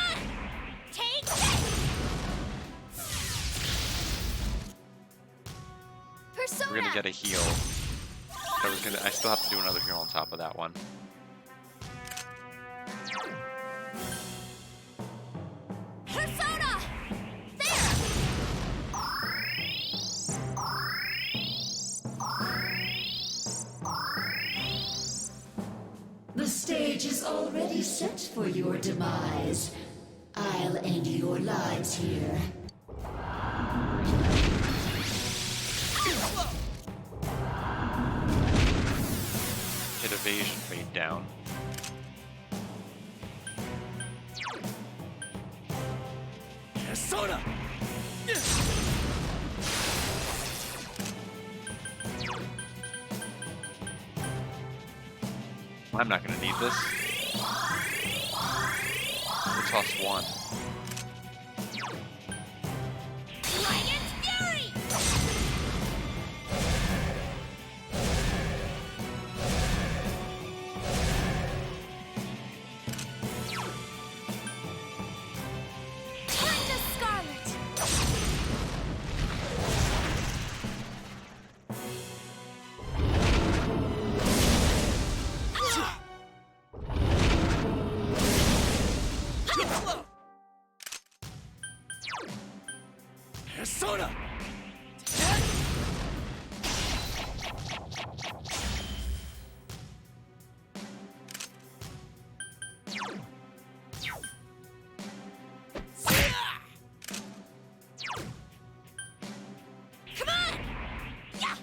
Take this! Persona! We're gonna get a heal. I still have to do another heal on top of that one. Persona! The stage is already set for your demise. I'll end your lives here. Hit evasion fade down. Persona! I'm not gonna need this. We'll toss one. Dragon's Fury! Turn to Scarlet! Persona! Come on! Yeah!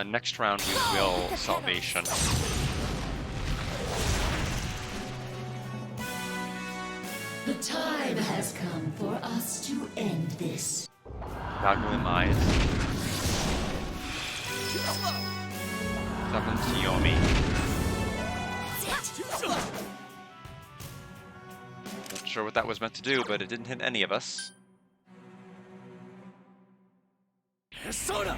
Next round we will Salvation. The time has come for us to end this. Gargoyle Eyes. Summon Xiaomi. Not sure what that was meant to do, but it didn't hit any of us. Persona!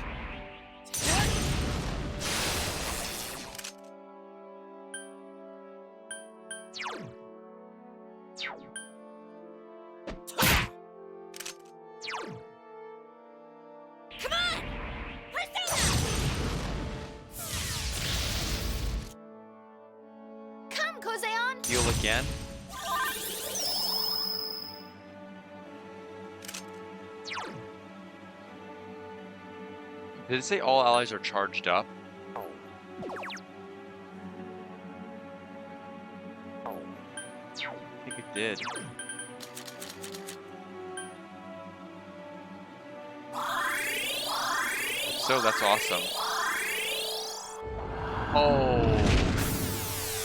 Come on! Persona! Come, Kozeon! Heal again. Did it say all allies are charged up? I think it did. So that's awesome.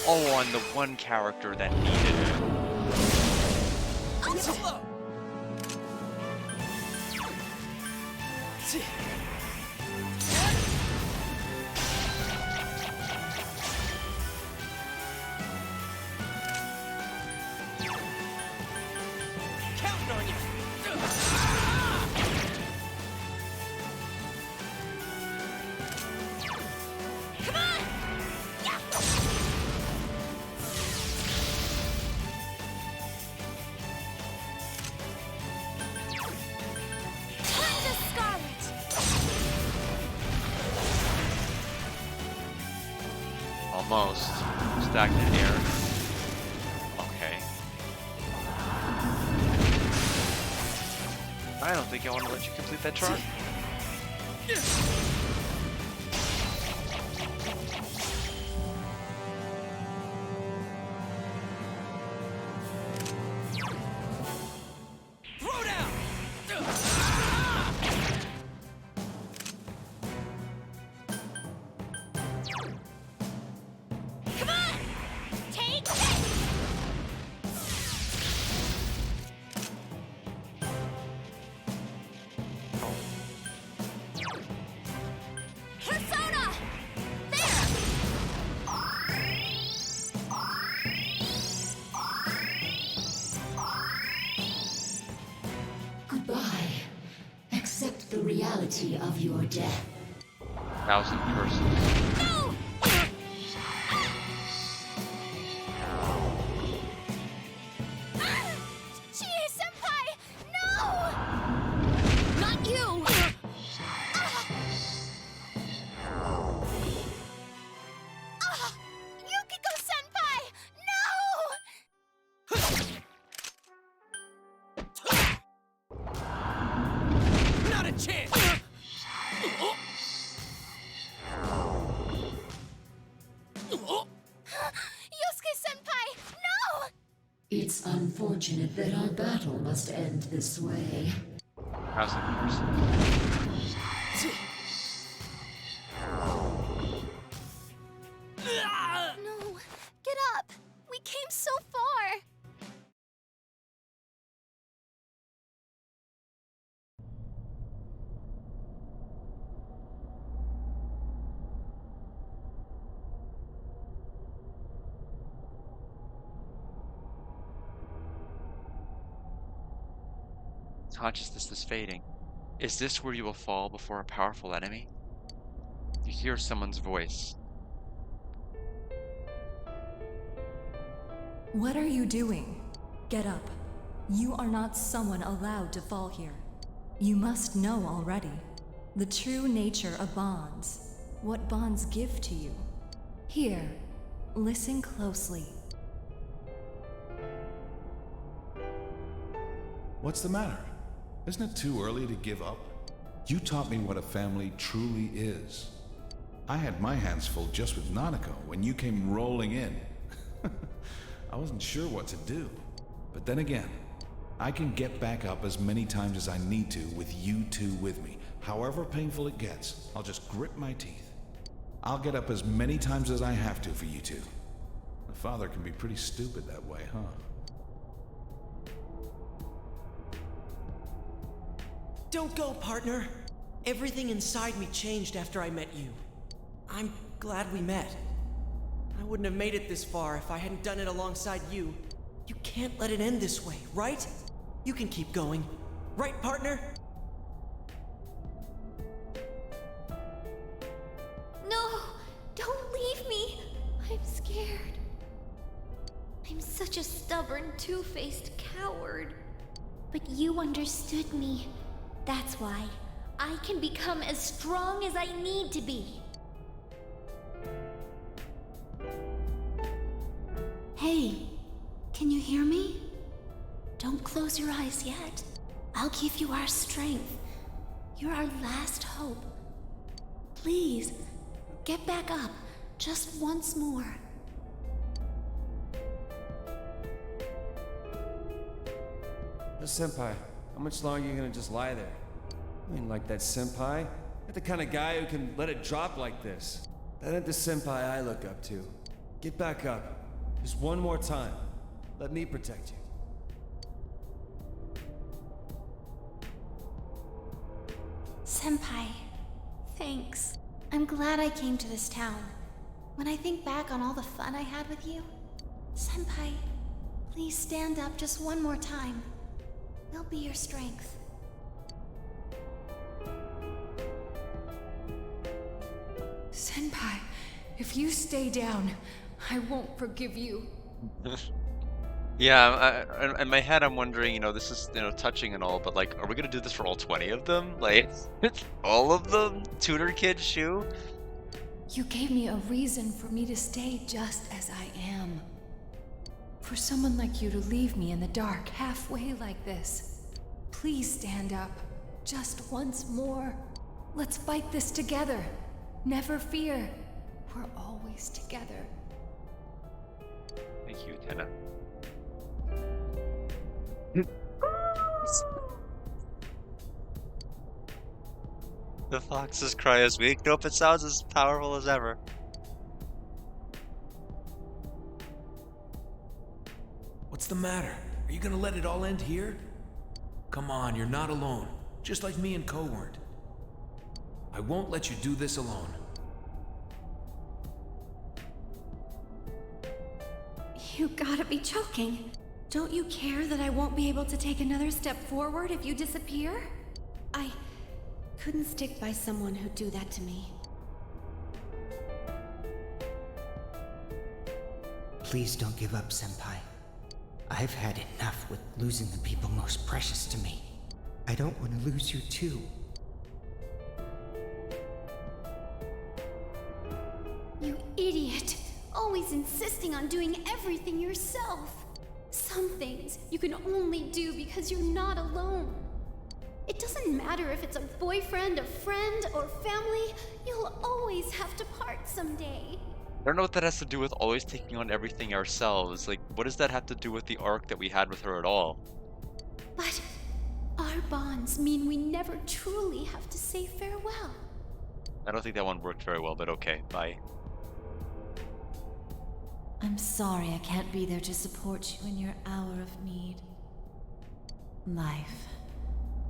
Oh, on the one character that needed it. Slow. Counting on you. Come on! Yeah! Turn to Scarlet! Almost. Stagnant air. Okay. I don't think I want to let you complete that chart. Throw down. Come on! Take this! Persona! Goodbye. Accept the reality of your death. 1,000 curses. No! Chie-senpai! No! Not you! Yukiko-senpai! No! Not a chance. Yosuke-senpai! No! It's unfortunate that our battle must end this way. 1,000 curses. No! Get up! We came so far! Consciousness is fading. Is this where you will fall before a powerful enemy? You hear someone's voice. What are you doing? Get up. You are not someone allowed to fall here. You must know already. The true nature of bonds. What bonds give to you. Here, listen closely. What's the matter? Isn't it too early to give up? You taught me what a family truly is. I had my hands full just with Nanako when you came rolling in. I wasn't sure what to do. But then again, I can get back up as many times as I need to with you two with me. However painful it gets, I'll just grit my teeth. I'll get up as many times as I have to for you two. A father can be pretty stupid that way, huh? Don't go, partner. Everything inside me changed after I met you. I'm glad we met. I wouldn't have made it this far if I hadn't done it alongside you. You can't let it end this way, right? You can keep going. Right, partner? No! Don't leave me! I'm scared. I'm such a stubborn, two-faced coward. But you understood me. That's why I can become as strong as I need to be. Hey, can you hear me? Don't close your eyes yet. I'll give you our strength. You're our last hope. Please, get back up just once more. Senpai, how much longer are you gonna just lie there? I mean, like that senpai? You're the kind of guy who can let it drop like this. That ain't the senpai I look up to. Get back up. Just one more time. Let me protect you. Senpai, thanks. I'm glad I came to this town. When I think back on all the fun I had with you, Senpai, please stand up just one more time. We'll be your strength. Senpai, if you stay down, I won't forgive you. Yeah, in my head I'm wondering, this is, touching and all, but like, are we gonna do this for all 20 of them? Like, all of them? Tutor Kid Shu? You gave me a reason for me to stay just as I am. For someone like you to leave me in the dark halfway like this. Please stand up. Just once more. Let's fight this together. Never fear. We're always together. Thank you, Tenna. The fox's cry is weak. Nope, it sounds as powerful as ever. What's the matter? Are you gonna let it all end here? Come on, you're not alone. Just like me and Ko weren't. I won't let you do this alone. You gotta be joking. Don't you care that I won't be able to take another step forward if you disappear? I couldn't stick by someone who'd do that to me. Please don't give up, Senpai. I've had enough with losing the people most precious to me. I don't want to lose you too. You idiot! Always insisting on doing everything yourself. Some things you can only do because you're not alone. It doesn't matter if it's a boyfriend, a friend, or family, you'll always have to part someday. I don't know what that has to do with always taking on everything ourselves. Like, what does that have to do with the arc that we had with her at all? But our bonds mean we never truly have to say farewell. I don't think that one worked very well, but okay, bye. I'm sorry I can't be there to support you in your hour of need. Life.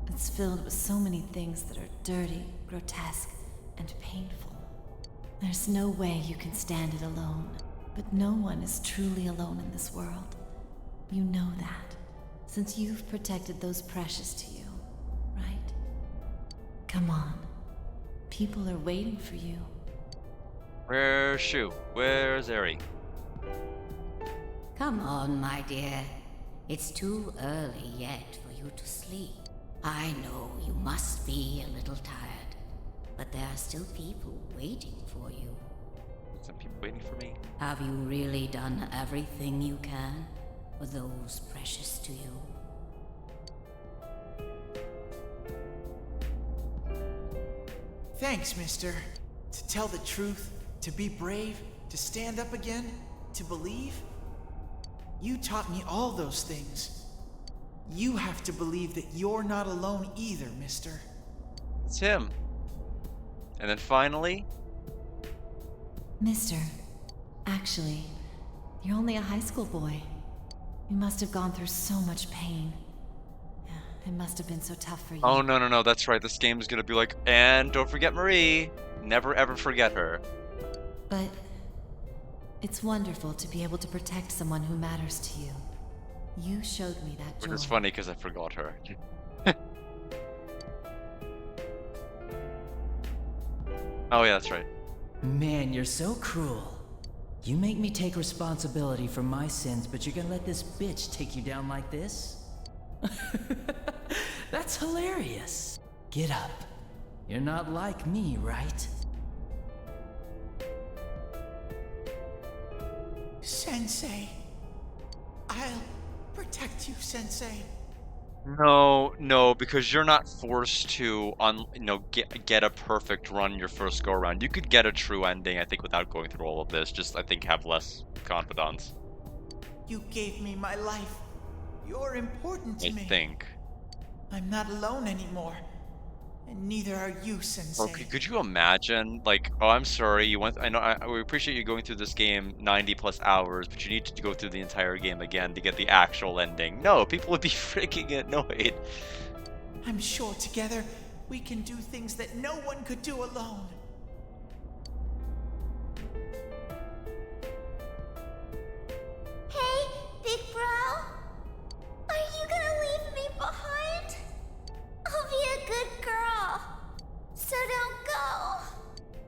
It's filled with so many things that are dirty, grotesque, and painful. There's no way you can stand it alone, but no one is truly alone in this world. You know that, since you've protected those precious to you, right? Come on. People are waiting for you. Where's Shu? Where's Eri? Come on, my dear. It's too early yet for you to sleep. I know you must be a little tired, but there are still people waiting for you. Some people waiting for me? Have you really done everything you can for those precious to you? Thanks, mister. To tell the truth, to be brave, to stand up again, to believe. You taught me all those things. You have to believe that you're not alone either, mister. It's him. And then finally... Mister, actually, you're only a high school boy. You must have gone through so much pain. Yeah, it must have been so tough for you. Oh, no, that's right. This game is gonna be like, and don't forget Marie. Never ever forget her. But it's wonderful to be able to protect someone who matters to you. You showed me that joy. Which is funny because I forgot her. Oh yeah, that's right. Man, you're so cruel. You make me take responsibility for my sins, but you're gonna let this bitch take you down like this? That's hilarious. Get up. You're not like me, right? Sensei. I'll protect you, Sensei. No, because you're not forced to get a perfect run your first go around. You could get a true ending, I think, without going through all of this. Just, I think, have less confidence. You gave me my life. You're important to me. I think. I'm not alone anymore. And neither are you, Sensei. Okay, could you imagine, like, oh, I'm sorry, you went, we appreciate you going through this game 90 plus hours, but you need to go through the entire game again to get the actual ending. No, people would be freaking annoyed. I'm sure together we can do things that no one could do alone. Hey, big bro. Are you gonna leave me behind? I'll be a good girl. So don't go.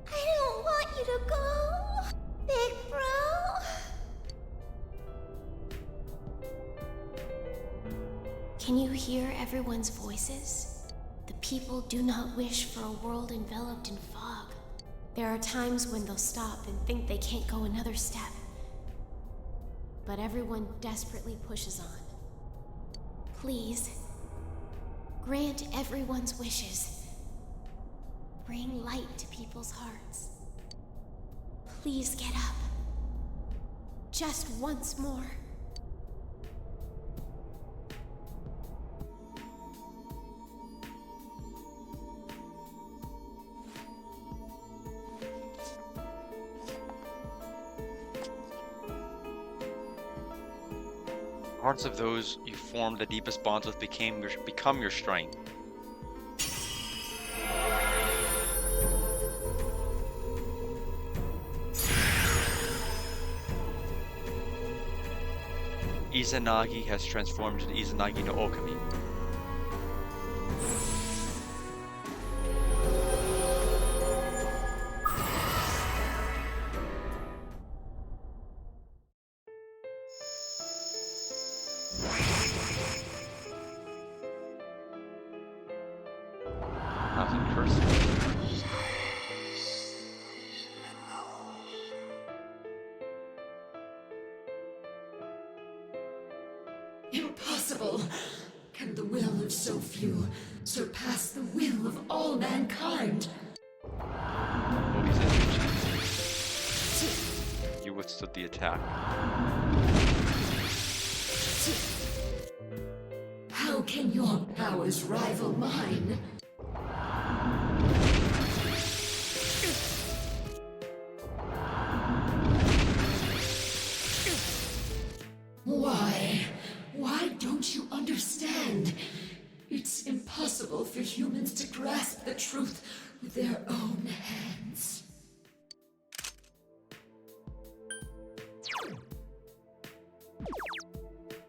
I don't want you to go. Big bro. Can you hear everyone's voices? The people do not wish for a world enveloped in fog. There are times when they'll stop and think they can't go another step. But everyone desperately pushes on. Please, grant everyone's wishes. Bring light to people's hearts. Please get up. Just once more. Hearts of those you formed the deepest bonds with become your strength. Izanagi has transformed Izanagi no Okami. Thousand curses. Impossible! Can the will of so few surpass the will of all mankind? You withstood the attack. How can your powers rival mine? Why? Why don't you understand? It's impossible for humans to grasp the truth with their own hands.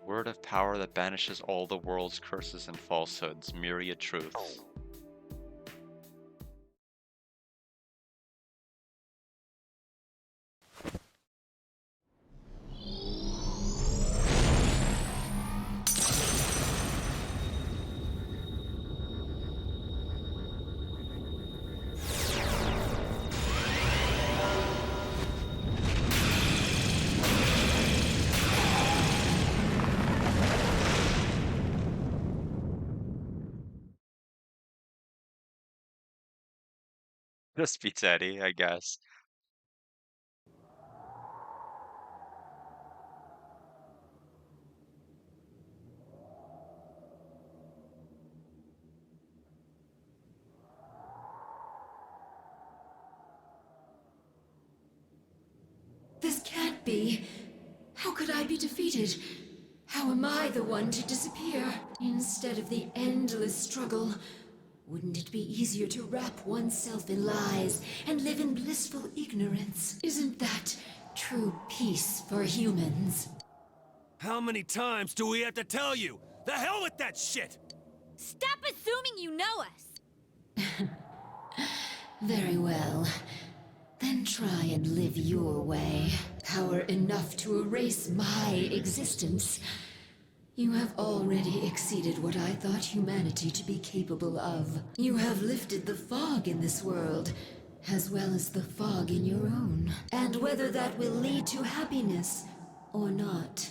Word of power that banishes all the world's curses and falsehoods, myriad truths. Just beats Eddie, I guess. This can't be. How could I be defeated? How am I the one to disappear instead of the endless struggle? Wouldn't it be easier to wrap oneself in lies and live in blissful ignorance? Isn't that true peace for humans? How many times do we have to tell you? The hell with that shit! Stop assuming you know us! Very well. Then try and live your way. Power enough to erase my existence. You have already exceeded what I thought humanity to be capable of. You have lifted the fog in this world, as well as the fog in your own. And whether that will lead to happiness or not,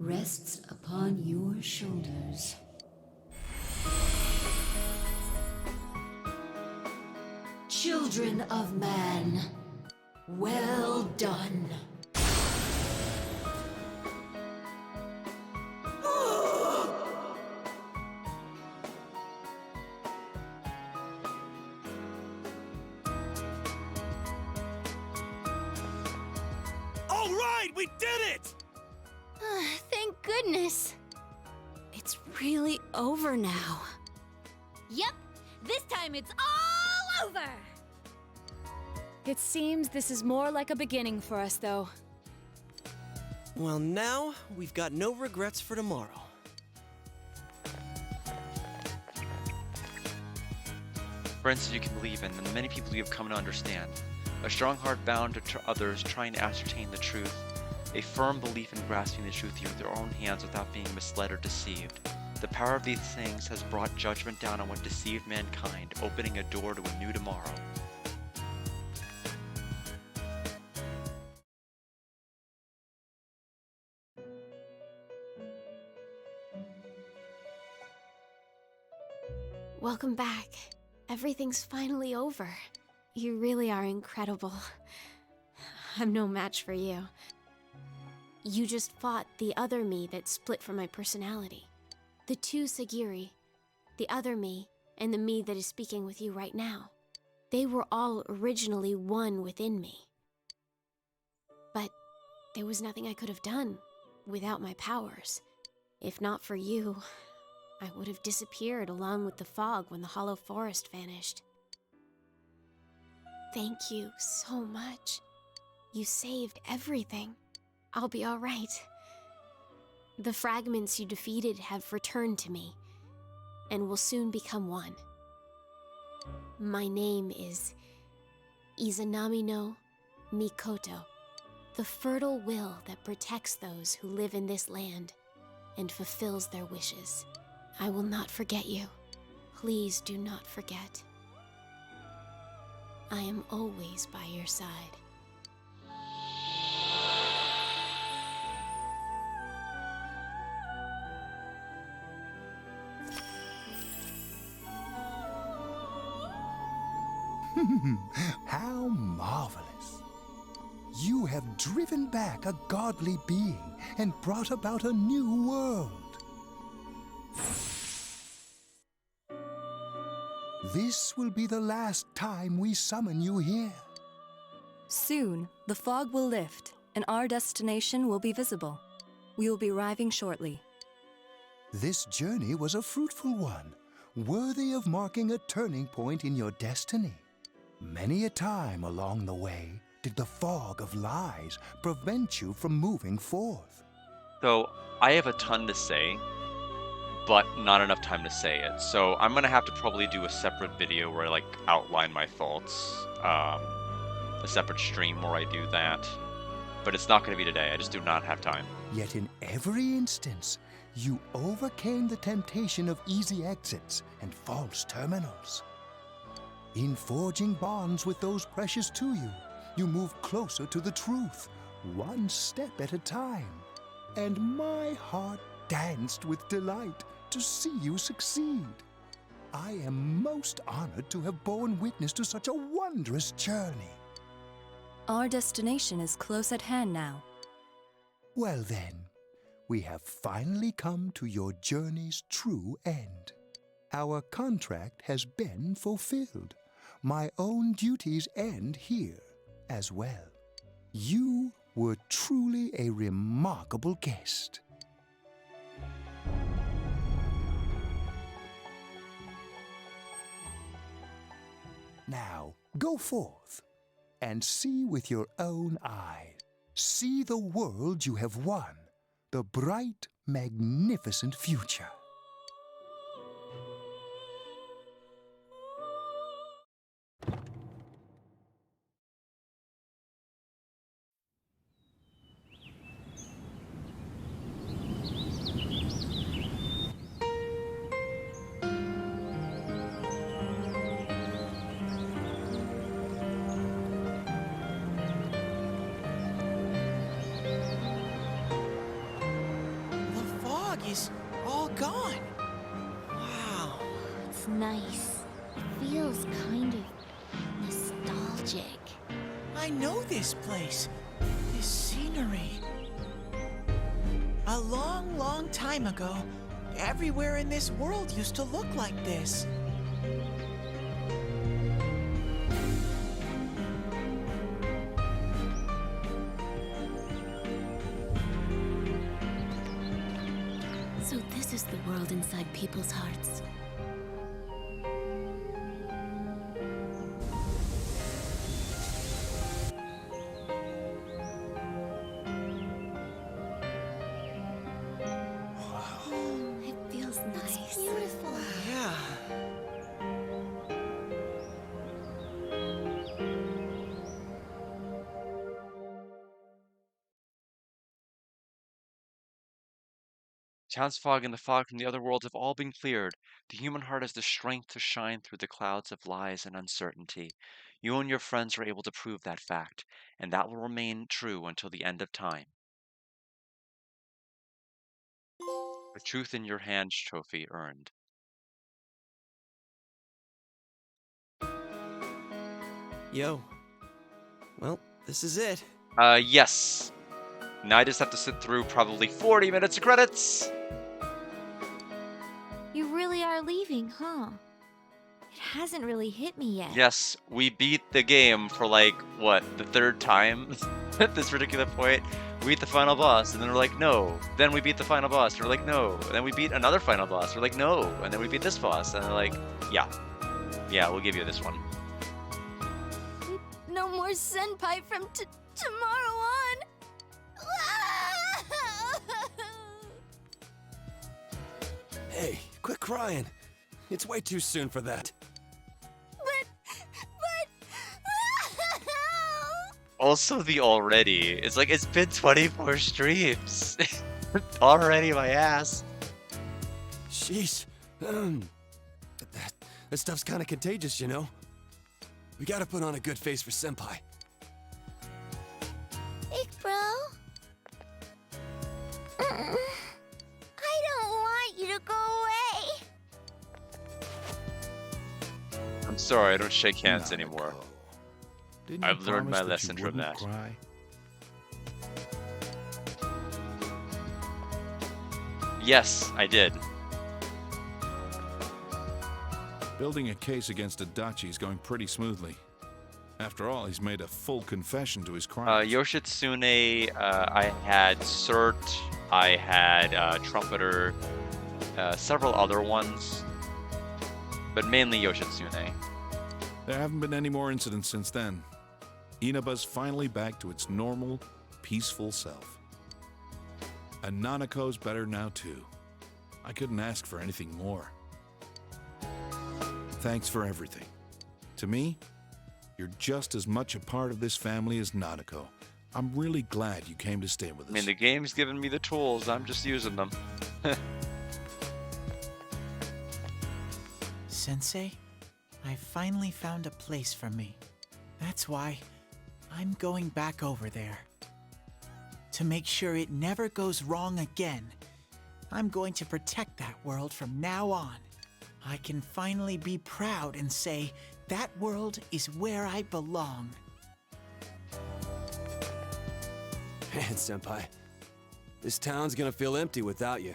rests upon your shoulders. Children of man, well done. All right, we did it! Thank goodness. It's really over now. Yep, This time it's all over! It seems this is more like a beginning for us, though. Well, now we've got no regrets for tomorrow. Friends you can believe in, and the many people you have come to understand. A strong heart bound to others trying to ascertain the truth. A firm belief in grasping the truth with your own hands without being misled or deceived. The power of these things has brought judgment down on what deceived mankind, opening a door to a new tomorrow. Welcome back. Everything's finally over. You really are incredible. I'm no match for you. You just fought the other me that split from my personality. The two Sagiri, the other me, and the me that is speaking with you right now. They were all originally one within me. But there was nothing I could have done without my powers. If not for you, I would have disappeared along with the fog when the Hollow Forest vanished. Thank you so much. You saved everything. I'll be all right. The fragments you defeated have returned to me, and will soon become one. My name is Izanami no Mikoto, the fertile will that protects those who live in this land and fulfills their wishes. I will not forget you. Please do not forget. I am always by your side. How marvelous! You have driven back a godly being and brought about a new world. This will be the last time we summon you here. Soon, the fog will lift, and our destination will be visible. We will be arriving shortly. This journey was a fruitful one, worthy of marking a turning point in your destiny. Many a time along the way did the fog of lies prevent you from moving forth. So, I have a ton to say, but not enough time to say it. So I'm gonna have to probably do a separate video where I like outline my thoughts. A separate stream where I do that. But it's not gonna be today, I just do not have time. Yet in every instance, you overcame the temptation of easy exits and false terminals. In forging bonds with those precious to you, you move closer to the truth, one step at a time. And my heart danced with delight to see you succeed. I am most honored to have borne witness to such a wondrous journey. Our destination is close at hand now. Well then, we have finally come to your journey's true end. Our contract has been fulfilled. My own duties end here as well. You were truly a remarkable guest. Now, go forth and see with your own eyes. See the world you have won, the bright, magnificent future. Is all gone. Wow. It's nice. It feels kind of nostalgic. I know this place. This scenery. A long, long time ago, everywhere in this world used to look like this. So this is the world inside people's hearts. Town's fog and the fog from the other world have all been cleared. The human heart has the strength to shine through the clouds of lies and uncertainty. You and your friends are able to prove that fact, and that will remain true until the end of time. The truth in your hands trophy earned. Yo. Well, this is it. Yes. Now I just have to sit through probably 40 minutes of credits. You really are leaving, huh? It hasn't really hit me yet. Yes, we beat the game for like, what, the third time at this particular point. We beat the final boss, and then we're like, no. Then we beat the final boss, and we're like, no. And then we beat another final boss, we're like, no. And then we beat this boss, and they're like, yeah. Yeah, we'll give you this one. No more senpai from tomorrow on. Hey, quit crying. It's way too soon for that. Also, the already. It's like, it's been 24 streams. Already my ass. Sheesh. That stuff's kind of contagious, you know? We gotta put on a good face for Senpai. Big bro. I don't want you to go away. I'm sorry, I don't shake hands anymore. Didn't I've you learned my promise lesson that you from wouldn't that. Cry? Yes, I did. Building a case against Adachi is going pretty smoothly. After all, he's made a full confession to his crime. Yoshitsune, I had Cert, I had Trumpeter, several other ones, but mainly Yoshitsune. There haven't been any more incidents since then. Inaba's finally back to its normal, peaceful self. And Nanako's better now too. I couldn't ask for anything more. Thanks for everything. To me, you're just as much a part of this family as Nanako. I'm really glad you came to stay with us. I mean, the game's given me the tools, I'm just using them. Sensei, I finally found a place for me. That's why I'm going back over there. To make sure it never goes wrong again, I'm going to protect that world from now on. I can finally be proud and say, that world is where I belong. Man, Senpai. This town's gonna feel empty without you.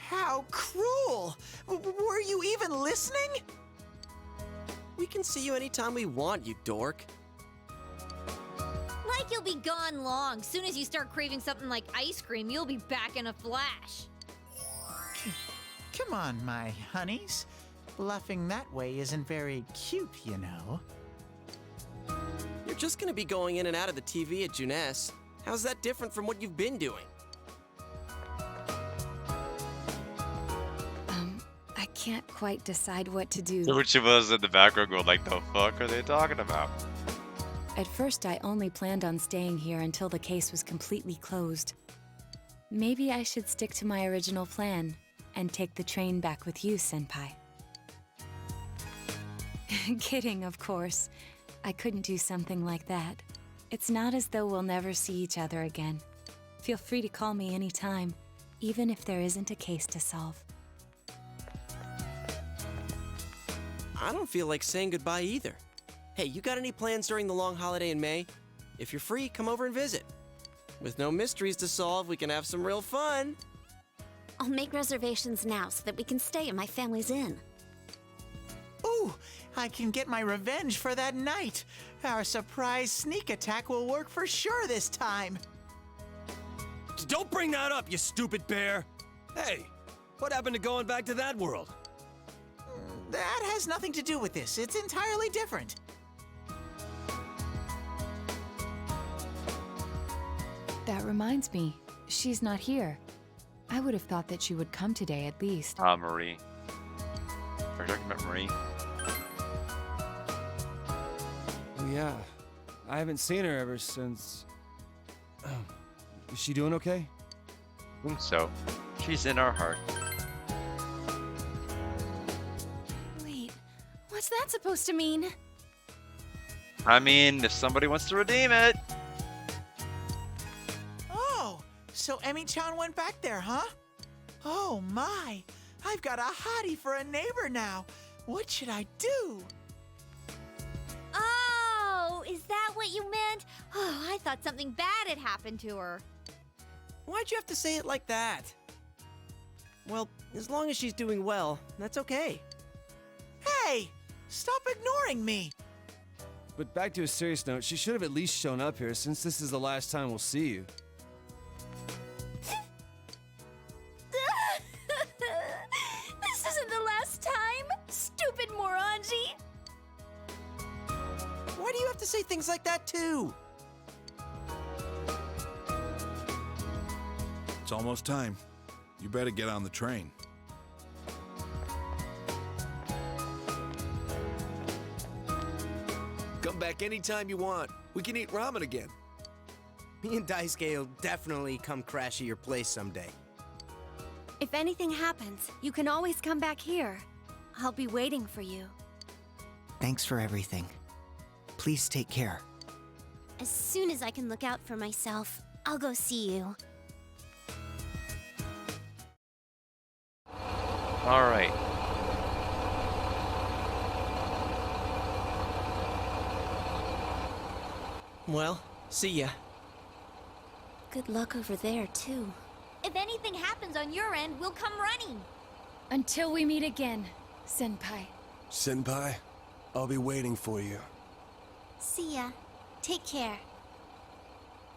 How cruel! Were you even listening? We can see you anytime we want, you dork. Like you'll be gone long. Soon as you start craving something like ice cream, you'll be back in a flash. Come on, my honeys. Bluffing that way isn't very cute, you know. You're just gonna be going in and out of the TV at Junes. How's that different from what you've been doing? I can't quite decide what to do. Which of us in the background going like, the fuck are they talking about? At first, I only planned on staying here until the case was completely closed. Maybe I should stick to my original plan and take the train back with you, Senpai. Kidding, of course. I couldn't do something like that. It's not as though we'll never see each other again. Feel free to call me anytime, even if there isn't a case to solve. I don't feel like saying goodbye either. Hey, you got any plans during the long holiday in May? If you're free, come over and visit. With no mysteries to solve, we can have some real fun. I'll make reservations now so that we can stay in my family's inn. Ooh, I can get my revenge for that night. Our surprise sneak attack will work for sure this time. Don't bring that up, you stupid bear! Hey, what happened to going back to that world? That has nothing to do with this. It's entirely different. That reminds me, she's not here. I would have thought that she would come today at least. Marie. Are you talking about Marie? Oh, yeah. I haven't seen her ever since... Is she doing okay? I think so. She's in our heart. Wait, what's that supposed to mean? I mean, if somebody wants to redeem it. Oh, so Emmy-chan went back there, huh? Oh my, I've got a hottie for a neighbor now. What should I do? Oh, is that what you meant? Oh, I thought something bad had happened to her. Why'd you have to say it like that? Well, as long as she's doing well, that's okay. Hey, stop ignoring me. But back to a serious note, she should have at least shown up here since this is the last time we'll see you. This isn't the last time, stupid moronji! Why do you have to say things like that too? It's almost time. You better get on the train. Come back anytime you want. We can eat ramen again. Me and Daisuke will definitely come crash at your place someday. If anything happens, you can always come back here. I'll be waiting for you. Thanks for everything. Please take care. As soon as I can look out for myself, I'll go see you. All right. Well, see ya. Good luck over there, too. If anything happens on your end, we'll come running. Until we meet again, Senpai. Senpai, I'll be waiting for you. See ya. Take care.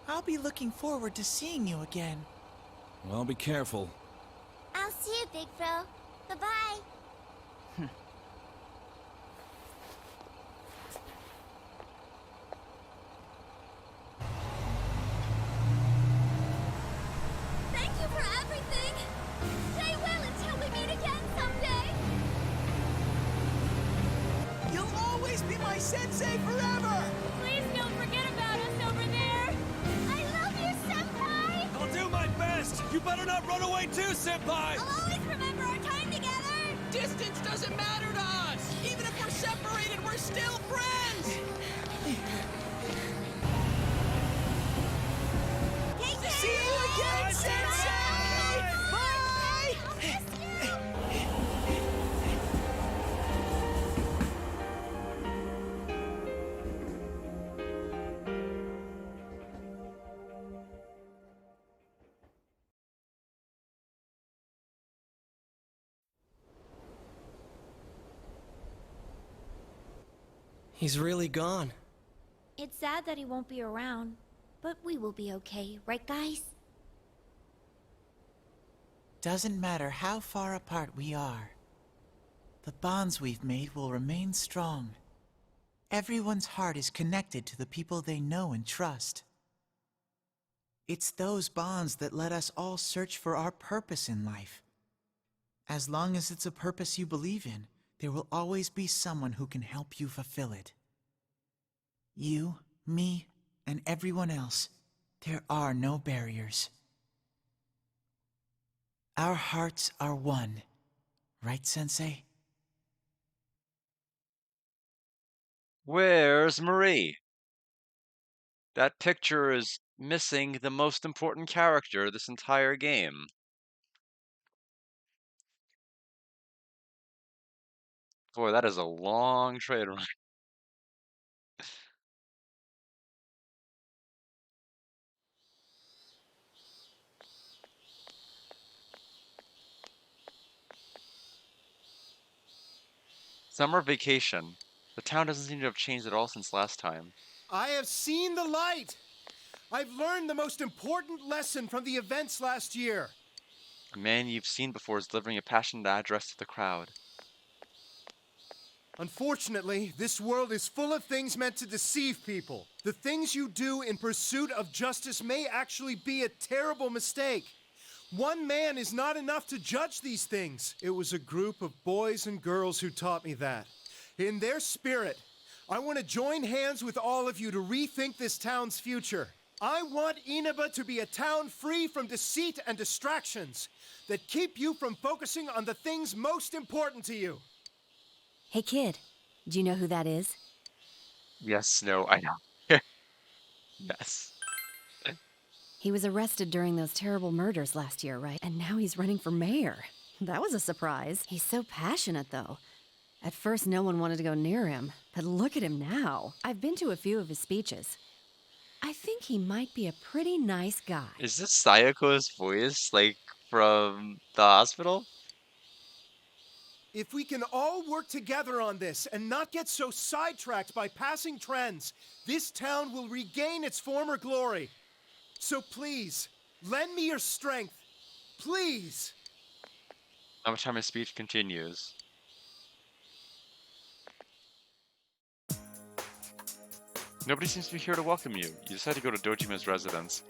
I'll be looking forward to seeing you again. Well, be careful. I'll see you, Big Bro. Bye-bye. Thank you for everything. Stay well until we meet again someday. You'll always be my sensei forever! Please don't forget about us over there. I love you, Senpai. I'll do my best. You better not run away too, Senpai. I'll always remember our time together. Distance doesn't matter to us. Even if we're separated, we're still friends. See you again, Sensei! Bye! He's really gone. It's sad that he won't be around, but we will be okay, right, guys? Doesn't matter how far apart we are. The bonds we've made will remain strong. Everyone's heart is connected to the people they know and trust. It's those bonds that let us all search for our purpose in life. As long as it's a purpose you believe in, there will always be someone who can help you fulfill it. You, me, and everyone else, there are no barriers. Our hearts are one, right, Sensei? Where's Marie? That picture is missing the most important character this entire game. Boy, that is a long train ride. Summer vacation. The town doesn't seem to have changed at all since last time. I have seen the light! I've learned the most important lesson from the events last year. A man you've seen before is delivering a passionate address to the crowd. Unfortunately, this world is full of things meant to deceive people. The things you do in pursuit of justice may actually be a terrible mistake. One man is not enough to judge these things. It was a group of boys and girls who taught me that. In their spirit, I want to join hands with all of you to rethink this town's future. I want Inaba to be a town free from deceit and distractions that keep you from focusing on the things most important to you. Hey, kid. Do you know who that is? Yes, no, I know. Yes. He was arrested during those terrible murders last year, right? And now he's running for mayor. That was a surprise. He's so passionate, though. At first, no one wanted to go near him. But look at him now. I've been to a few of his speeches. I think he might be a pretty nice guy. Is this Sayako's voice, like, from the hospital? If we can all work together on this and not get so sidetracked by passing trends, this town will regain its former glory. So please, lend me your strength. Please. How much time his speech continues. Nobody seems to be here to welcome you. You decide to go to Dojima's residence.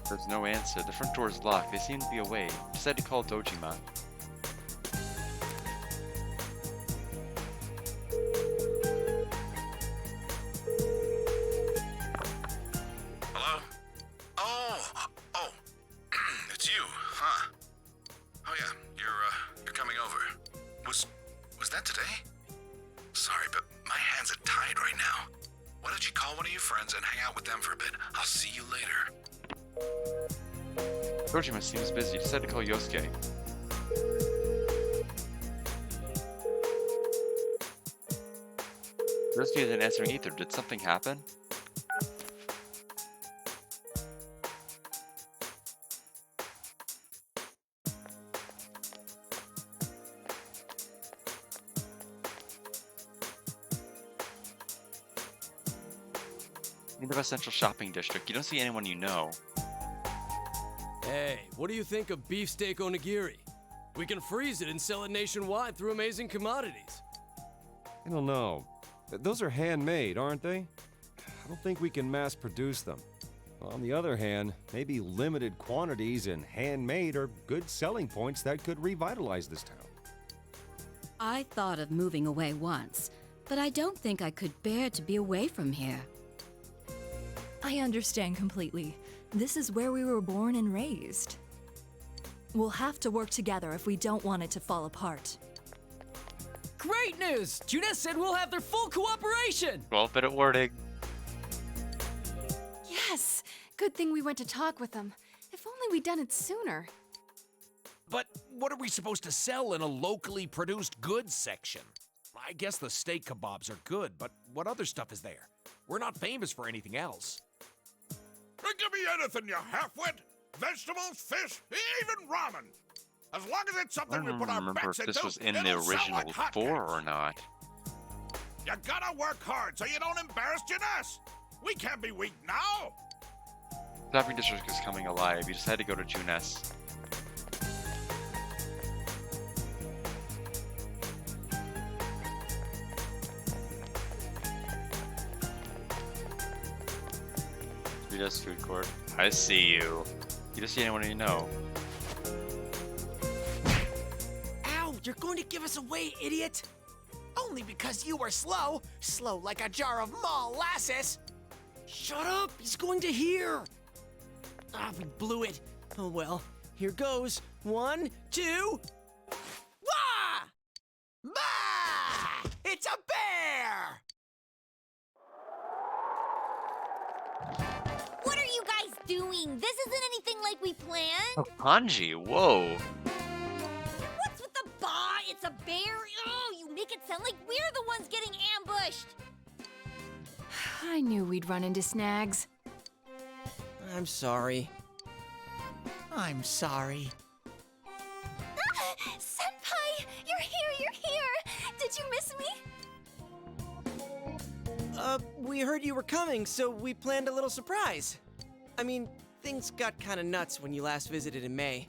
There's no answer. The front door is locked. They seem to be away. You decide to call Dojima. Hello? Oh, it's you, huh? Oh yeah, you're coming over. Was that today? Sorry, but my hands are tied right now. Why don't you call one of your friends and hang out with them for a bit? I'll see you later. Dojima seems busy. You decide to call Yosuke. Yosuke isn't answering either. Did something happen? Inaba Central Shopping District. You don't see anyone you know. Hey, what do you think of beefsteak onigiri? We can freeze it and sell it nationwide through Amazing Commodities. I don't know. Those are handmade, aren't they? I don't think we can mass produce them. On the other hand, maybe limited quantities and handmade are good selling points that could revitalize this town. I thought of moving away once, but I don't think I could bear to be away from here. I understand completely. This is where we were born and raised. We'll have to work together if we don't want it to fall apart. Great news! Junes said we'll have their full cooperation! 12-minute warning. Yes! Good thing we went to talk with them. If only we'd done it sooner. But what are we supposed to sell in a locally produced goods section? I guess the steak kebabs are good, but what other stuff is there? We're not famous for anything else. Give me anything, you half-wit. Vegetables, fish, even ramen. As long as it's I something don't we put our remember bets if this into, was in the it'll sell original like hotcakes. 4 or not. You gotta work hard so you don't embarrass Junes. We can't be weak now. Shopping District is coming alive. You decide to go to Junes. Junes Food Court. I see you. You don't see anyone you know. Ow! You're going to give us away, idiot! Only because you were slow. Slow like a jar of molasses. Shut up! He's going to hear! Ah, we blew it. Oh well. Here goes. 1, 2... Wah! Bah! It's a bear! What are you guys doing? This isn't anything like we planned. Oh, Hanji, whoa. What's with the bah? It's a bear? Oh, you make it sound like we're the ones getting ambushed. I knew we'd run into snags. I'm sorry. I'm sorry. Senpai! You're here! Did you miss me? We heard you were coming, so we planned a little surprise. I mean, things got kinda nuts when you last visited in May.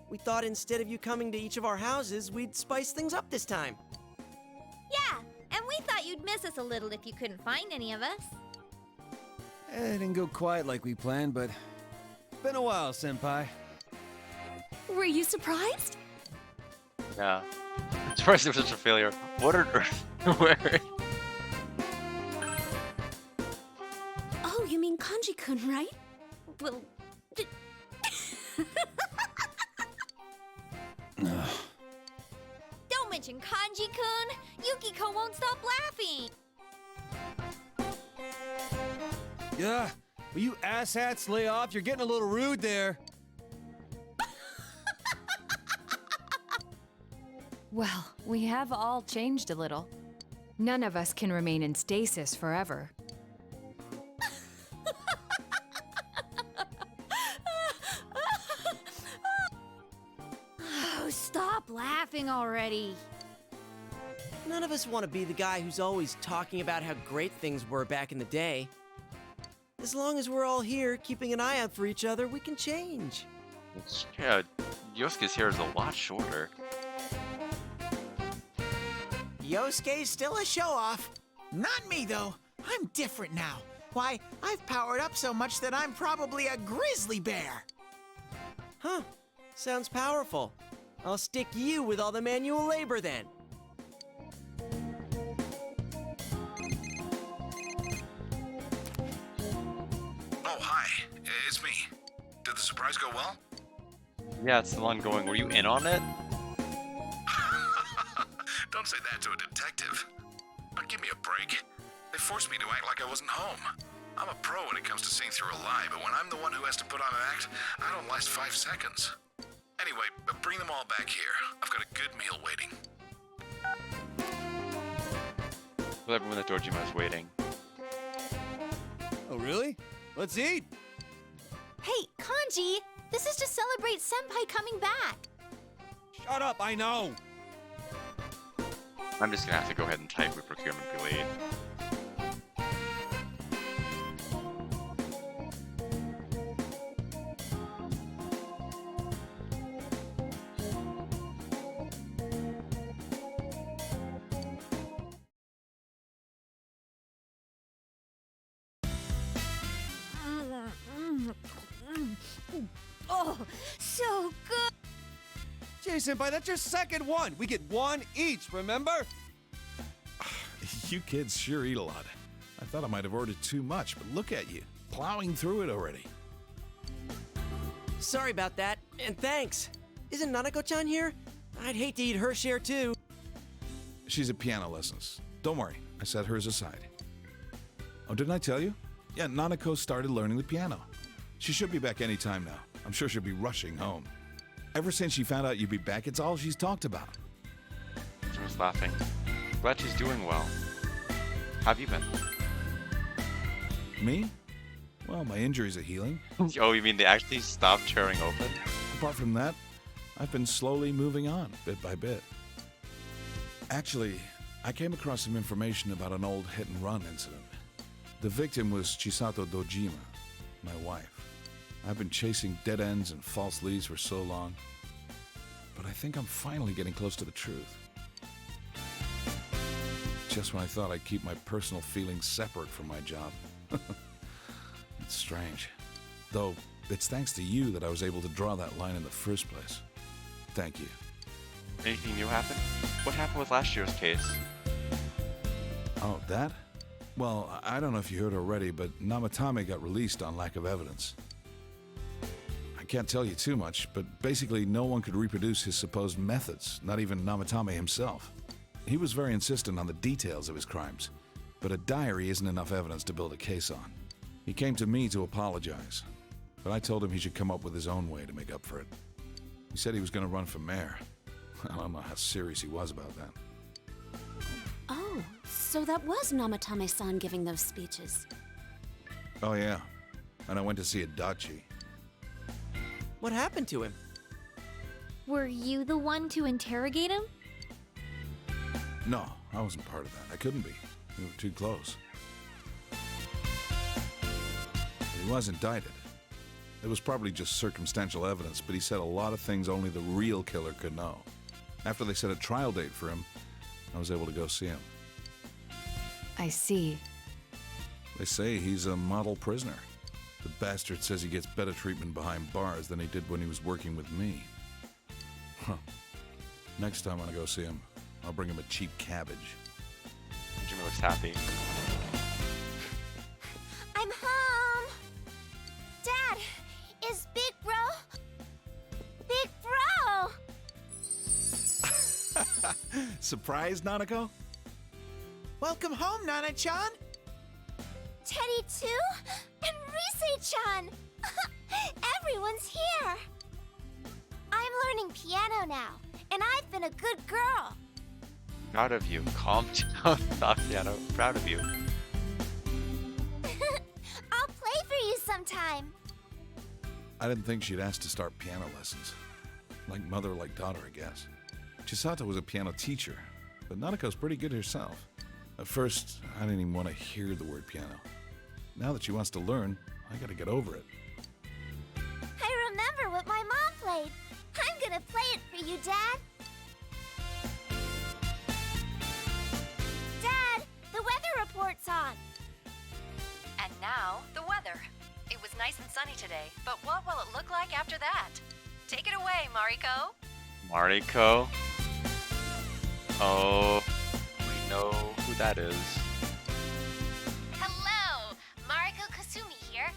We thought instead of you coming to each of our houses, we'd spice things up this time. Yeah, and we thought you'd miss us a little if you couldn't find any of us. It didn't go quite like we planned, but Been a while, Senpai. Were you surprised? Yeah. I'm surprised it was such a failure. What on earth? Where? Oh, you mean Kanji-kun, right? Well, Don't mention Kanji-kun! Yukiko won't stop laughing! Yeah. Will you asshats lay off? You're getting a little rude there. Well, we have all changed a little. None of us can remain in stasis forever. Oh, stop laughing already. None of us want to be the guy who's always talking about how great things were back in the day. As long as we're all here, keeping an eye out for each other, we can change. Yeah, Yosuke's hair is a lot shorter. Yosuke's still a show-off. Not me, though. I'm different now. Why, I've powered up so much that I'm probably a grizzly bear. Huh. Sounds powerful. I'll stick you with all the manual labor then. Oh, hi. It's me. Did the surprise go well? Yeah, it's still ongoing. Were you in on it? Don't say that to a detective. But give me a break. They forced me to act like I wasn't home. I'm a pro when it comes to seeing through a lie, but when I'm the one who has to put on an act, I don't last 5 seconds. Anyway, bring them all back here. I've got a good meal waiting. Well, everyone at Dojima is waiting. Oh, really? Let's eat! Hey, Kanji! This is to celebrate Senpai coming back! Shut up, I know! I'm just gonna have to go ahead and type with procurement be late. Oh, so good! Jay Senpai, that's your second one! We get one each, remember? You kids sure eat a lot. I thought I might have ordered too much, but look at you, plowing through it already. Sorry about that, and thanks. Isn't Nanako-chan here? I'd hate to eat her share too. She's at piano lessons. Don't worry, I set hers aside. Oh, didn't I tell you? Yeah, Nanako started learning the piano. She should be back any time now. I'm sure she'll be rushing home. Ever since she found out you'd be back, it's all she's talked about. She was laughing. Glad she's doing well. How have you been? Me? Well, my injuries are healing. Oh, you mean they actually stopped tearing open? Apart from that, I've been slowly moving on, bit by bit. Actually, I came across some information about an old hit-and-run incident. The victim was Chisato Dojima, my wife. I've been chasing dead ends and false leads for so long, but I think I'm finally getting close to the truth. Just when I thought I'd keep my personal feelings separate from my job. It's strange. Though, it's thanks to you that I was able to draw that line in the first place. Thank you. Anything new happen? What happened with last year's case? Oh, that? Well, I don't know if you heard already, but Namatame got released on lack of evidence. I can't tell you too much, but basically no one could reproduce his supposed methods, not even Namatame himself. He was very insistent on the details of his crimes, but a diary isn't enough evidence to build a case on. He came to me to apologize, but I told him he should come up with his own way to make up for it. He said he was going to run for mayor. I don't know how serious he was about that. Oh, so that was Namatame-san giving those speeches. Oh yeah, and I went to see Adachi. What happened to him? Were you the one to interrogate him? No, I wasn't part of that. I couldn't be. We were too close. He was indicted. It was probably just circumstantial evidence, but he said a lot of things only the real killer could know. After they set a trial date for him, I was able to go see him. I see. They say he's a model prisoner. The bastard says he gets better treatment behind bars than he did when he was working with me. Huh. Next time when I go see him, I'll bring him a cheap cabbage. Jimmy looks happy. I'm home! Dad, is Big Bro? Big Bro! Surprised, Nanako? Welcome home, Nana-chan! Teddy too? And Rise-chan! Everyone's here! I'm learning piano now, and I've been a good girl. Proud of you. Calm down, Piano. Proud of you. I'll play for you sometime. I didn't think she'd ask to start piano lessons. Like mother, like daughter, I guess. Chisato was a piano teacher, but Nanako's pretty good herself. At first, I didn't even want to hear the word piano. Now that she wants to learn, I gotta get over it. I remember what my mom played. I'm gonna play it for you, Dad. Dad, the weather report's on. And now, the weather. It was nice and sunny today, but what will it look like after that? Take it away, Mariko. Mariko. Oh, we know who that is. Hello, Mariko Kasumi here.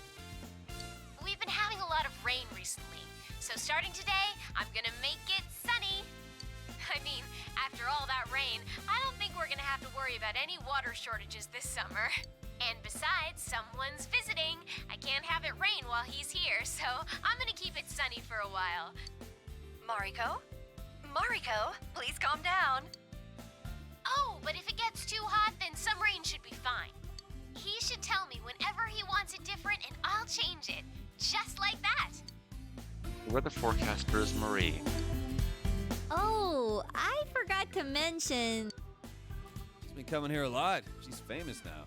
We've been having a lot of rain recently, so starting today, I'm gonna make it sunny. I mean, after all that rain, I don't think we're gonna have to worry about any water shortages this summer. And besides, someone's visiting. I can't have it rain while he's here, so I'm gonna keep it sunny for a while. Mariko? Mariko, please calm down. Oh, but if it gets too hot, then some rain should be fine. He should tell me whenever he wants it different, and I'll change it. Just like that. The weather forecaster is Marie. Oh, I forgot to mention. She's been coming here a lot. She's famous now.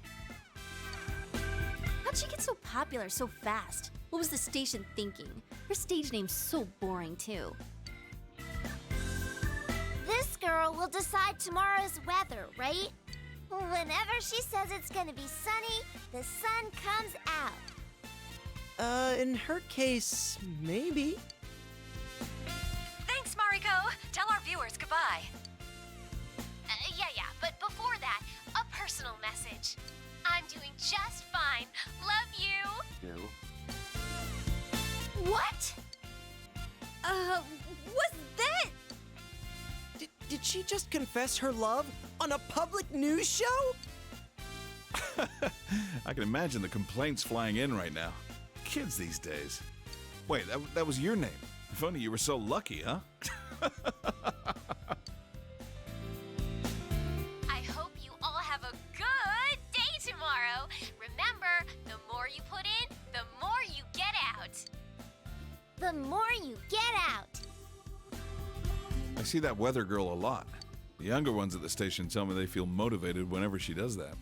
How'd she get so popular so fast? What was the station thinking? Her stage name's so boring, too. This girl will decide tomorrow's weather, right? Whenever she says it's gonna be sunny, the sun comes out. In her case, maybe. Thanks, Mariko. Tell our viewers goodbye. Yeah, but before that, a personal message. I'm doing just fine. Love you. You. What? What's that? Did she just confess her love on a public news show? I can imagine the complaints flying in right now. Kids these days. Wait, that was your name. If only you were so lucky, huh? I hope you all have a good day tomorrow. Remember, the more you put in, the more you get out. The more you get out. I see that weather girl a lot. The younger ones at the station tell me they feel motivated whenever she does that.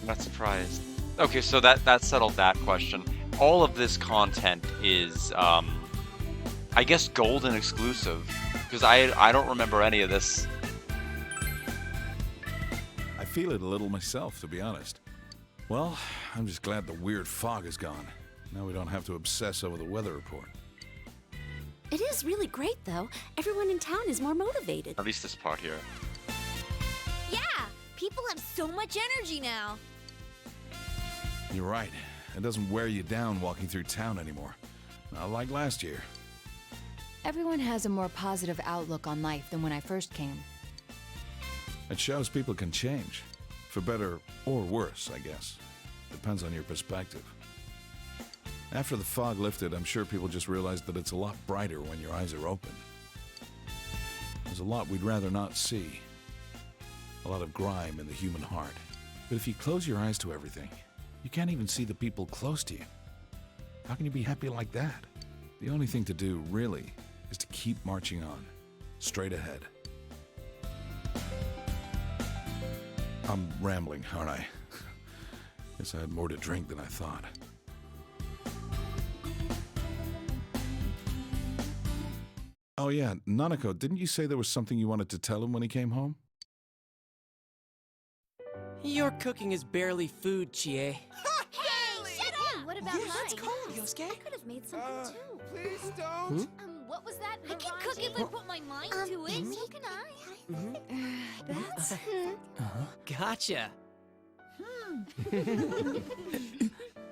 I'm not surprised. Okay, so that settled that question. All of this content is, I guess, gold and exclusive, because I don't remember any of this. I feel it a little myself, to be honest. Well, I'm just glad the weird fog is gone. Now we don't have to obsess over the weather report. It is really great, though. Everyone in town is more motivated. At least this part here. Yeah, people have so much energy now. You're right. It doesn't wear you down walking through town anymore. Not like last year. Everyone has a more positive outlook on life than when I first came. It shows people can change. For better or worse, I guess. Depends on your perspective. After the fog lifted, I'm sure people just realized that it's a lot brighter when your eyes are open. There's a lot we'd rather not see. A lot of grime in the human heart. But if you close your eyes to everything, you can't even see the people close to you. How can you be happy like that? The only thing to do, really, is to keep marching on. Straight ahead. I'm rambling, aren't I? Guess I had more to drink than I thought. Oh yeah, Nanako, didn't you say there was something you wanted to tell him when he came home? Your cooking is barely food, Chie. Hey, shut up! what about Yes, mine? let's go, Yosuke. I could have made something too. Please don't. What was that? I can cook if I put my mind to it. So can I. That's. Gotcha.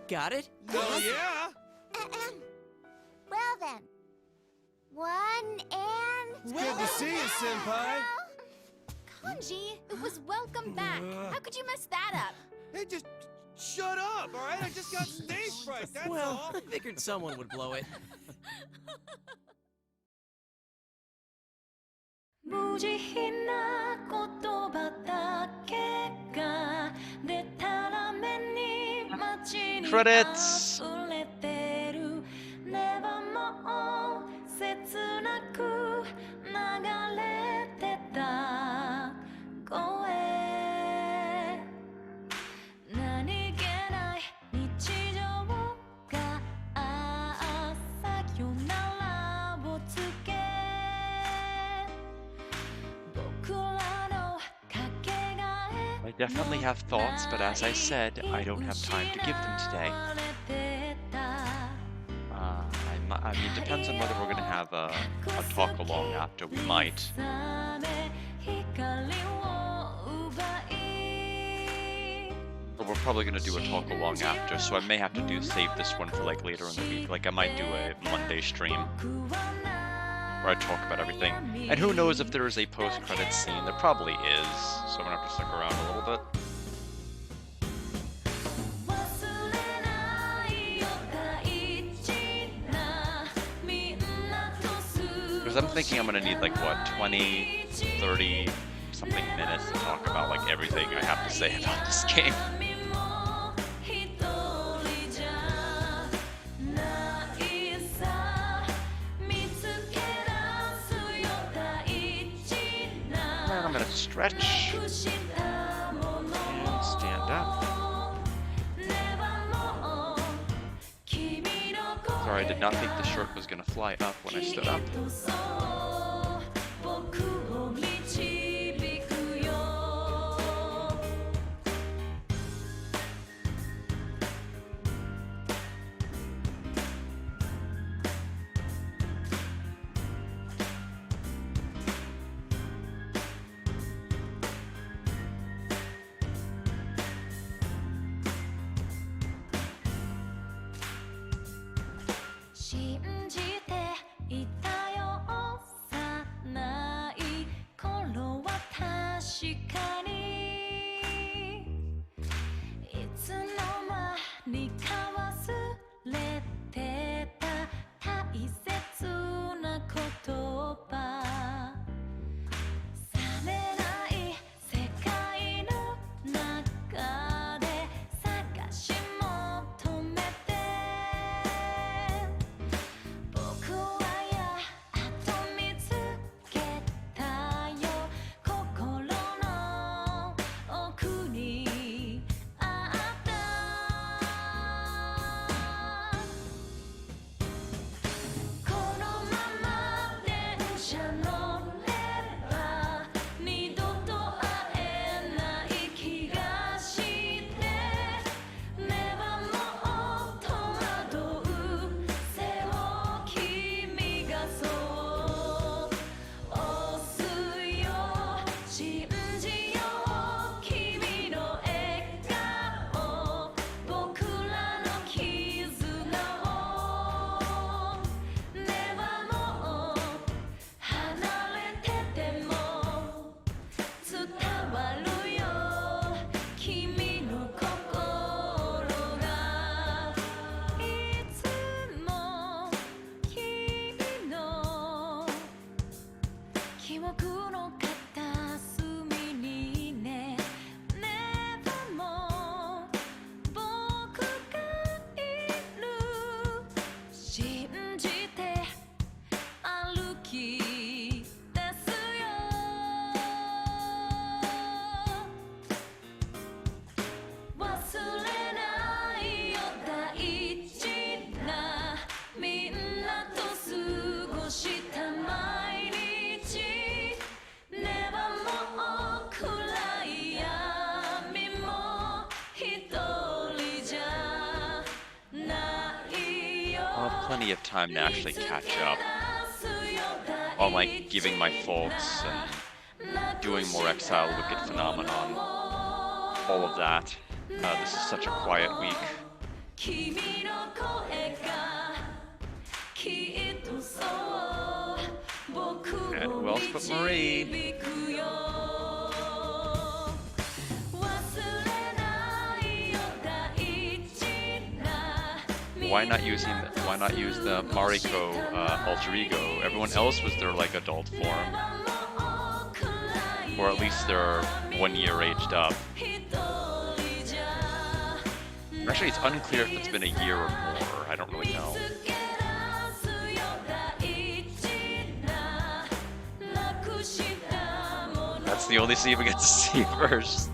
Got it? Oh, yeah. Well then. 1 and. It's good to see you, Senpai. Kanji, it was welcome back. How could you mess that up? Hey, just shut up, all right? I just got stage fright, that's Well, all. I figured someone would blow it. Credits! I definitely have thoughts, but as I said, I don't have time to give them today. I mean, depends on whether we're gonna have a talk along after. We might. But we're probably gonna do a talk along after, so I may have to save this one for like later in the week. Like I might do a Monday stream where I talk about everything. And who knows if there is a post-credit scene? There probably is, so I'm gonna have to stick around a little bit. Because I'm thinking I'm gonna need like what, 20, 30 something minutes to talk about like everything I have to say about this game. Now I'm gonna stretch and stand up. Sorry, I did not think the shirt was gonna fly up when I stood up. Never plenty of time to actually catch up on like giving my folks and doing more Exile Wicked Phenomenon, all of that. This is such a quiet week. And who else but Marie? Why not use the Mariko alter ego? Everyone else was their like adult form, or at least they're 1 year aged up. Actually, it's unclear if it's been a year or more. I don't really know. That's the only scene we get to see first.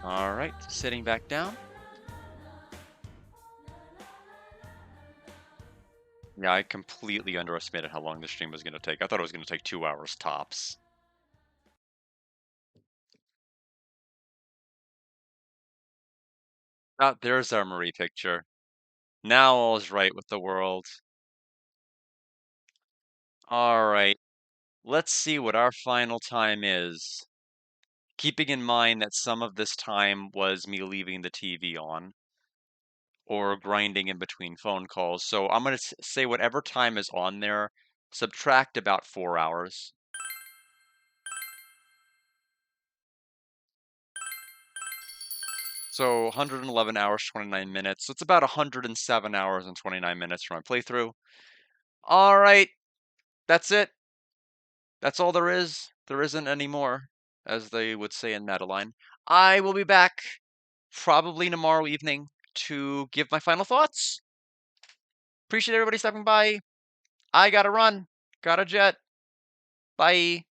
All right, sitting back down. Yeah, I completely underestimated how long this stream was going to take. I thought it was going to take 2 hours tops. Ah, there's our Marie picture. Now all is right with the world. All right, let's see what our final time is. Keeping in mind that some of this time was me leaving the TV on or grinding in between phone calls. So I'm going to say whatever time is on there, subtract about 4 hours. So 111 hours, 29 minutes. So it's about 107 hours and 29 minutes for my playthrough. All right, that's it. That's all there is. There isn't any more, as they would say in Madeline. I will be back probably tomorrow evening to give my final thoughts. Appreciate everybody stopping by. I gotta run. Got a jet. Bye.